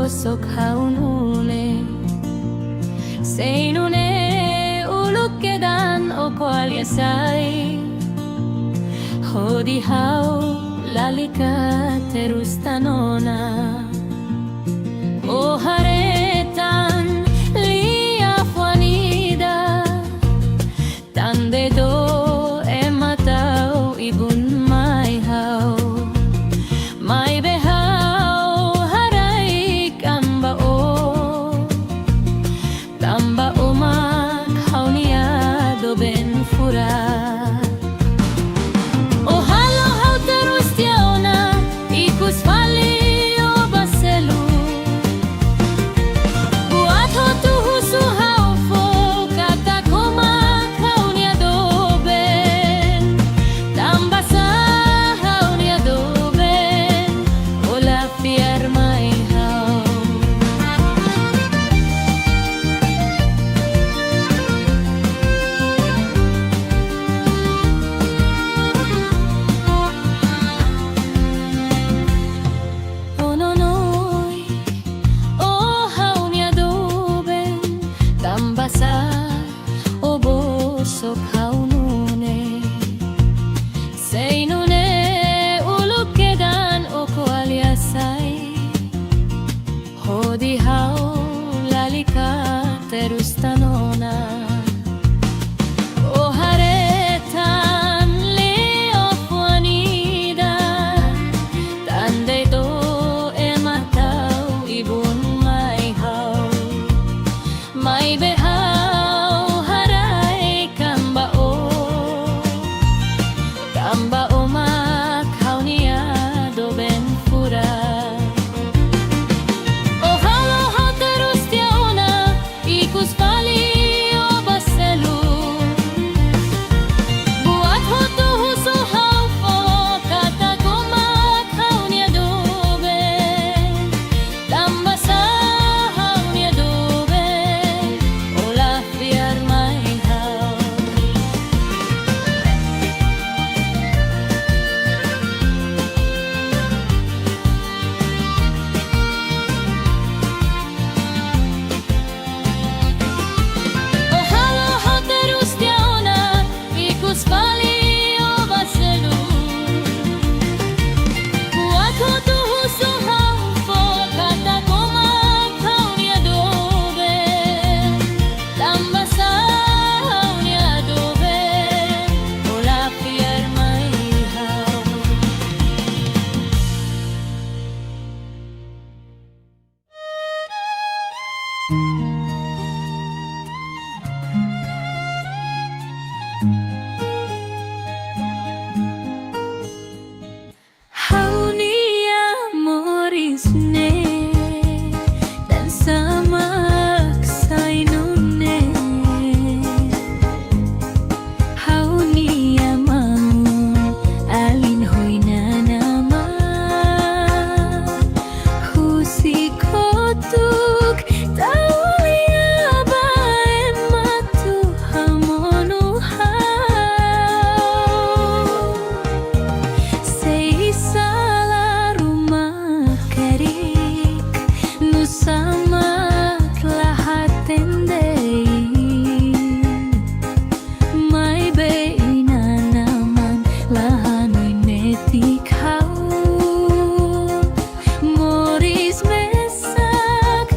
bosok haunune Seinune ulukedan o kual yasai Hodi hau lalika terus tanona O haretan lia fuanida Tande do ematau ibun mai hau Mai behau harai kamba o Tamba umak haunia do ben fura O halo hau terus tiauna ikus fali o baselu Buat ho tuhu suhau fo kata kumak haunia do ben Tamba sa haunia do ben Ola fiar mai hau Ononoi, o haunia do ben Tamba sa o bosok haunune Seinune ulukedan o kualiasai Hodi hau lalika terus tanona O haretan leo fuanida Tande do ematau ibun mai hau Mai behau harai kamba o Kamba o mak haunia do ben fura O halo hau terus tiauna ikus fali o baselu Buat ho tuhu suhau fo kata kumak haunia do ben Tamba sa haunia do ben Ola fiar mai hau O halo hau terus tiauna ikus fali o baselu Buat ho tuhu suhau fo kata kumak haunia do ben Tamba sa haunia do ben Ola fiar mai hau Haunia morisne dan samak sainune Haunia mau alin hoina nama Husi kotuk taulia bae matu hamonu hau Sei salah rumah kerik Nusamak lahat tendei Mai beina naman lahanoy netik hau Moris mesak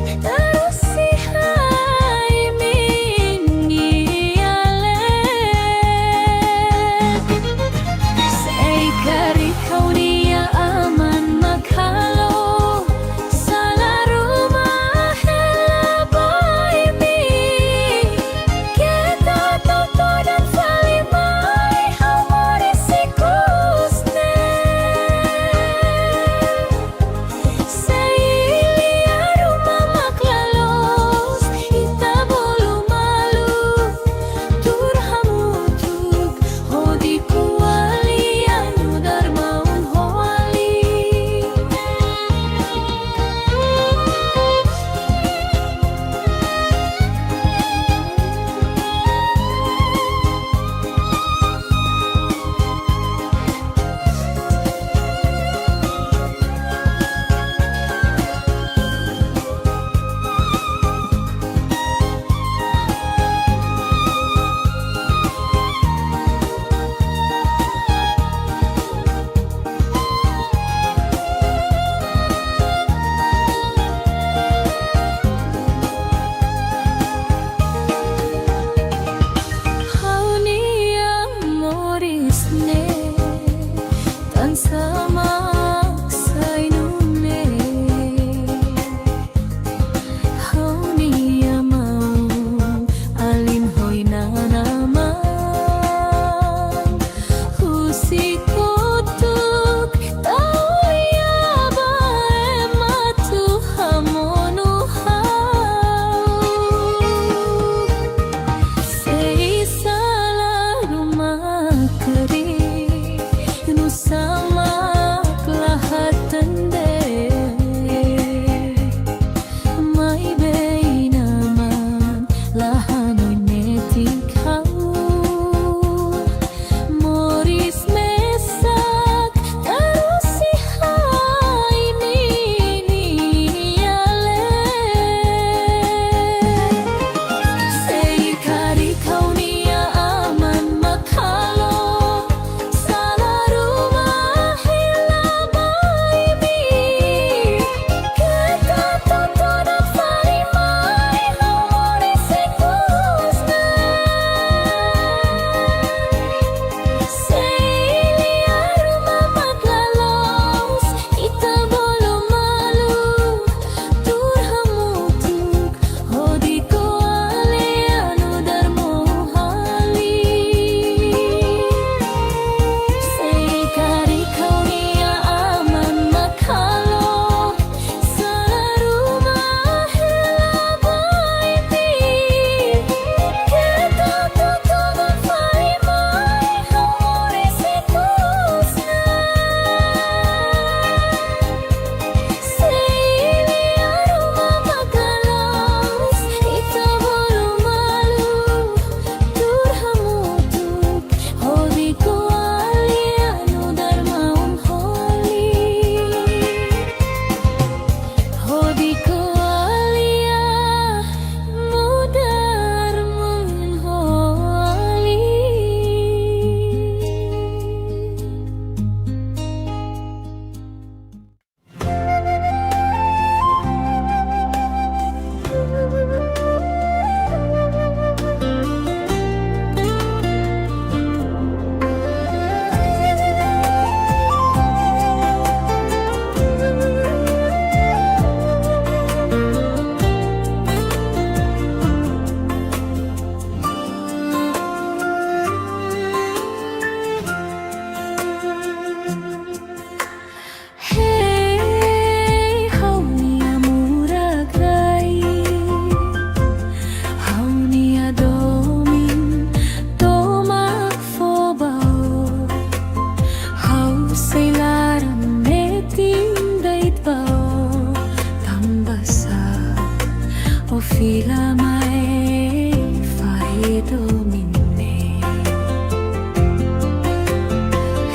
fila mai fai domine.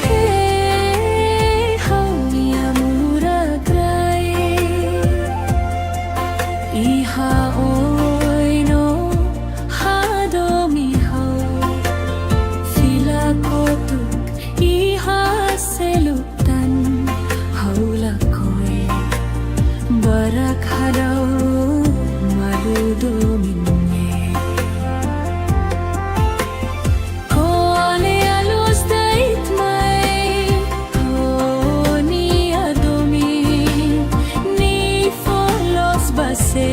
Hey, hau mia mura grai iha oino ha domi hau fila kotuk iha selutan haula koi barak hadau malu domine. Ko ale alus dait mai ko ni adomi ni folos base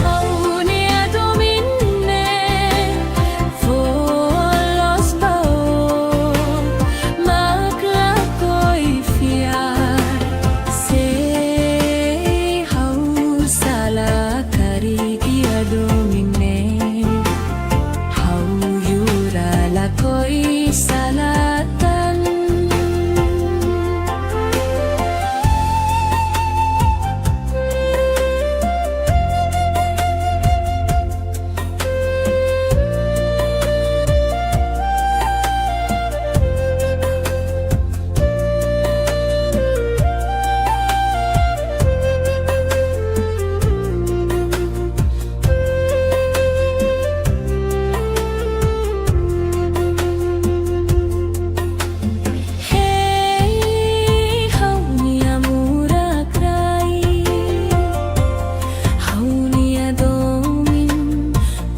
hau ni adomine folos bao makla koi fiar se hau sala kari ki adomine hau yura la koi salatan. Hey, hau ni amura grai hau ni adomin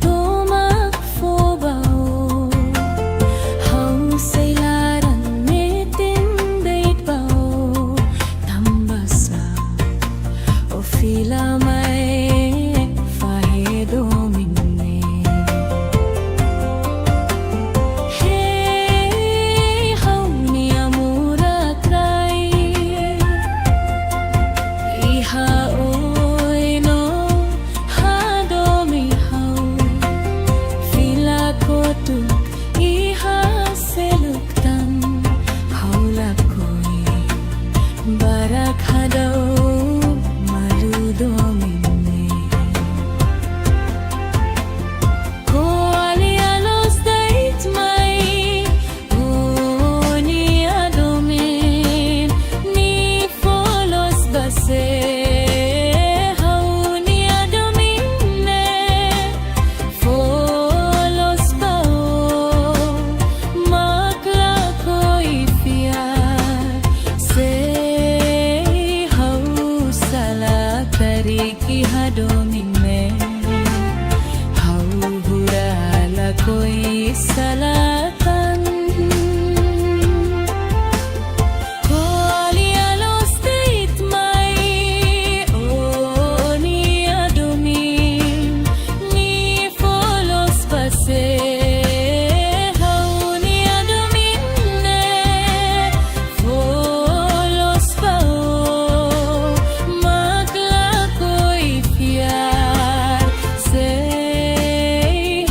tomak fobao hau seilaran netin deit bao tambasa o fila mai fahe domine. Hey, hau ni amura grai iha oino ha domi hau fila kotuk iha seluktan haula koi barak hadau malu domine. Ko ali alos dait mai o ni adomin ni folos base hau ni adomine folos bao makla koi fiar se hau sala kari ki hadomine hau hurala koi salatan. Ko ali alos dait mai o ni adomin ni folos base hau ni adomine folos bao makla koi fiar se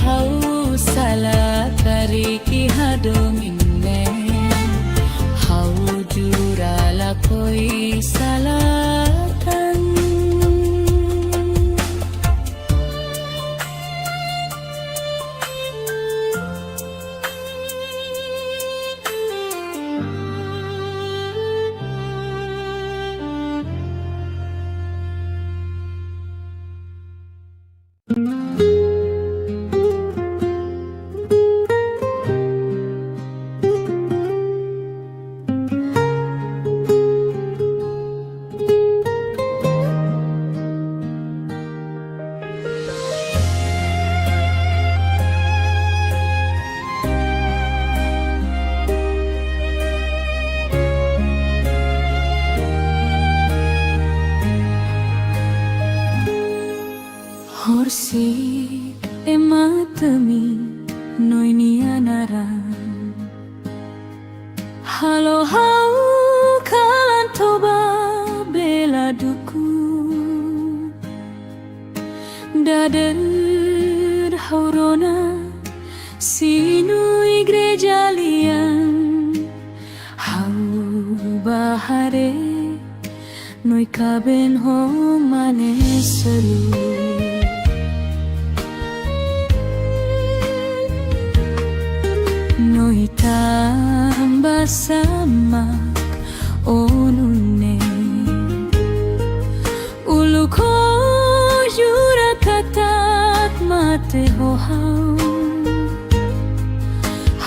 hau sala kari ki hadomine hau jurala koi salatan. Horsi ematami noini anaran halo hau kalan toba bela duku dader haurona sinu igreja lian hau bahare noi kaben ho mane seru. tambasamak onune uluko yurakatat mate hohau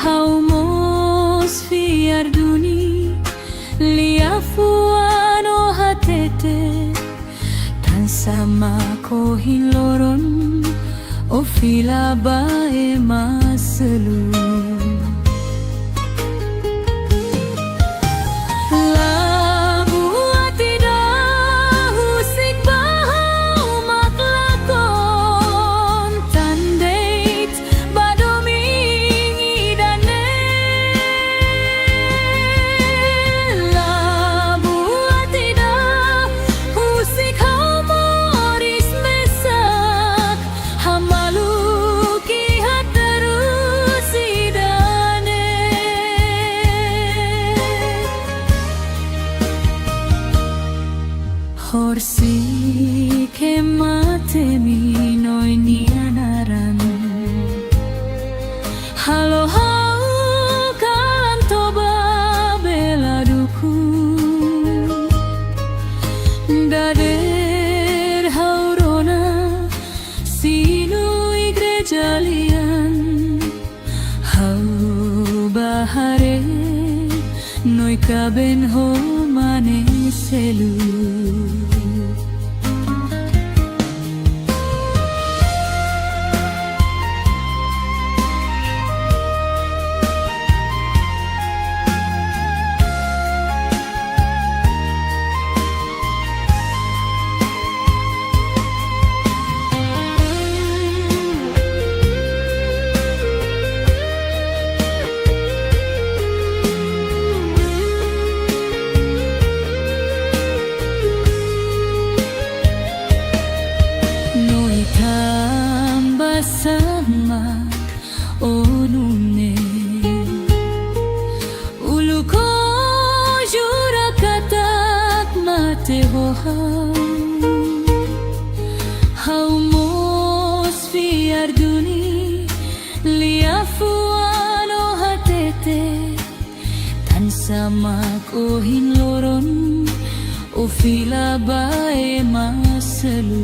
haumos fiarduni liafuano hatete tansama ko hiloron o fila bae maselu Horsi ke mate minoi nianaran halo hau kan toba bela duku dader haurona sinu igreja lian hau bahare noi kaben ho mane selu tambasamak onune uluko yurakatat mate hohau haumos fiarduni liafuano hatete tansamak ohin loron o fila bae maselu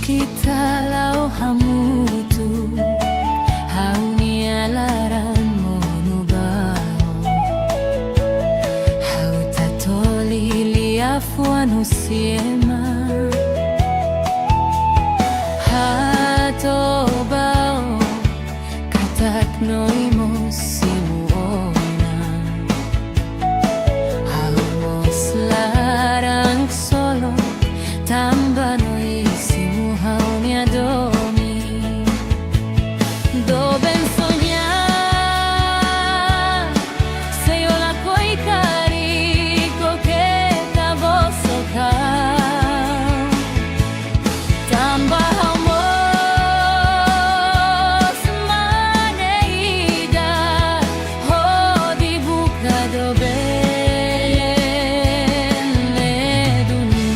kita lau hamutu hauni alaran monubao hau tatoli liafuanu siema hatobao katak noimo simuona hau mos larang solo tambah deben soñar se yo la coi carico que ta voz tamba amor doben neduni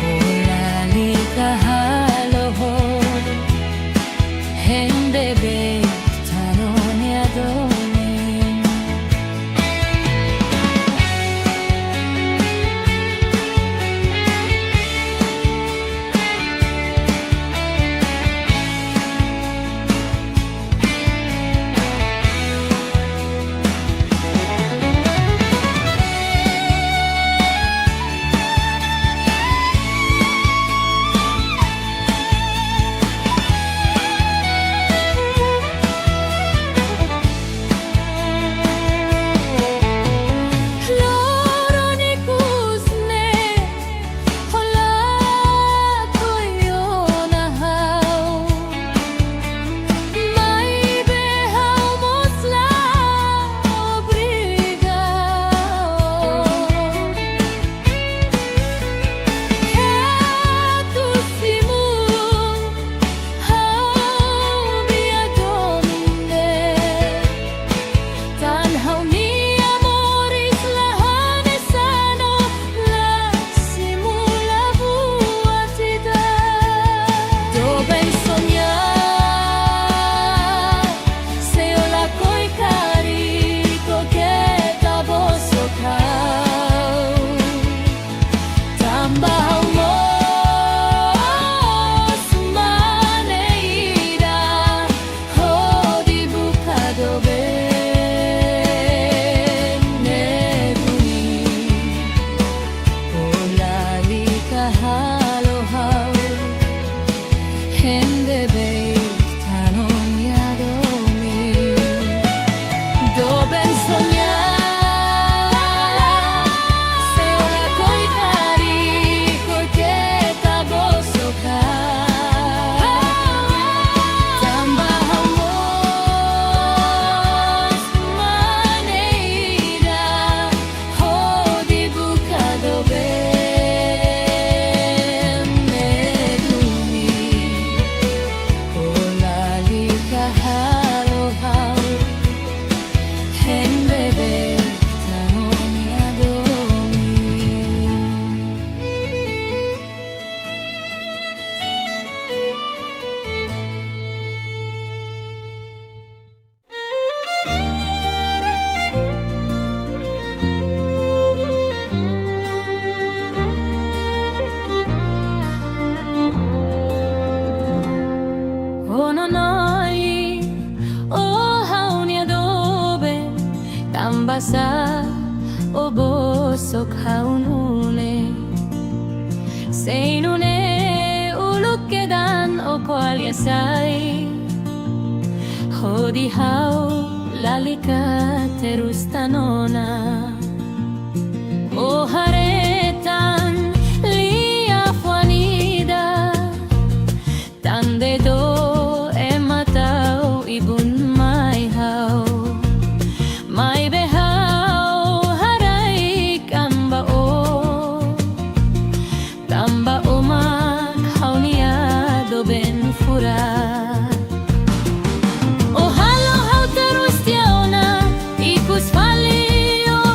olali kahalohon hendebe tanon yadomen Basa o bosok haunune Seinune uluk kedan o kwal yasay Hodi hau lalika terus tanona O haretan liya fuanida Tande do ematau ibun mai hau Mai behau harai kambao Tamba umak haunia doben furat O halo hau terus tiauna Ikus fali o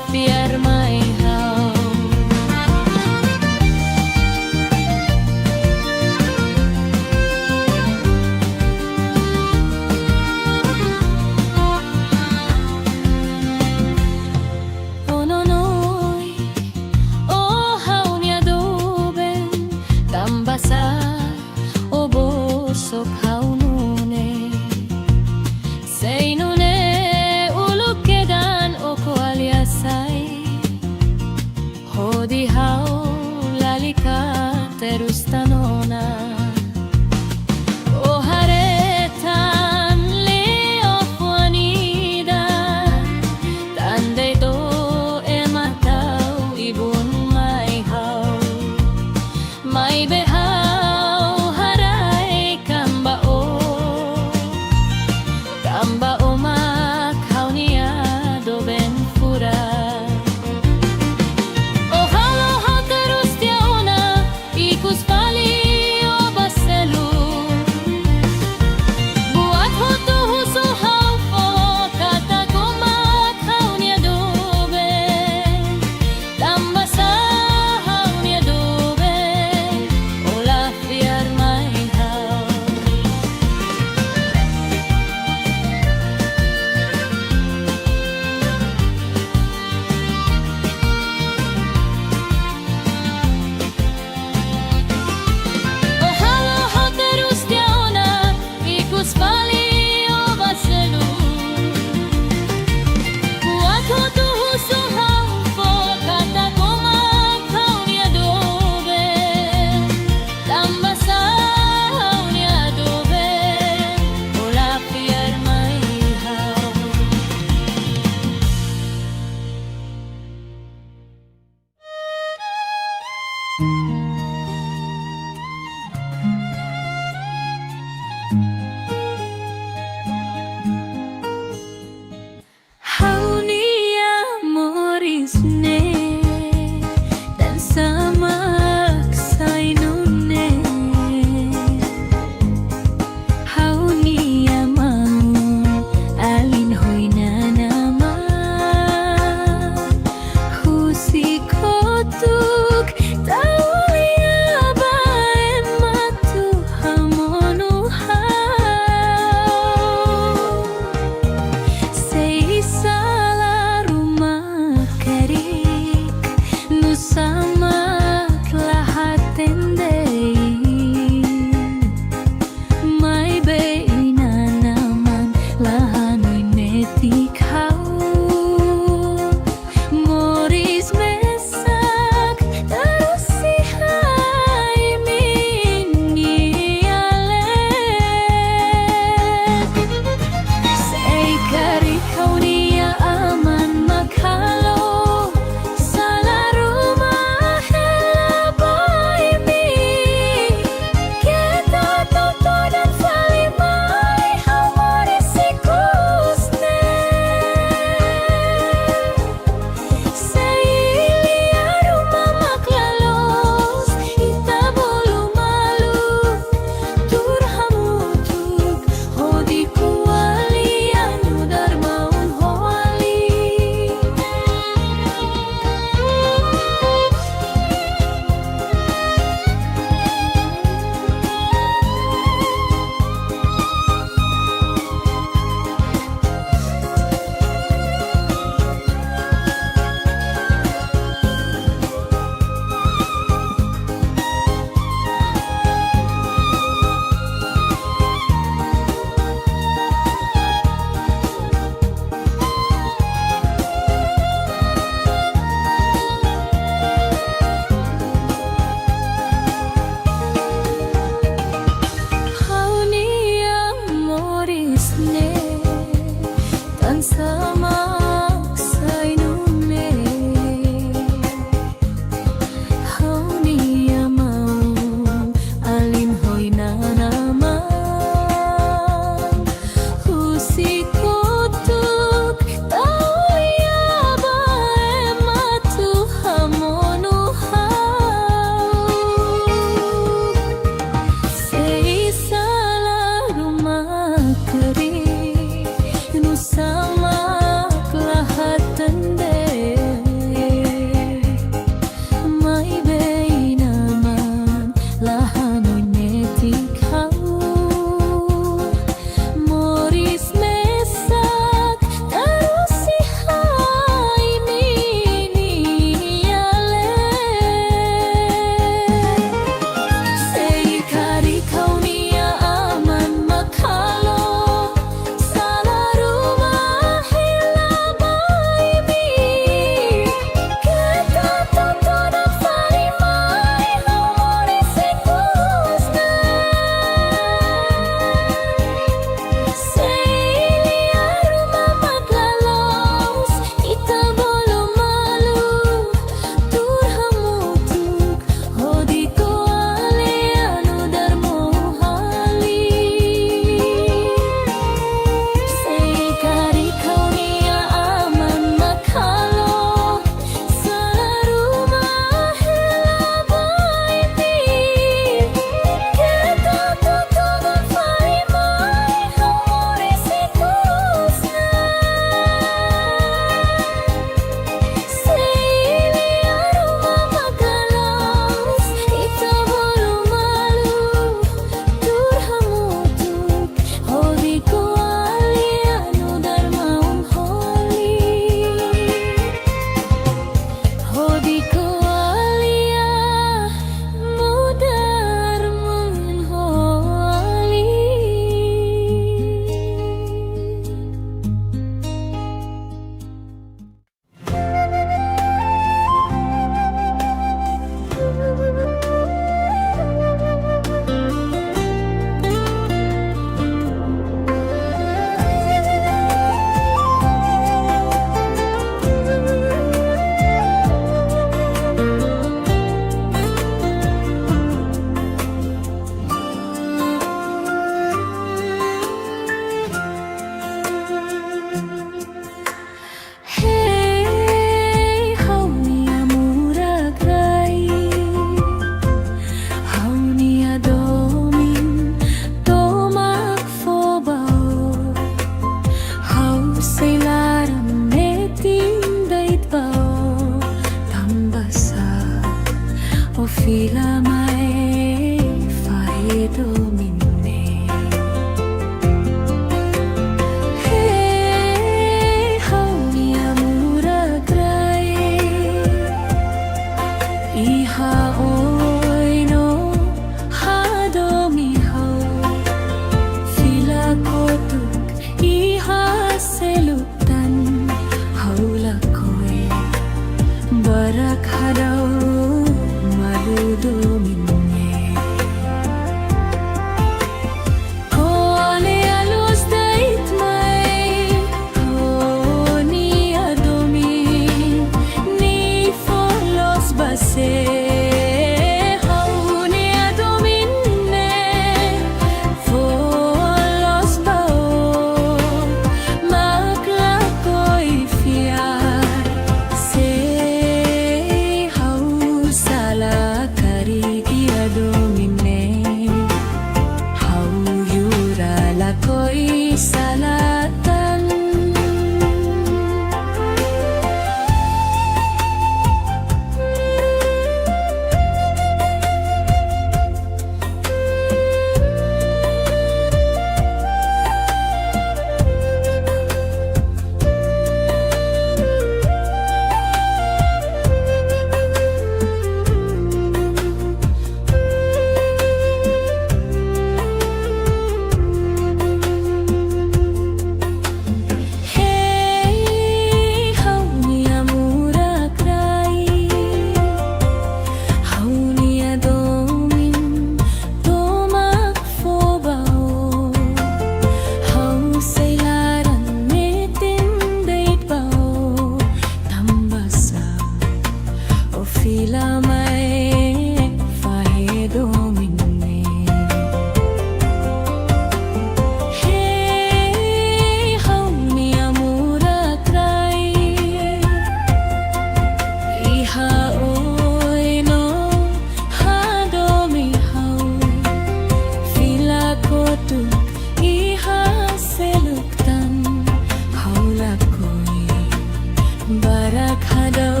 Arak hadaw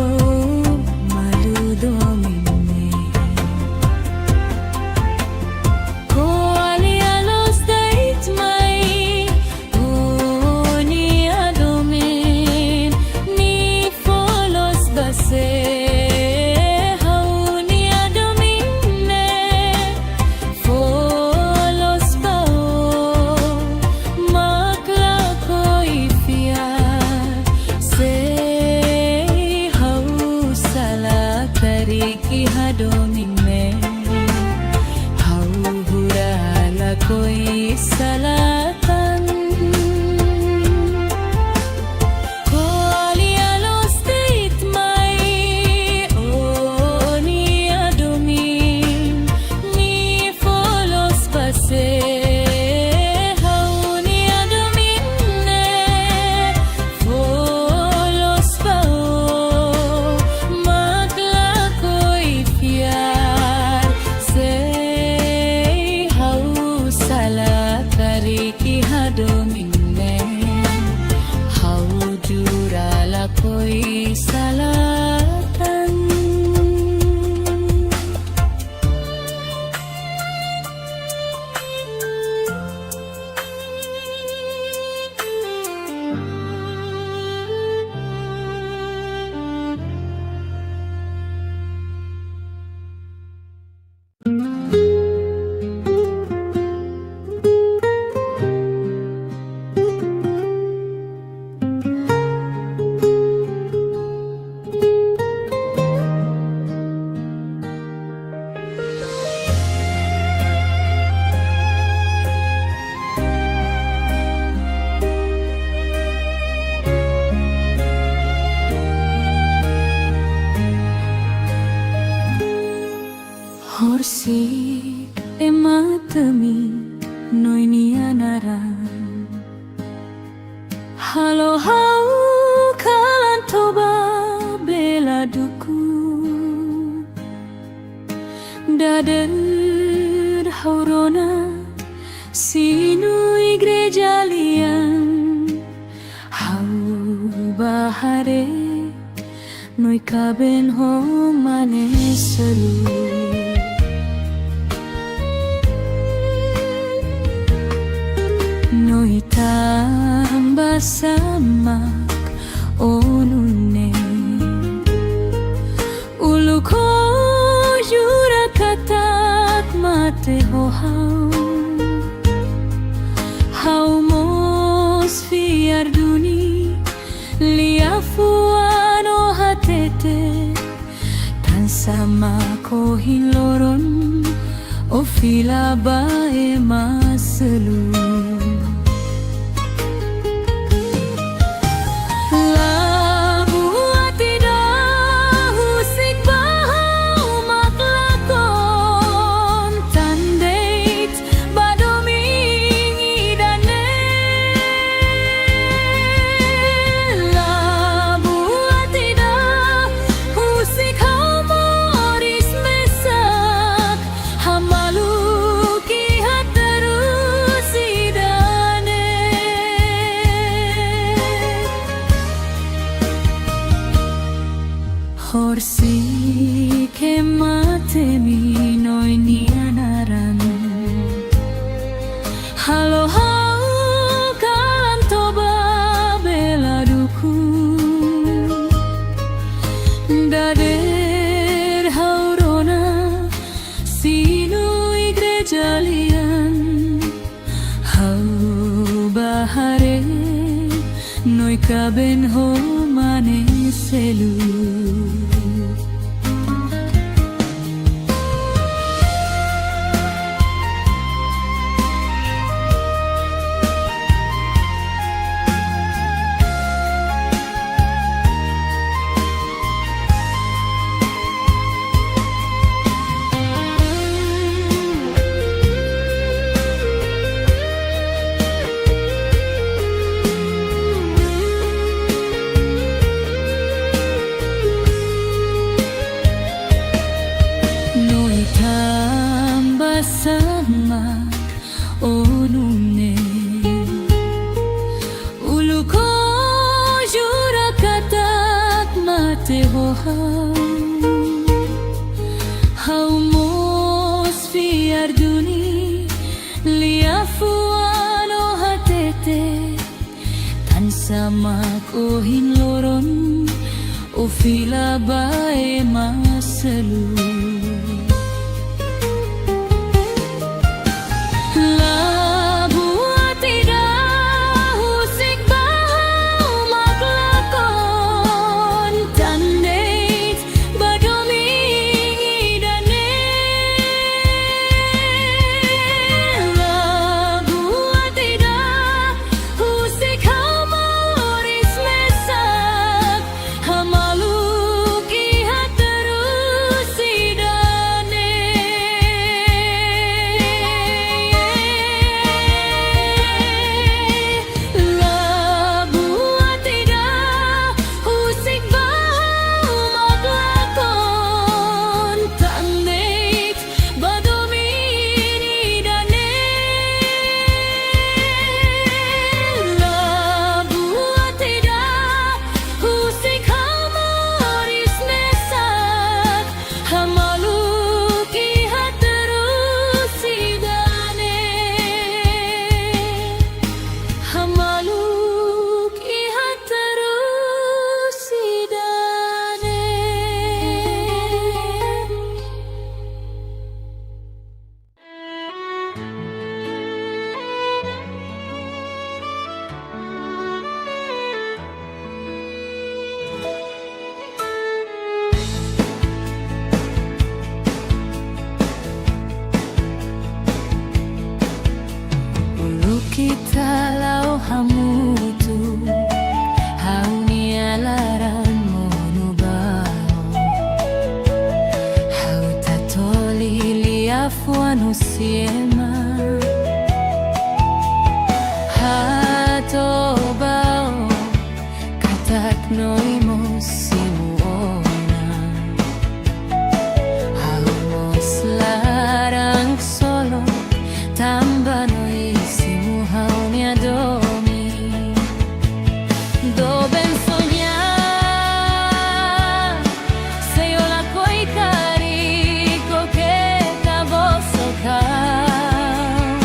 maludumine Ko alialos dait may Uni adomin Ni folos base Hauni adomine Folos bao Makla ko ifiar Say hau sala tariki hadomine Hau hurala koi salatan Ko alialos dait may Oni adomin Ni folos base Hauni adomine Folos bao Makla ko ifiar Say hau sala tariki hadomine Hau jurala koi salatan Horsik ematami noini anaran Halo hau kalan toba bela duku Dader haurona sinu igreja lian Hau bahare noi kaben ho mane seru Noi tamba samak onune Ulu ko jura katak mate ho hau Hau mos fiar duni liafuano hatete Tan sama ko hiloron o fila bae maselu Horsi ke mate mi noi ni anaran Halo hau kalan toba bela duku Dader haurona sinu igreja lian Hau bahare noi kaben ho mane selu te hoham Haumos fiarduni liafuano hatete tan samak ohin loron o fila bae masalu kita lau hamutu haunia laran monubao hau tatoli liafuanu siema hatobao katak noimos simuona haumos larang solo tambano Doben soñar, se yo la coi carico que cabo socar,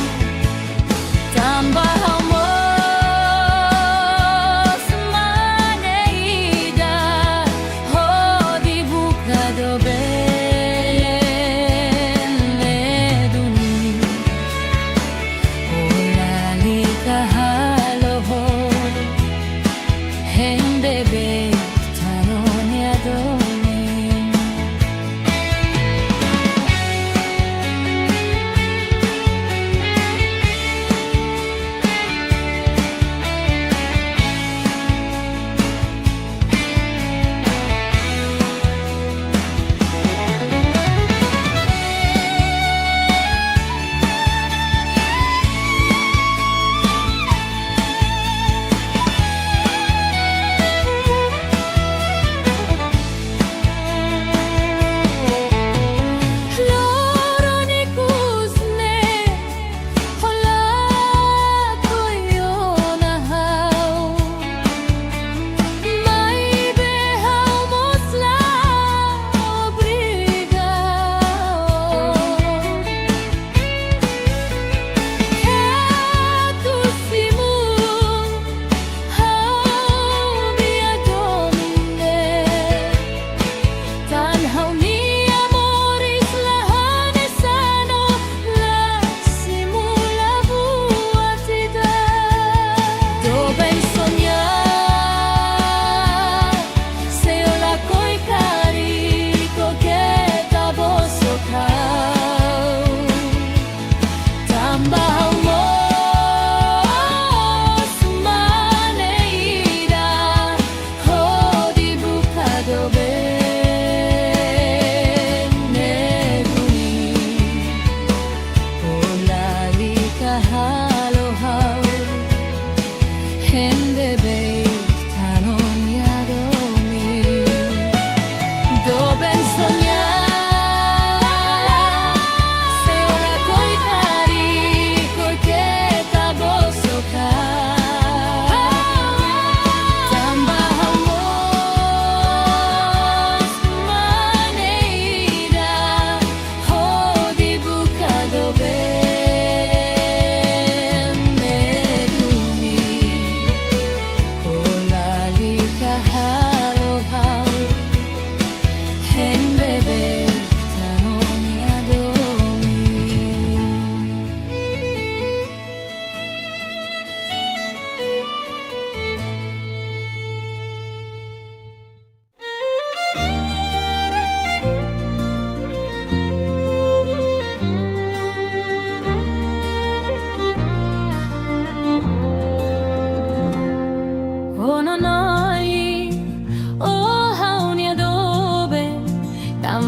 tamba hamos manei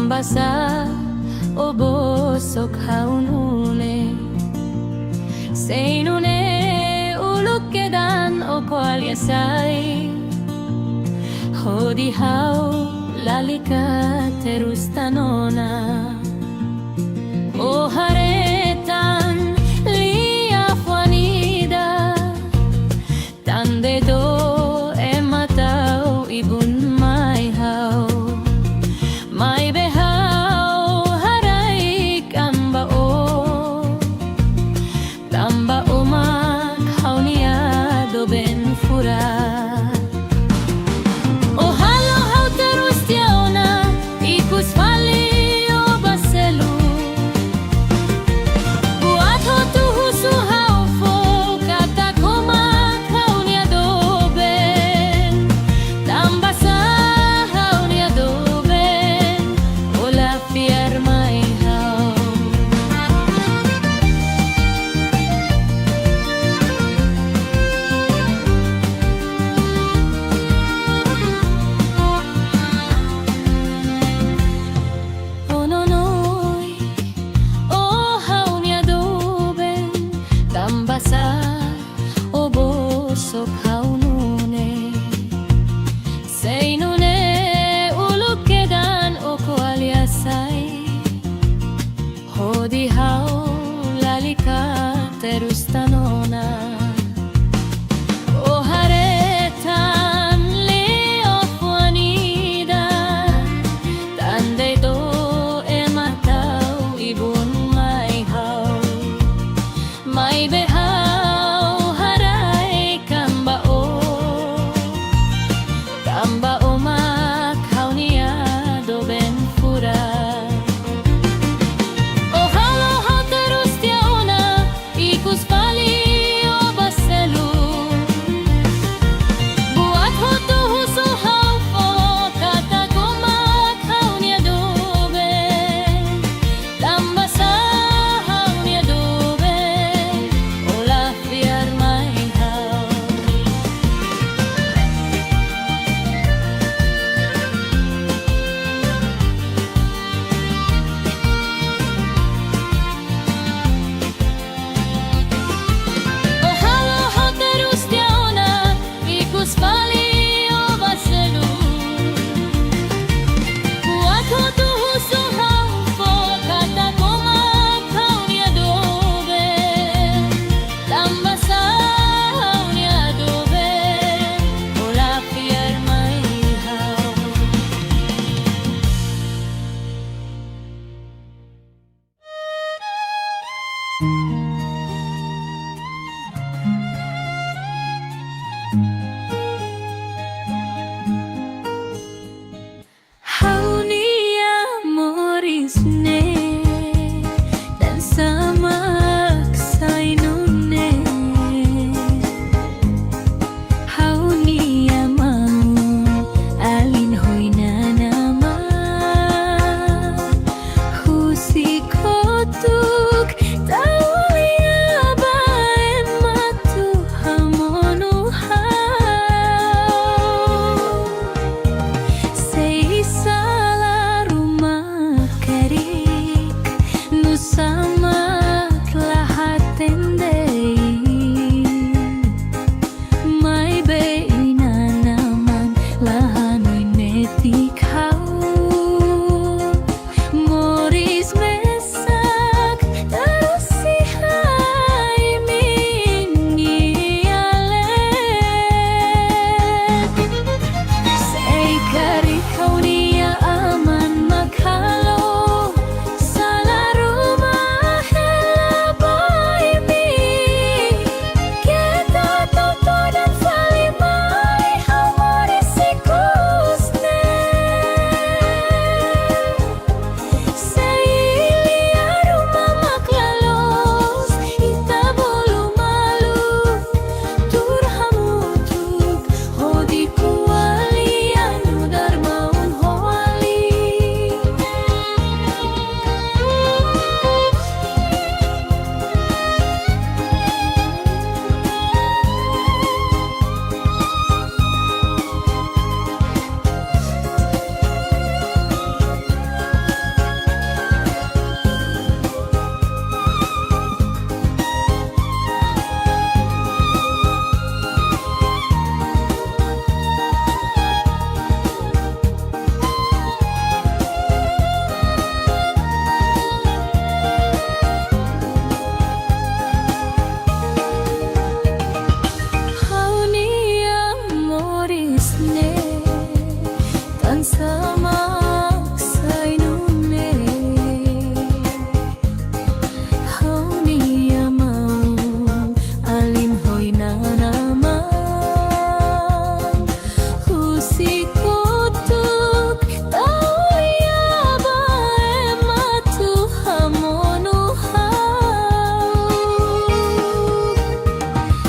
Tambasa o bosok haunune Seinune ulukedan o koalyasai Hodi hau lalika terus tanona O haretan lia fuanida Tande do ematau ibun mai hau Mai behau harai kamba o Tamba umak haunia do ben furat O halo hau terus tiauna ikus fali o baselu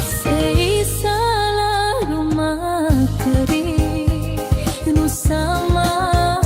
Sei salah rumah keri nu sama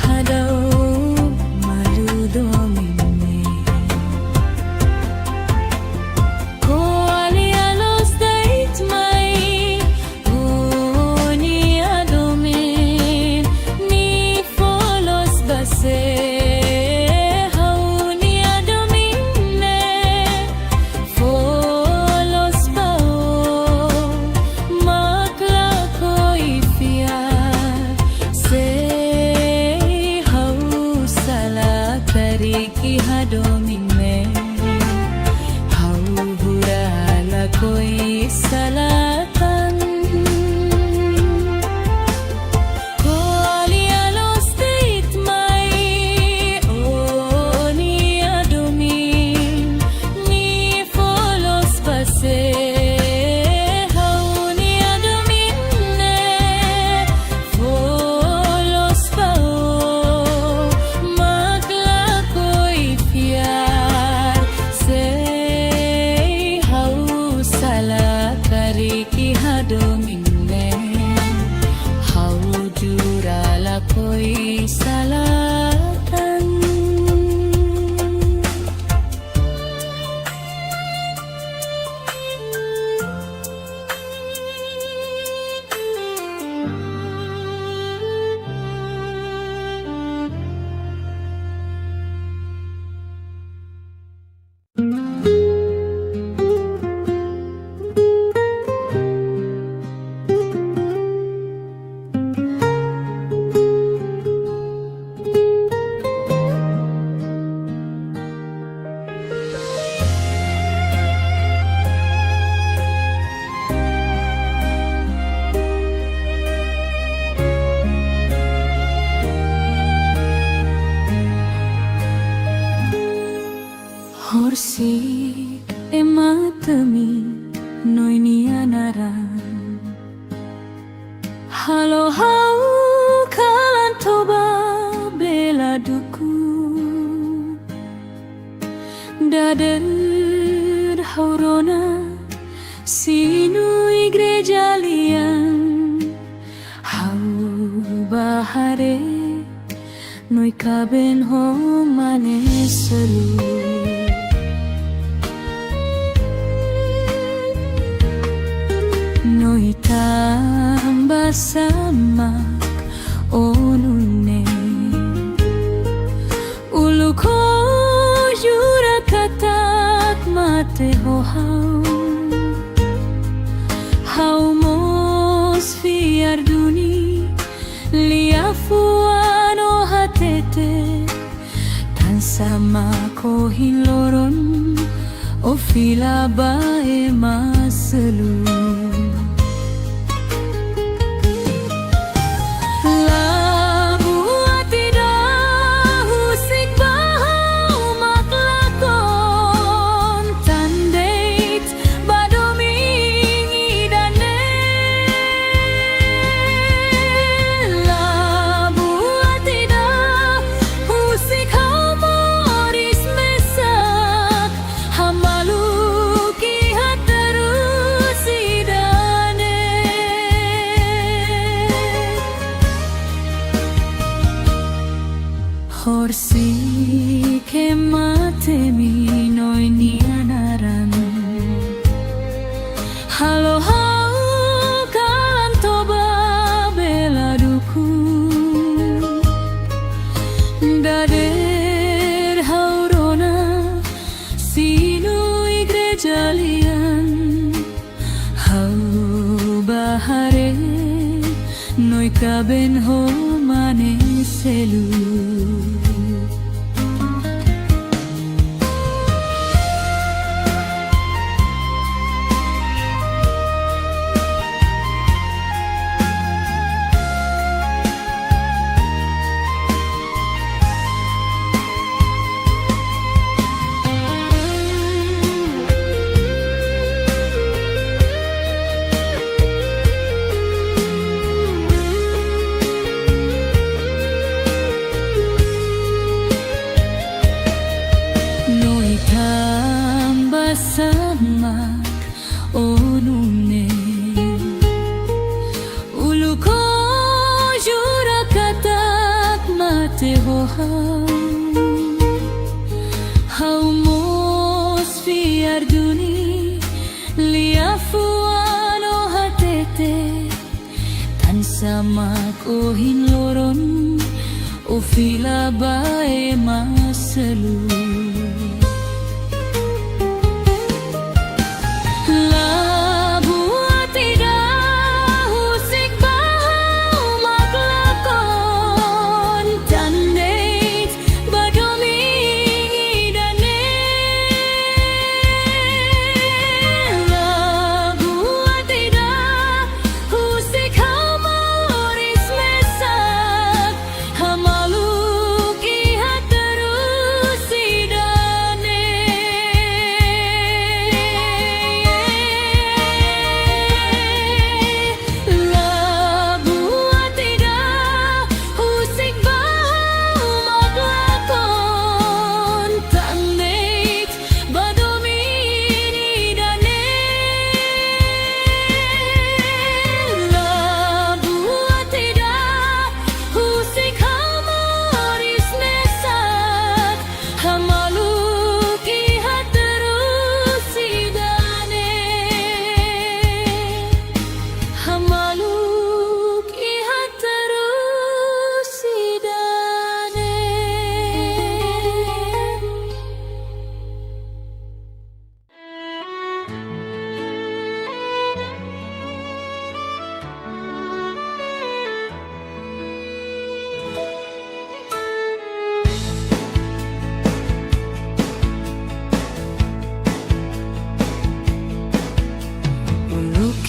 hadau malu domine ko alia los dait mai oni adomen ni folos base hauni adomine folos bao makla ko ifia sei hau sala tariki hadomine hau hurala koi salatan ko alia los dait mai oni adomin ni folos pase hauni adomine folos pao makla koi fiar sei hau sala tariki hadomine hau jurala koi salatan Horsik ematami noini anaran halo hau kalan toba bela duku dader haurona sinu igreja lian hau bahare noi kaben ho mane selu noi tamba samak onune ulu ko jura katak mate ho hau mos fiar duni liafuano hatete tan sama ko hiloron o fila bae maselu Horsi ke matemi noini anaran halo hau kan toba bela duku dader haurona sinu igreja lian hau bahare noi kaben ho mane selu tehoham haumos fiarduni liafuano hatete tan samak ohin loron ofila bae masalu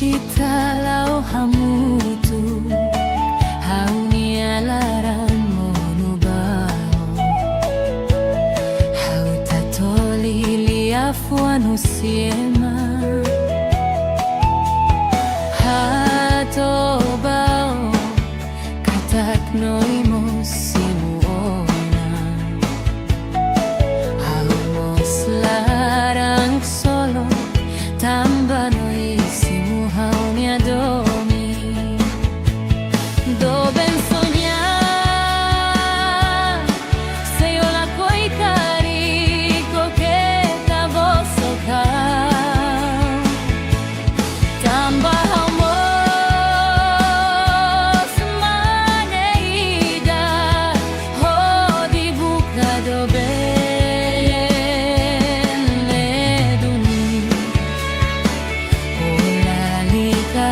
kita lau hamutu haunia laran monubao hau tatoli liafuanu siema hatobao katak noimos simuona haumos larang solo tambano do ben soñar se yo la coi carico que ta vos tamba hamos maneida ho di buka do ben leduni ola lika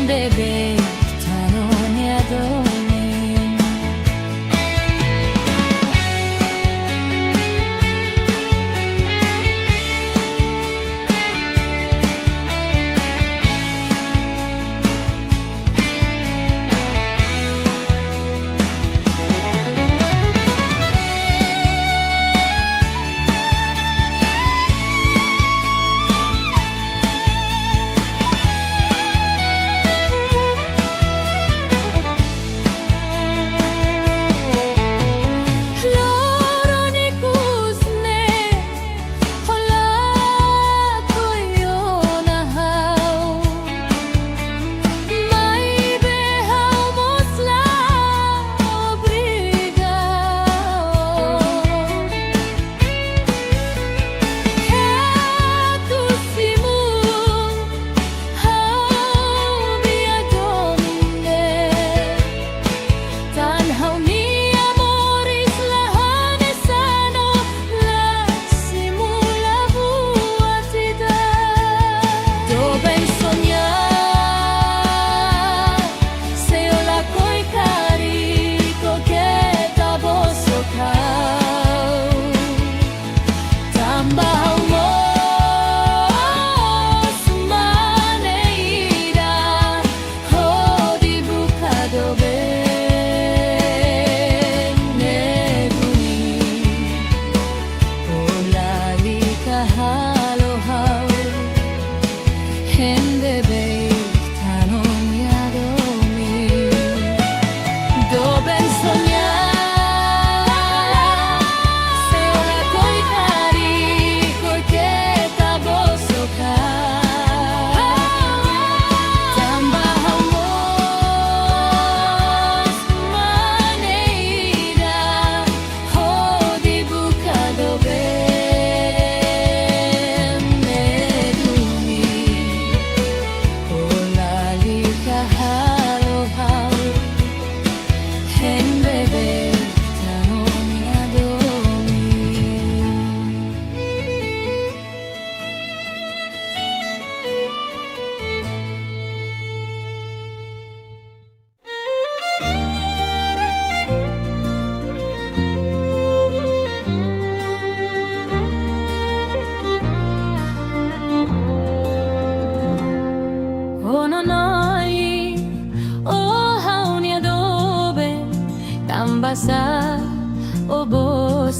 bebe tanoni adoni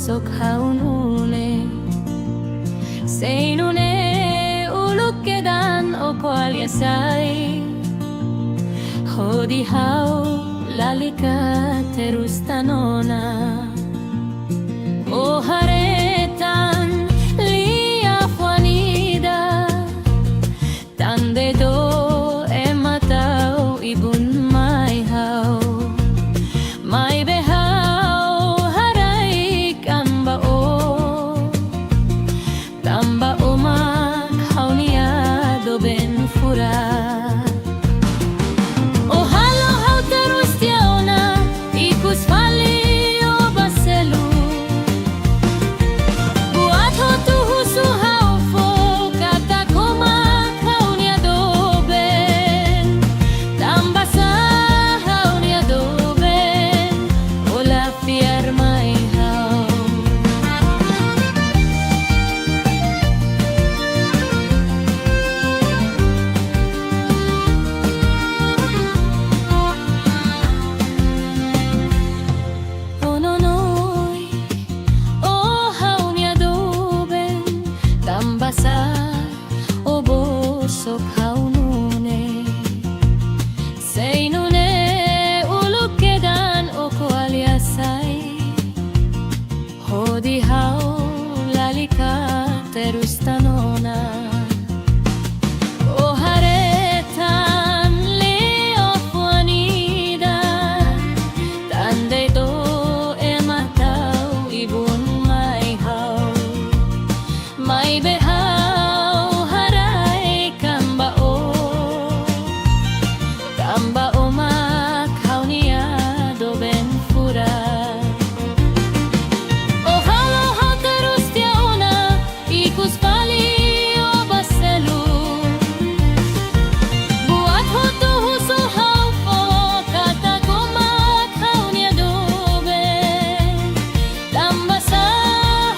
busok haunune Seinune ulukedan o kualyasay Hodi hau lalika terus tanona O haretan lia fuanida Tande do ematau ibun mai hau Mai behau harai kamba o Tamba umak haunia do ben fura O halo hau terus tiauna ikus fali o baselu Buat ho tuhu suhau fo kata kumak haunia do ben Tamba sa haunia do ben Ola fiar mai hau Ononoi o haunia do ben Tamba sa o busok haunune Seinune ulukedan o kualyasay Hodi hau lalika terus tanona O haretan leo fuanida Tande do ematau ibun mai hau Mai behau harai kamba o Tamba umak haunia do ben fura O halo hau terus tiauna ikus pali o baselu Buat ho tuhu suhau fo kata kumak haunia do ben Tamba sa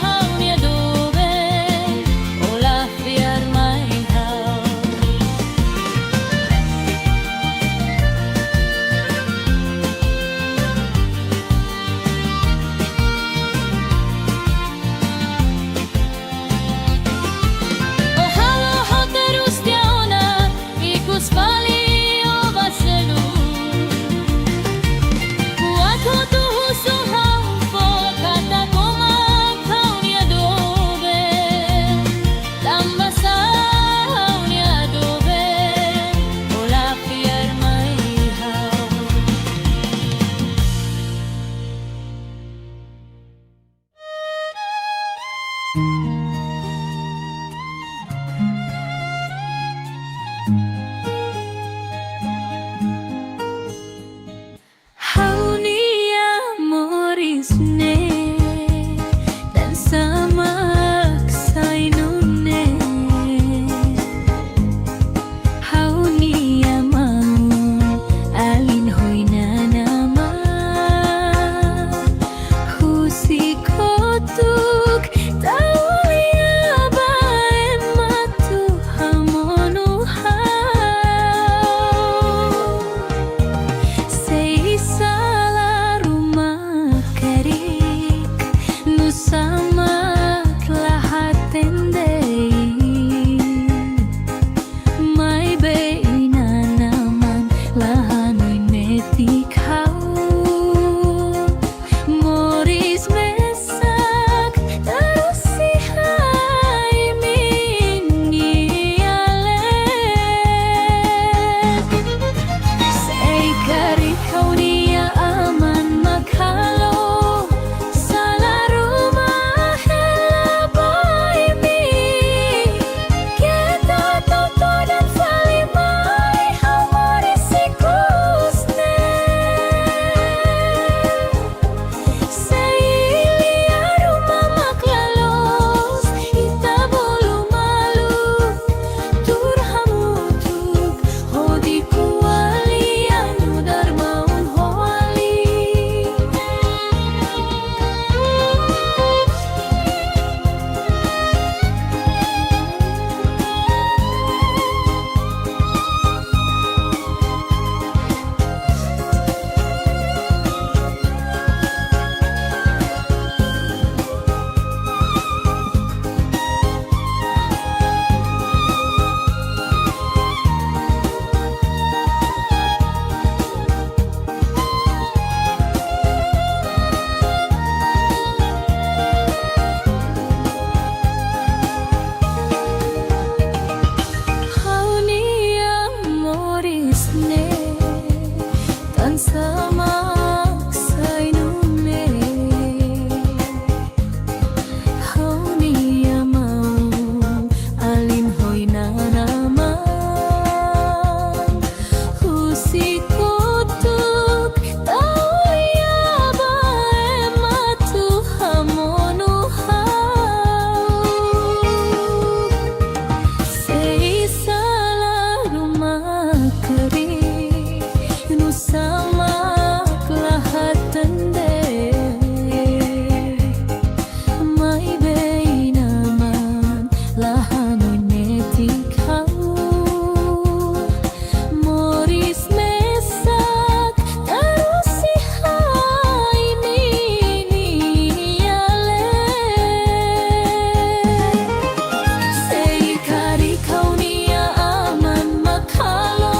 haunia do ben Ola fiar mai hau samak say nune hau niya mau alin hoy na naman husikutuk tao yaba ematu hamonu hau say sala rumah keri samak lahat tende may bay naman lahanoy netik hau moris mesak tarusihay niniyale say karikaw niya aman makalo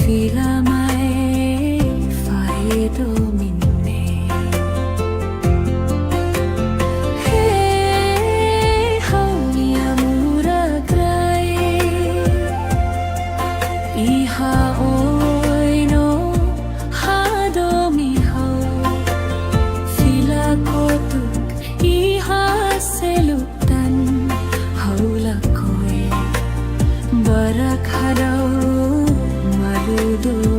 Fila mai faido minne Hey hau niya muragray Iha oy no hado mi hau Fila kotuk iha selutan haula koy barak hadau do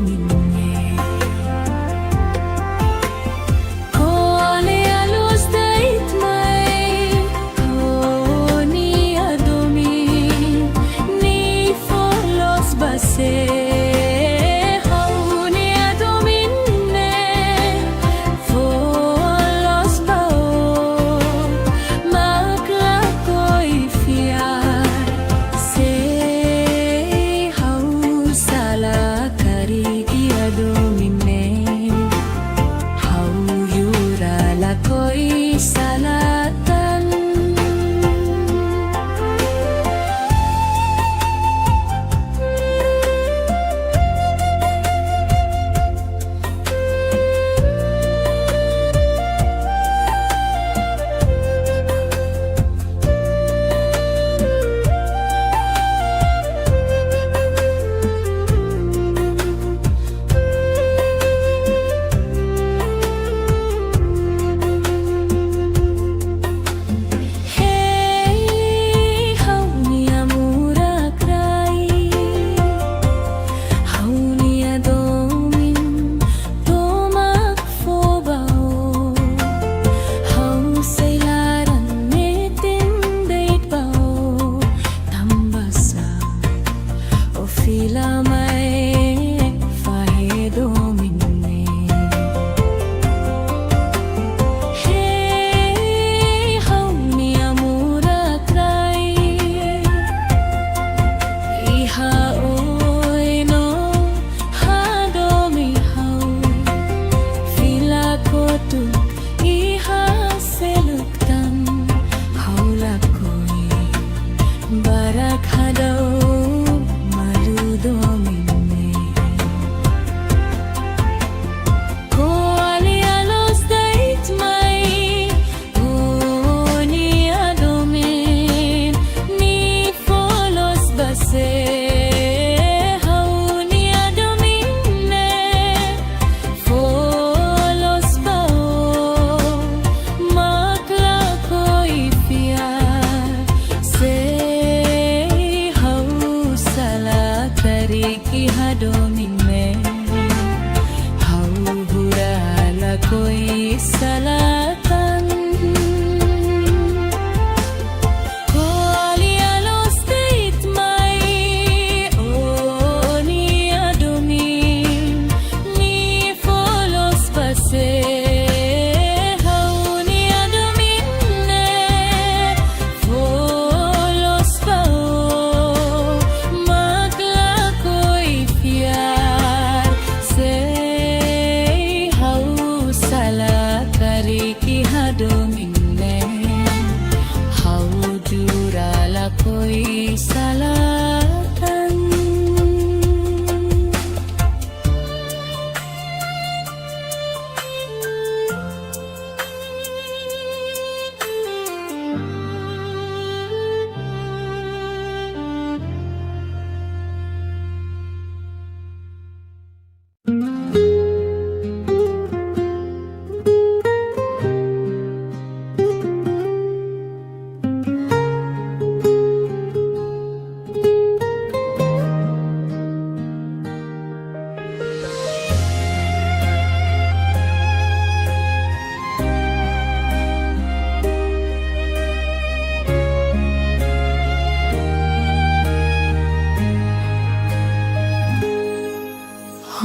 ako'y salatan.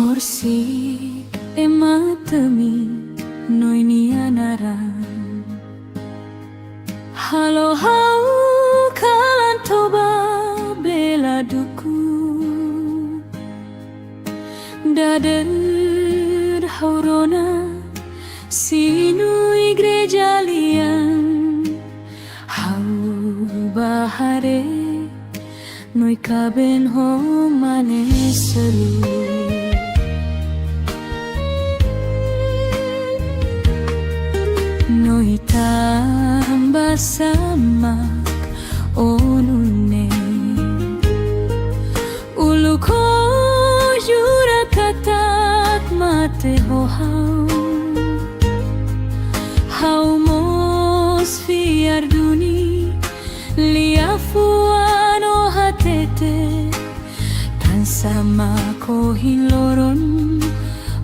Horsik ematemi noinianaran halo hau kalan toba bela duku dader haurona sinu igreja lian hau bahare noi kaben ho mane seru. Noi tambah samak onune ulu ko jura katak mate ho hau mos fiar duni liafuano hatete tan sama ko hiloron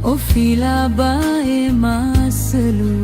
o fila bae maselu.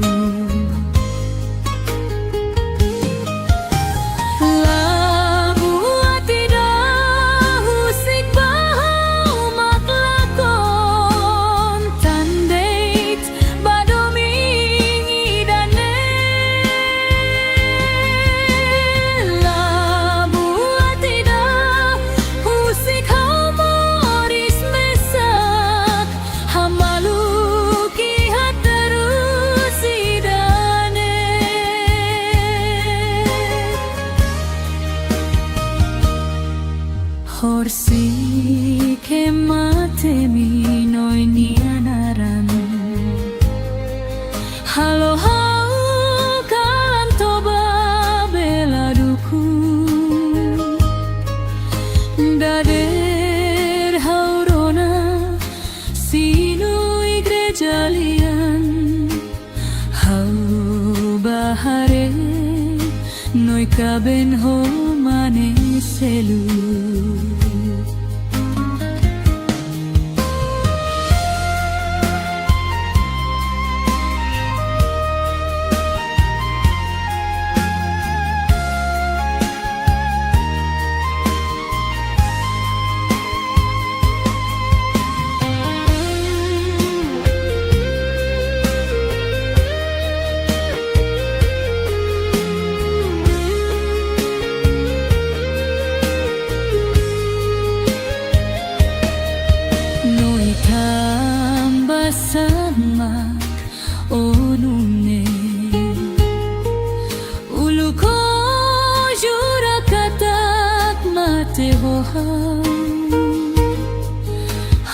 Horsik ematemi noinianaran halo hau kalan toba bela duku dader haurona sinu igreja lian hau bahare noi kaben ho mane selu. Tambah samak onune ulu ko jura katak mate ho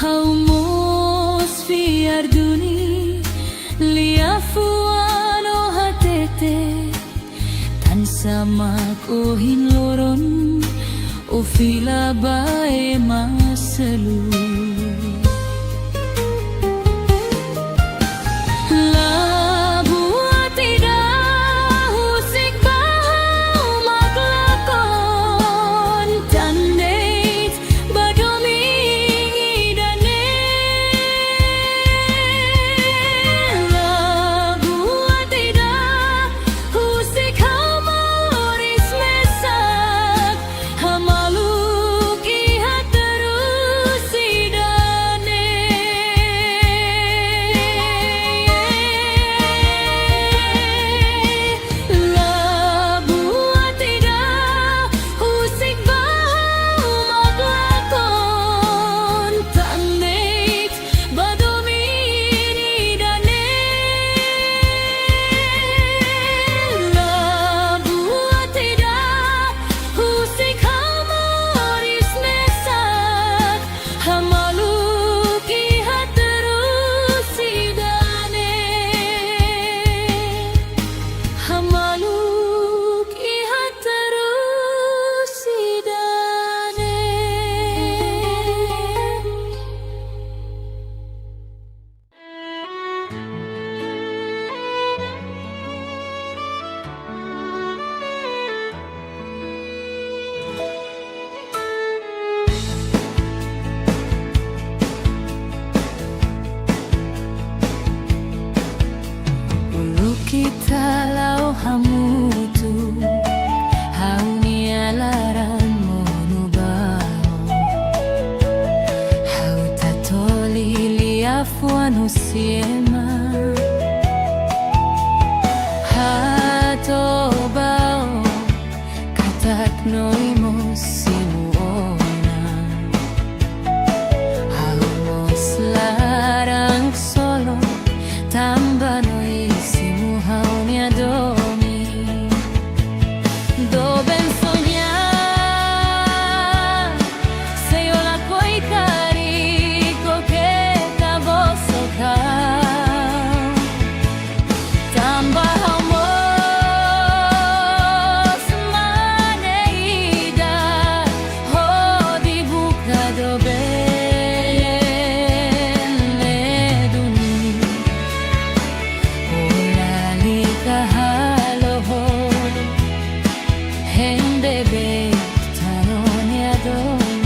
hau mos fiar duni liafuano hatete tan sama ko hinloron o fila bae maselu. Malu ki hat terus siema hatobao katak noimos simuona haumos larang solo tamba noisimu haunia domi doben soñar se yo la coi carico que tabo soca tamba haumos maneida hodi buka doben neduni olali kahaloho hende bektanonia domi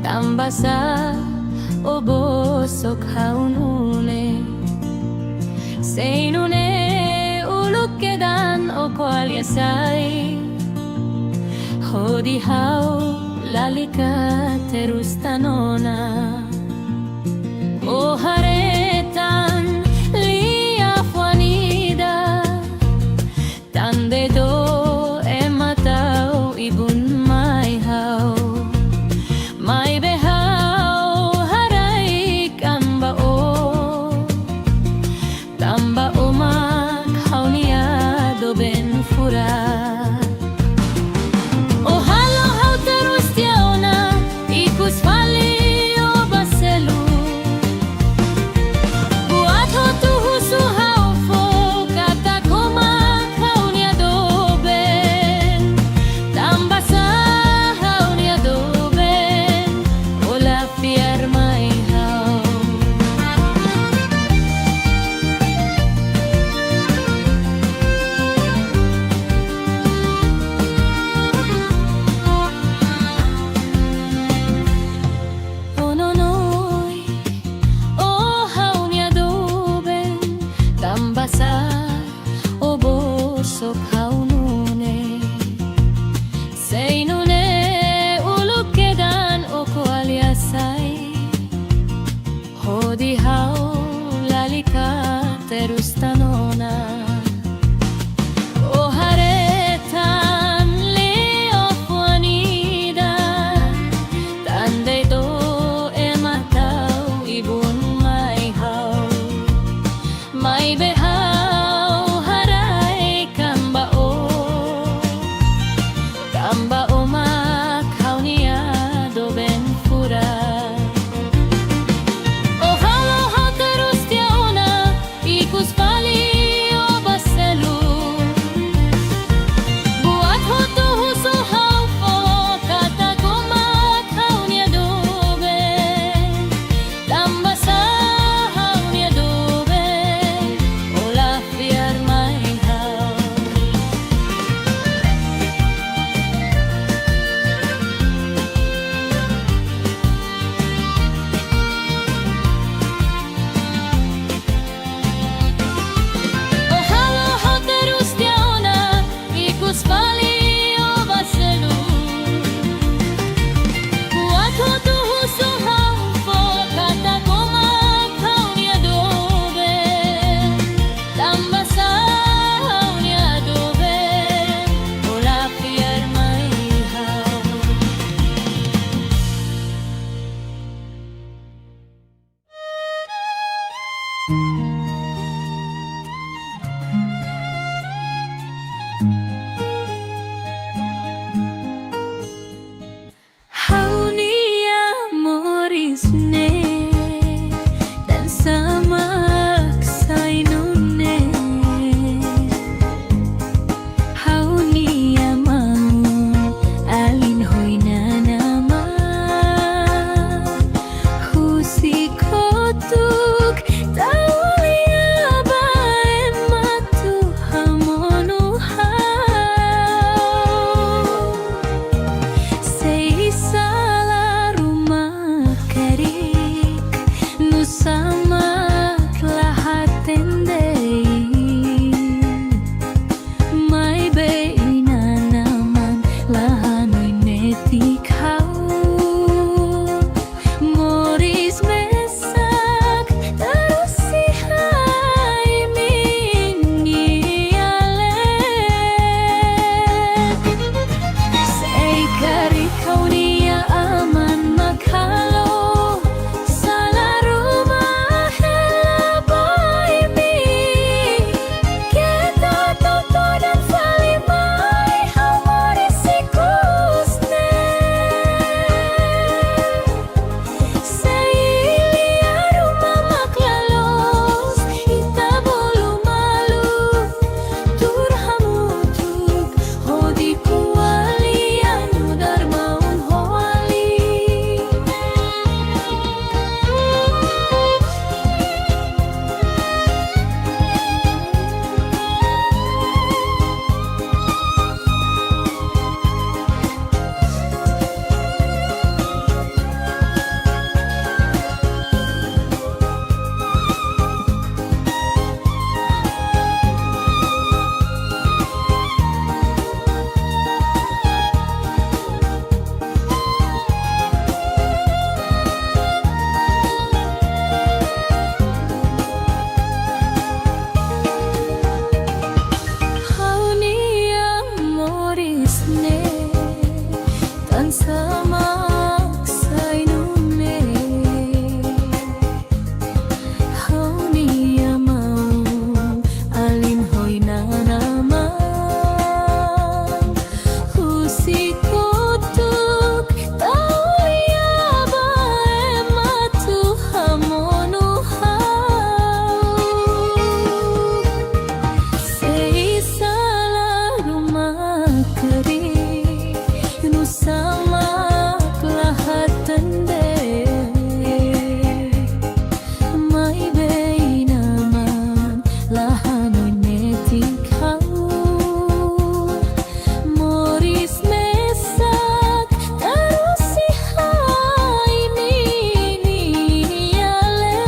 Tambasa obosok haunune seinune ulukedan okwal yasai hodi hau lalika terus tanona o haretan lia fuanida tande do ematau ibun mai hau mai behau harai kamba o tamba umak haunia doben fura o halo hau terus tiaona ikus fali o baselu negeri nu sama kelahatan deh mai beinaman lahanoi neting kau Moris mesak terus si haini niale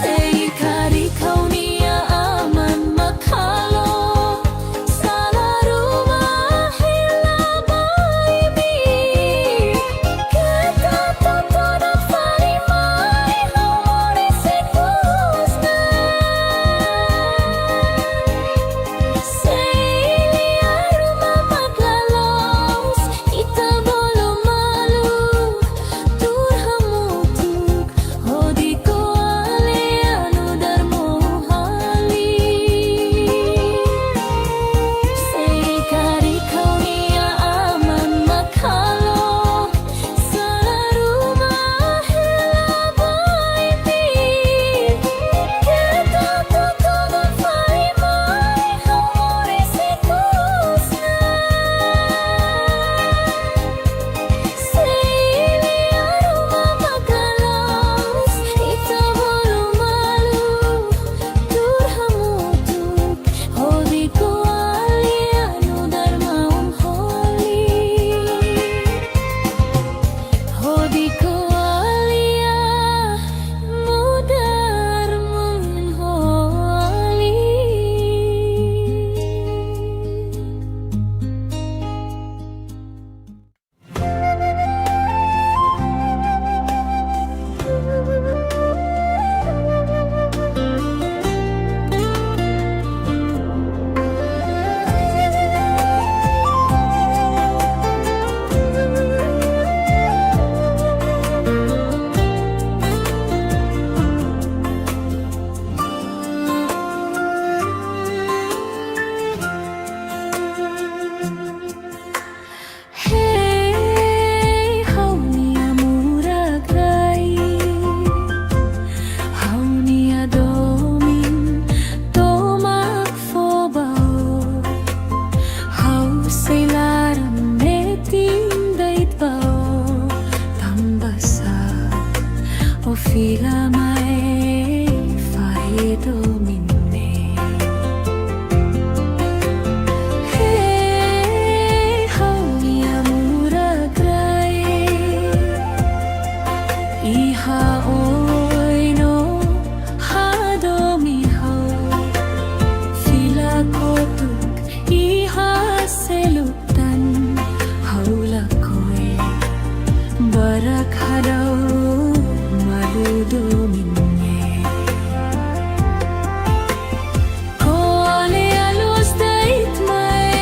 sei kari kau nia aman makalo salah rumah hilabai mi kita totoda farimai hau moris sekusna Fila mai faedo minne Hey hau nia muragrai Iha oino hado mi hau Fila kotuk iha selutan haula koi barak hadau dominye Kole a luz deit mai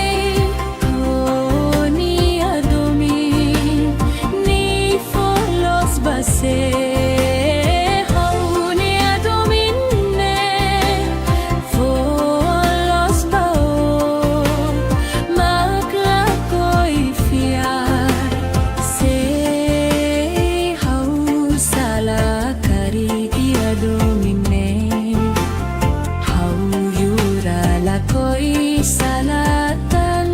Oni a domin Ni folos base Hauni a dominne Folos bao Magla koi fiar Sei hau salah domine hau yura la koi salatan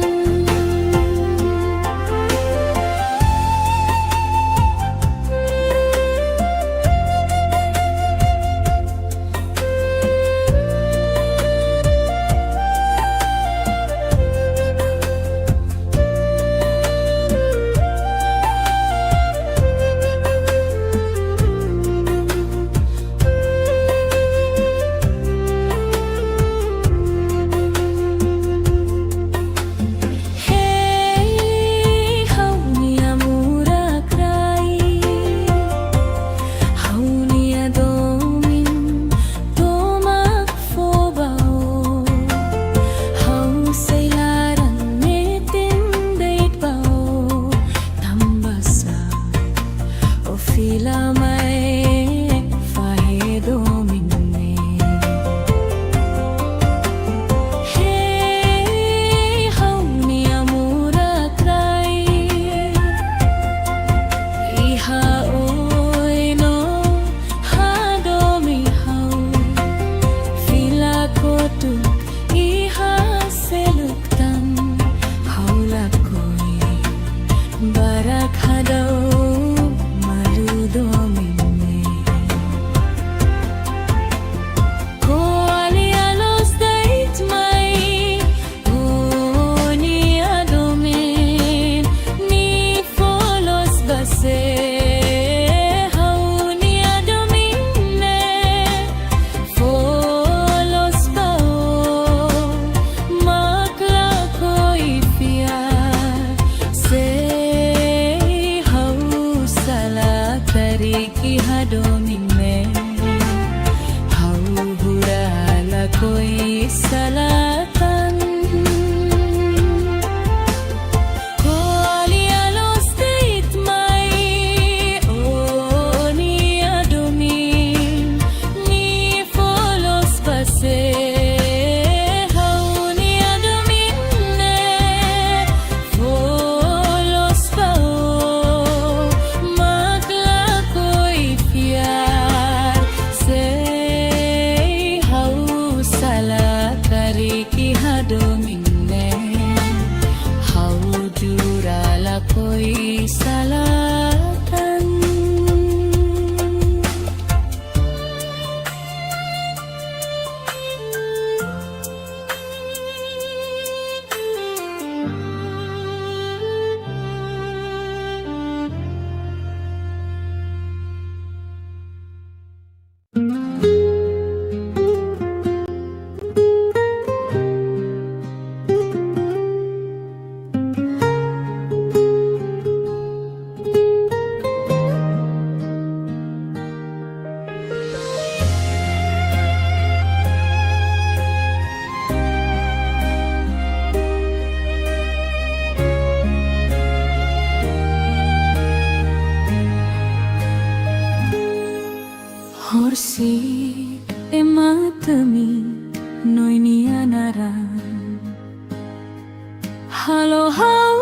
Halo hau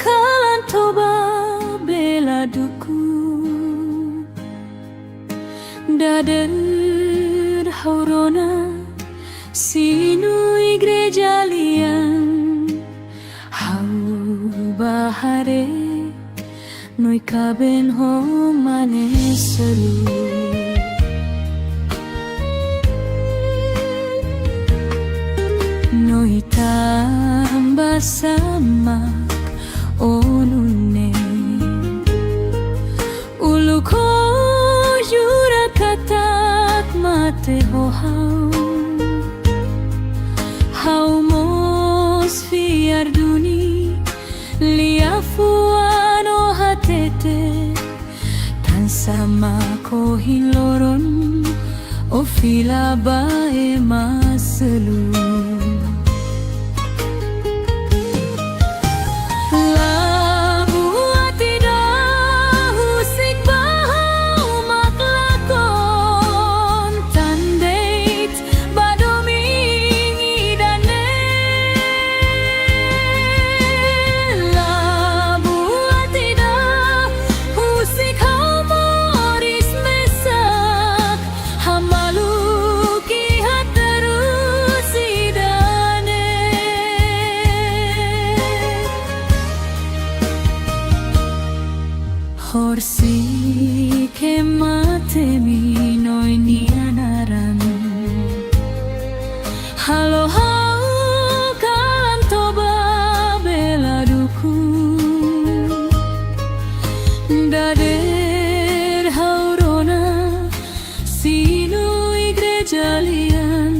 kalan toba bela duku dader haurona sinu igreja lian hau bahare noi kaben ho mane seru noi tambah samak onune ulu ko jura katak mate ho hau mos fiar duni liafuano hatete tan sama ko hiloron o fila bae maselu Horsi ke mate mi noi nianaran halo hau kalan toba bela duku dader haurona sinu igreja lian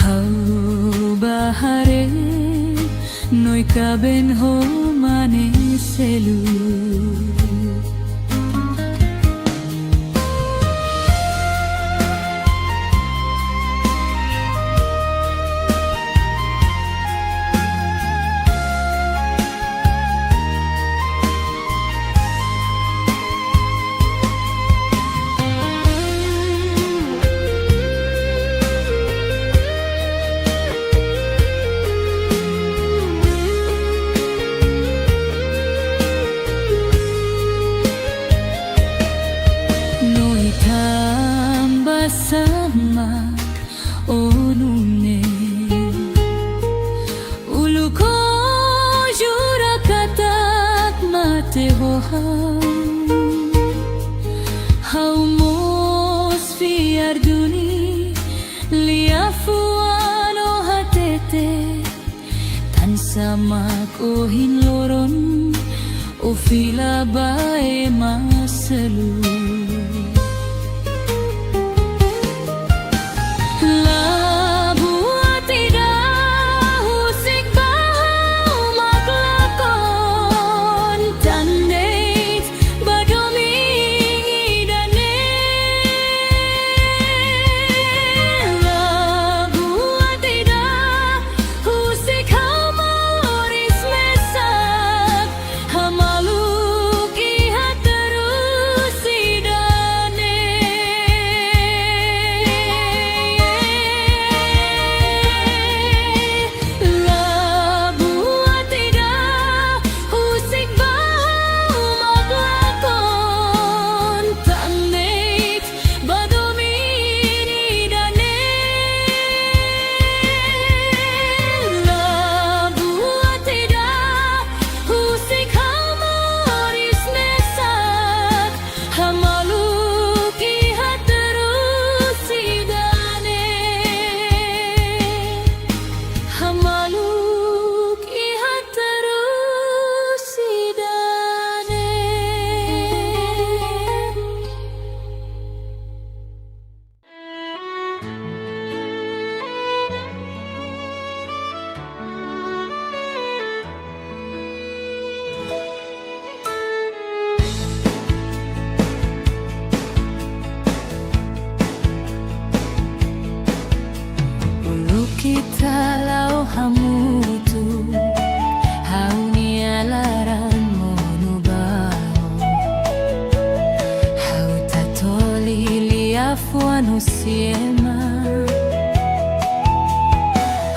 hau bahare noi kaben ho mane selu samak onune ulu ko jura katak mate ho hau mos fiar duni liafuano hatete tan sama ko hinloron o fila bae maselu kita lau hamutu hau nialaran monubao hau tatoli liafuanu siema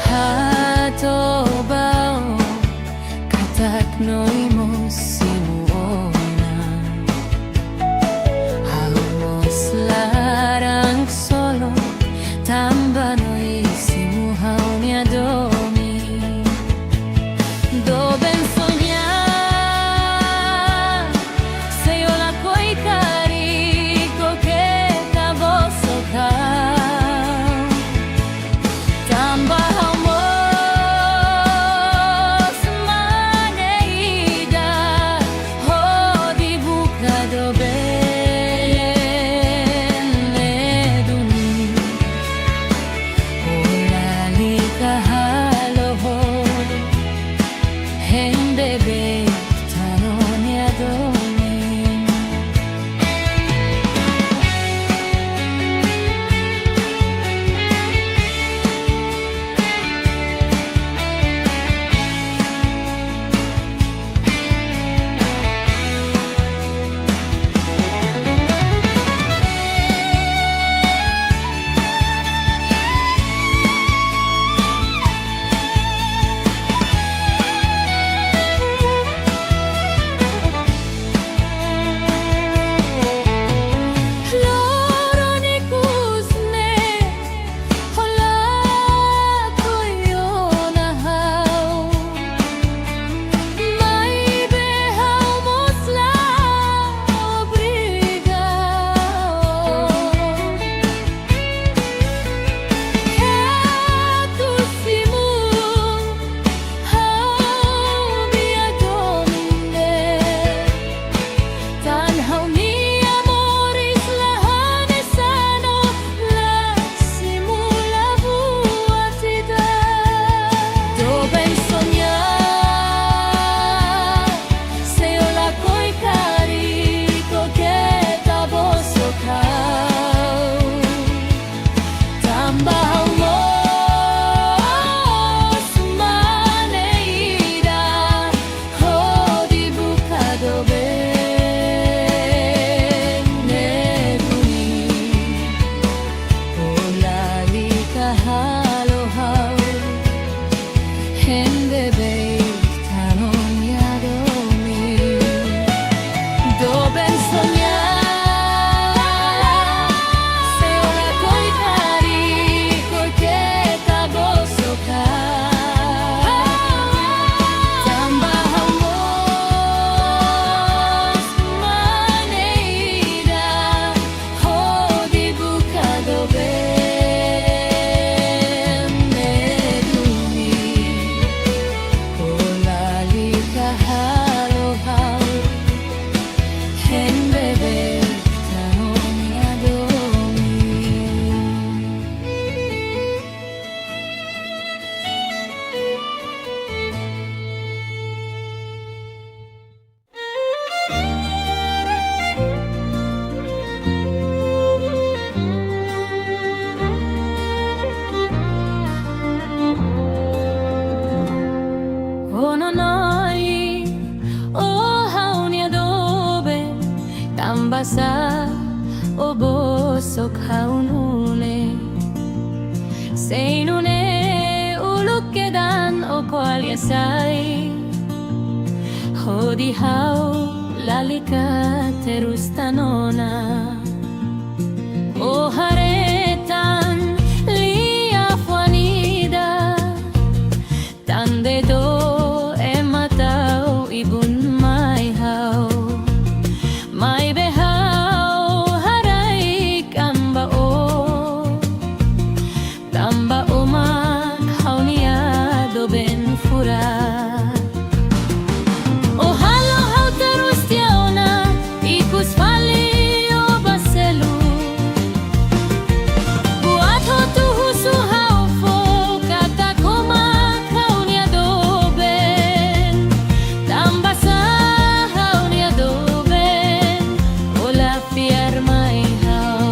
hato bao no imusimuona. Haumos larang solo, tamba no isimu haunia domi. Doben soñar, se yo la coi carico che ta vosso cao. Tamba haumos maneida, ho di buca doben leduni. Ola lika halohod, hen bebe tanonia domi. Loro ni kusne, hola koyona hau. Mai behamos la obriga. Tu simu hau mia domine. Tan hau ni amoris lahane sano, la simula vuatida. Doben soñar, se yo la coi carico che ta vosso cao. Tamba haumos maneira, ho di buca doben leduni. Ola lika halohau, hen bebe tanonia domi. Doben soñar, se yo la coi carico che ta vosso cao. Tamba haumos maneira, ho di buca doben leduni. Ola lika halohau, hen bebe tanonia domi. Ononoi, o haunia dobe, tambasa, o boso kaunune. Seinune ulukedan o koaliasai, hodi hau lalika terustanona. O haretan lia fuanida, tan dedo ematau ibun mai hau. Mai behau harai kamba o, tamba umak haunia doben furat. O halo hau terus tiauna, ikus fali o baselu. Buat ho tuhusu hau fo, kata komak haunia doben. Tamba sa haunia doben, ola fiar mai hau.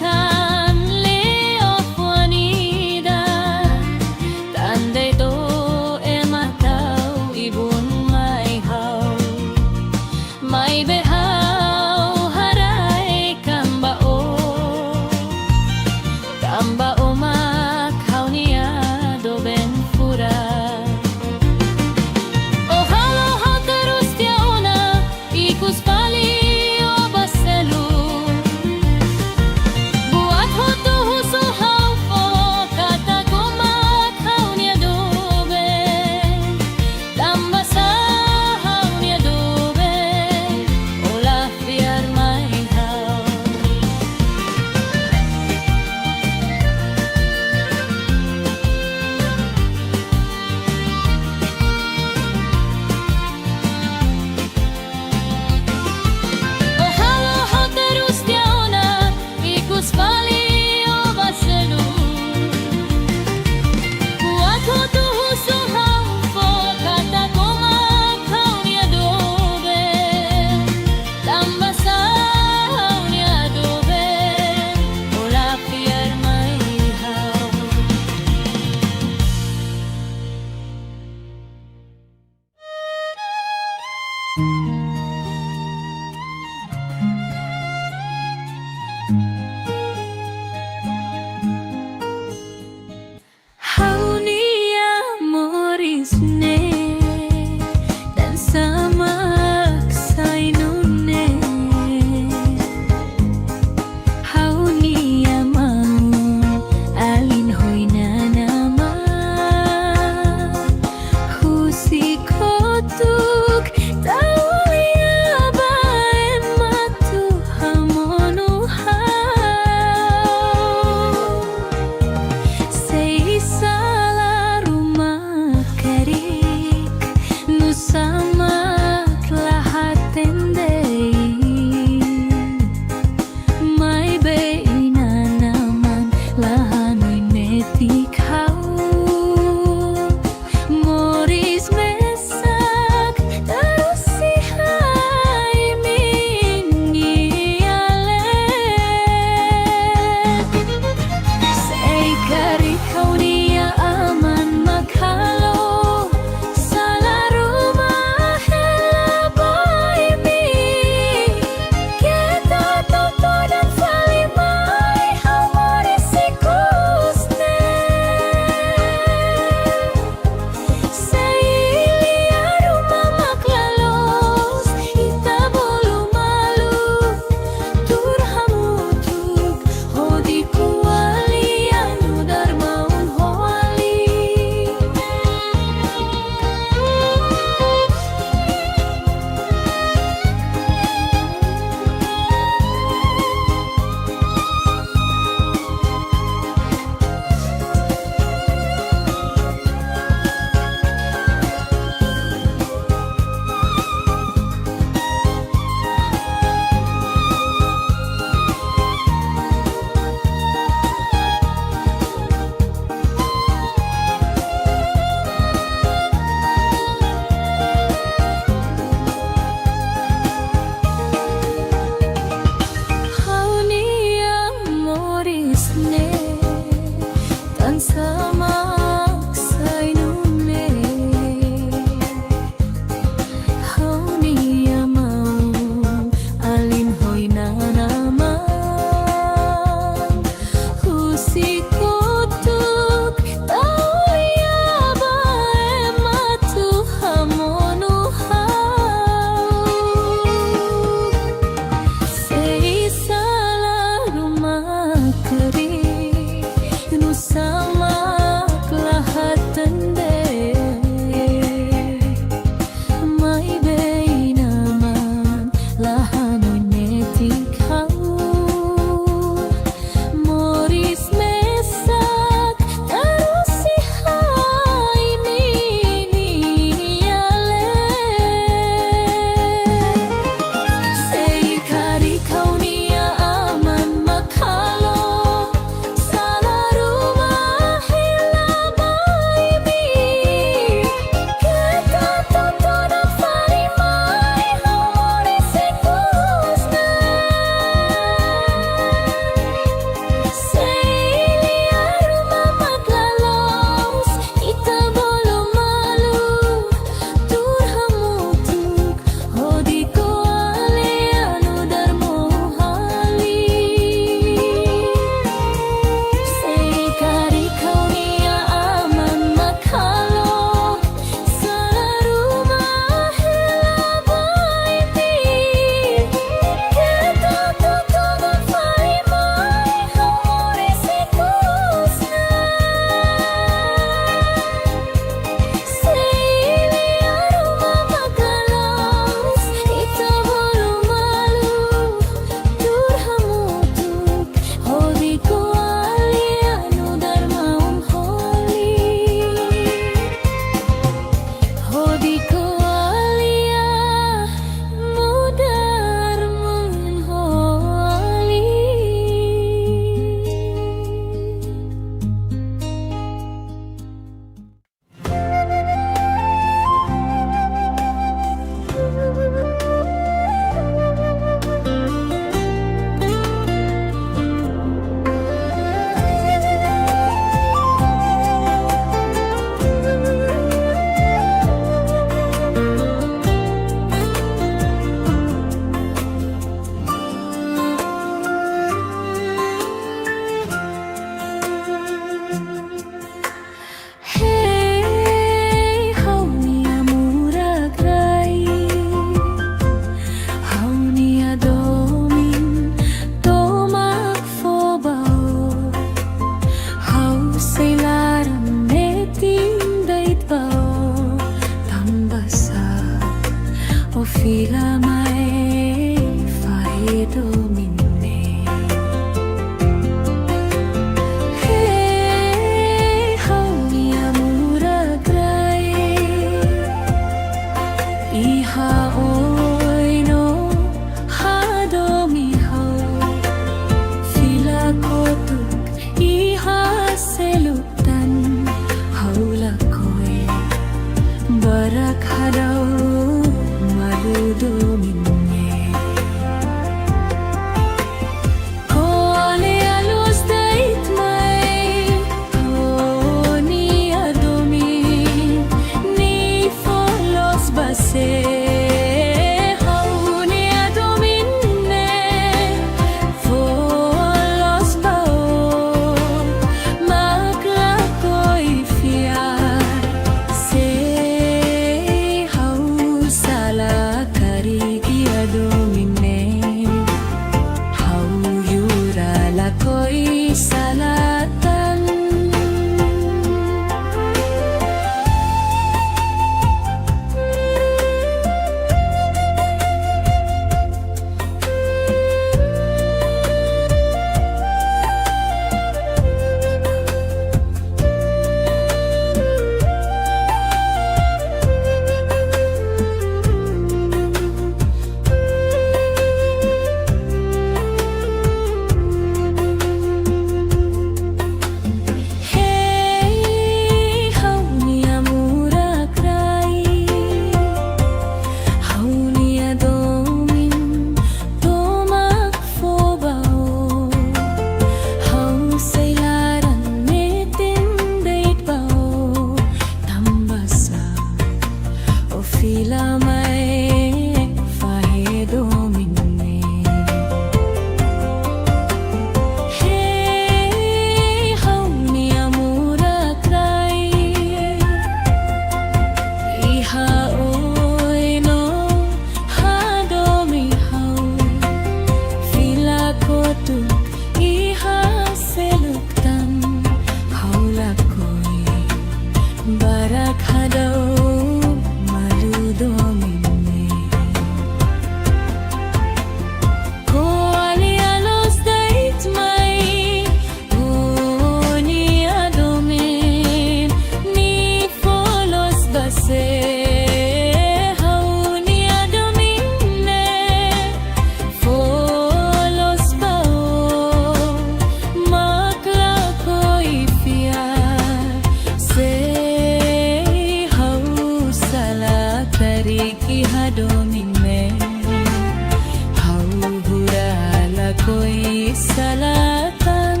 ako'y salatan.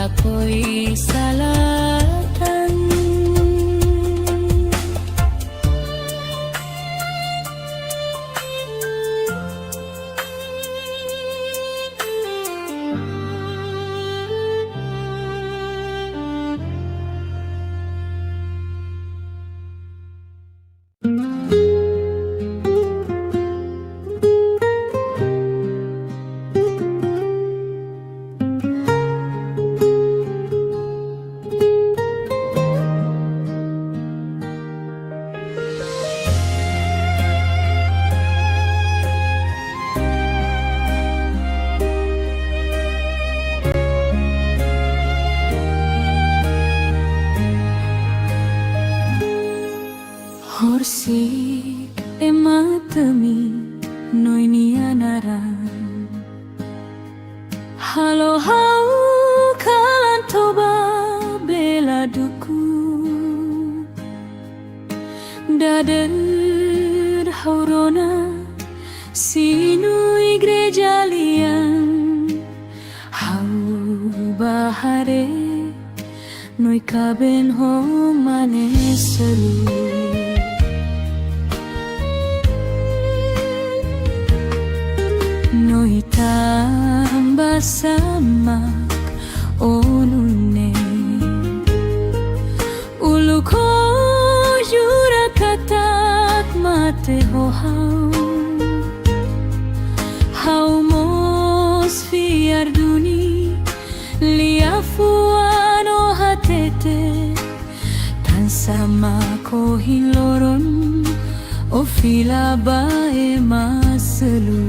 Ako'y salatan. Horsik ematemi noinianaran halo hau kalan toba bela duku dader haurona sinu igreja lian hau bahare noi kaben ho mane selu. Noi tambah samak onune ulu ko jura katak mate ho hau mos fiar duni liafuano hatete tan sama ko hiloron o fila bae maselu.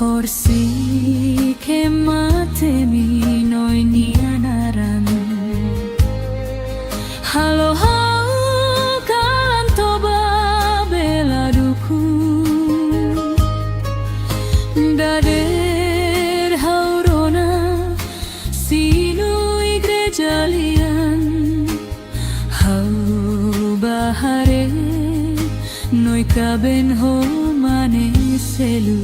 Horsik ematemi noinianaran halo hau kalan toba bela duku dader haurona sinu igreja lian hau bahare noi kaben ho mane selu.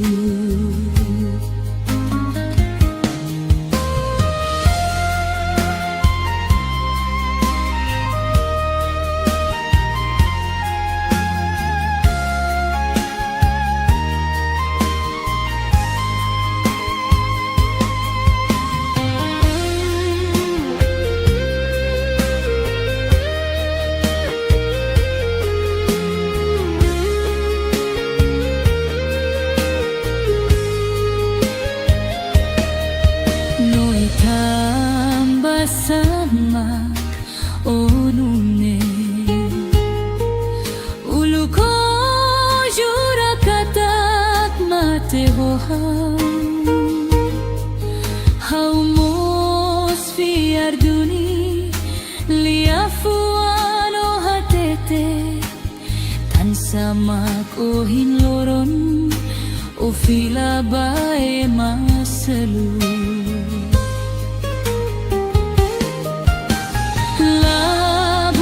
Tambah samak onune ulu ko jura katak mate ho hau mos fiar duni liafuano hatete tan sama ko hinloron o fila bae maselu. Love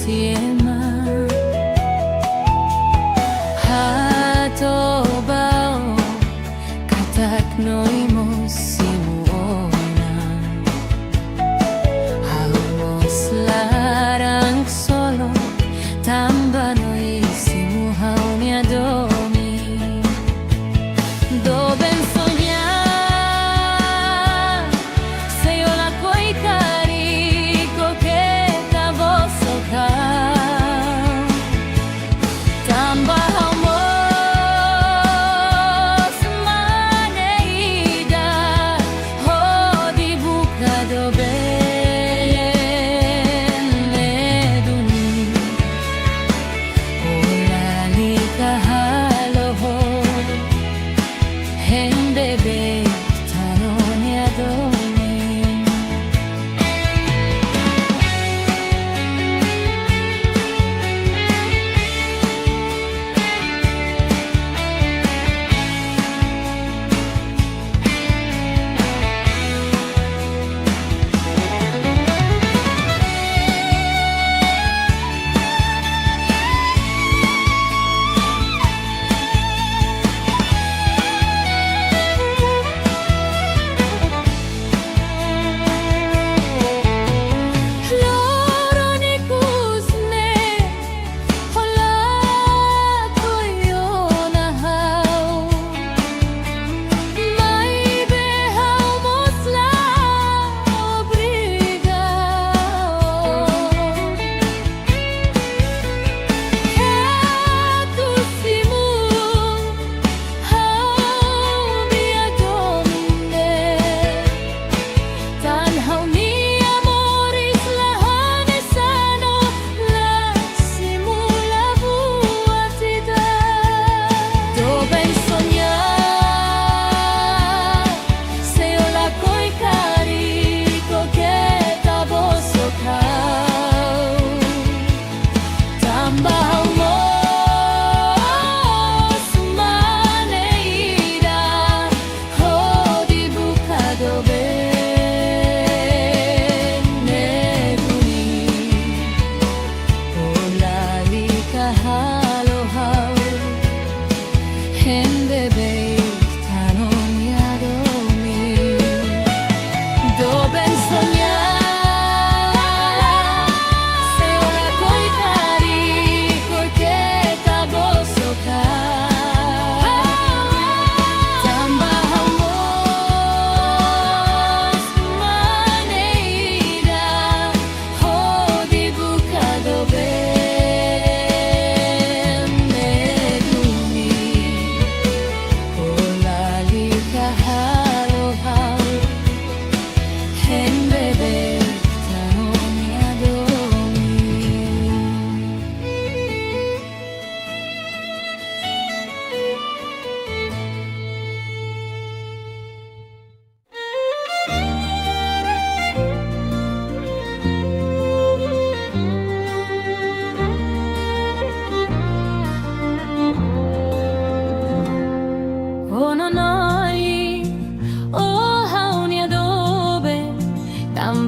siema hatobao katak noimos simuona haumos larang solo tambanoy simu haunia domi doben soñar sa'yo ako'y kariko kita bosoka tambahaw mo sa maneida ho di buka doben leduni olali kahaloho Bebe, tanoni adomi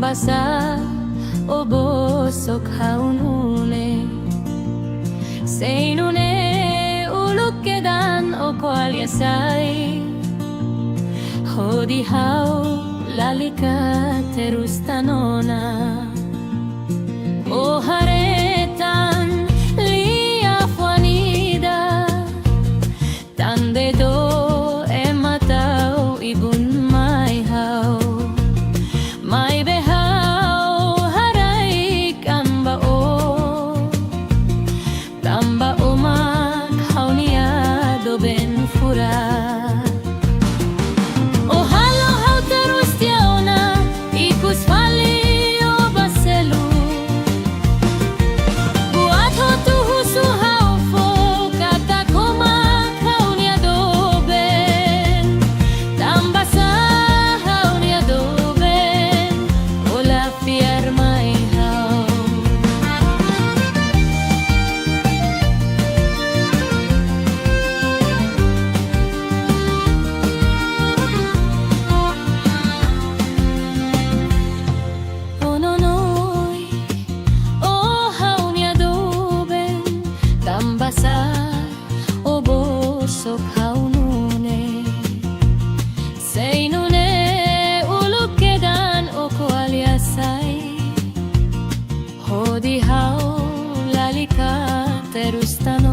Basa o bosok haunune Seinune ulukedan o koalyasay Hodi hau lalika terus tanona O haretan liya fuanida Tande do ematau ibun mai hau Mai behau harai kambao Tamba umak haunia doben fura O halo hau terus tiauna ikus fali o baselu Buat ho tuhu suhau fo kata kumak haunia doben Tamba sa haunia doben Ola fiar mai hau o bosok haunune seinune uluk kedan o koaliasai hodi hau lalika terus tanah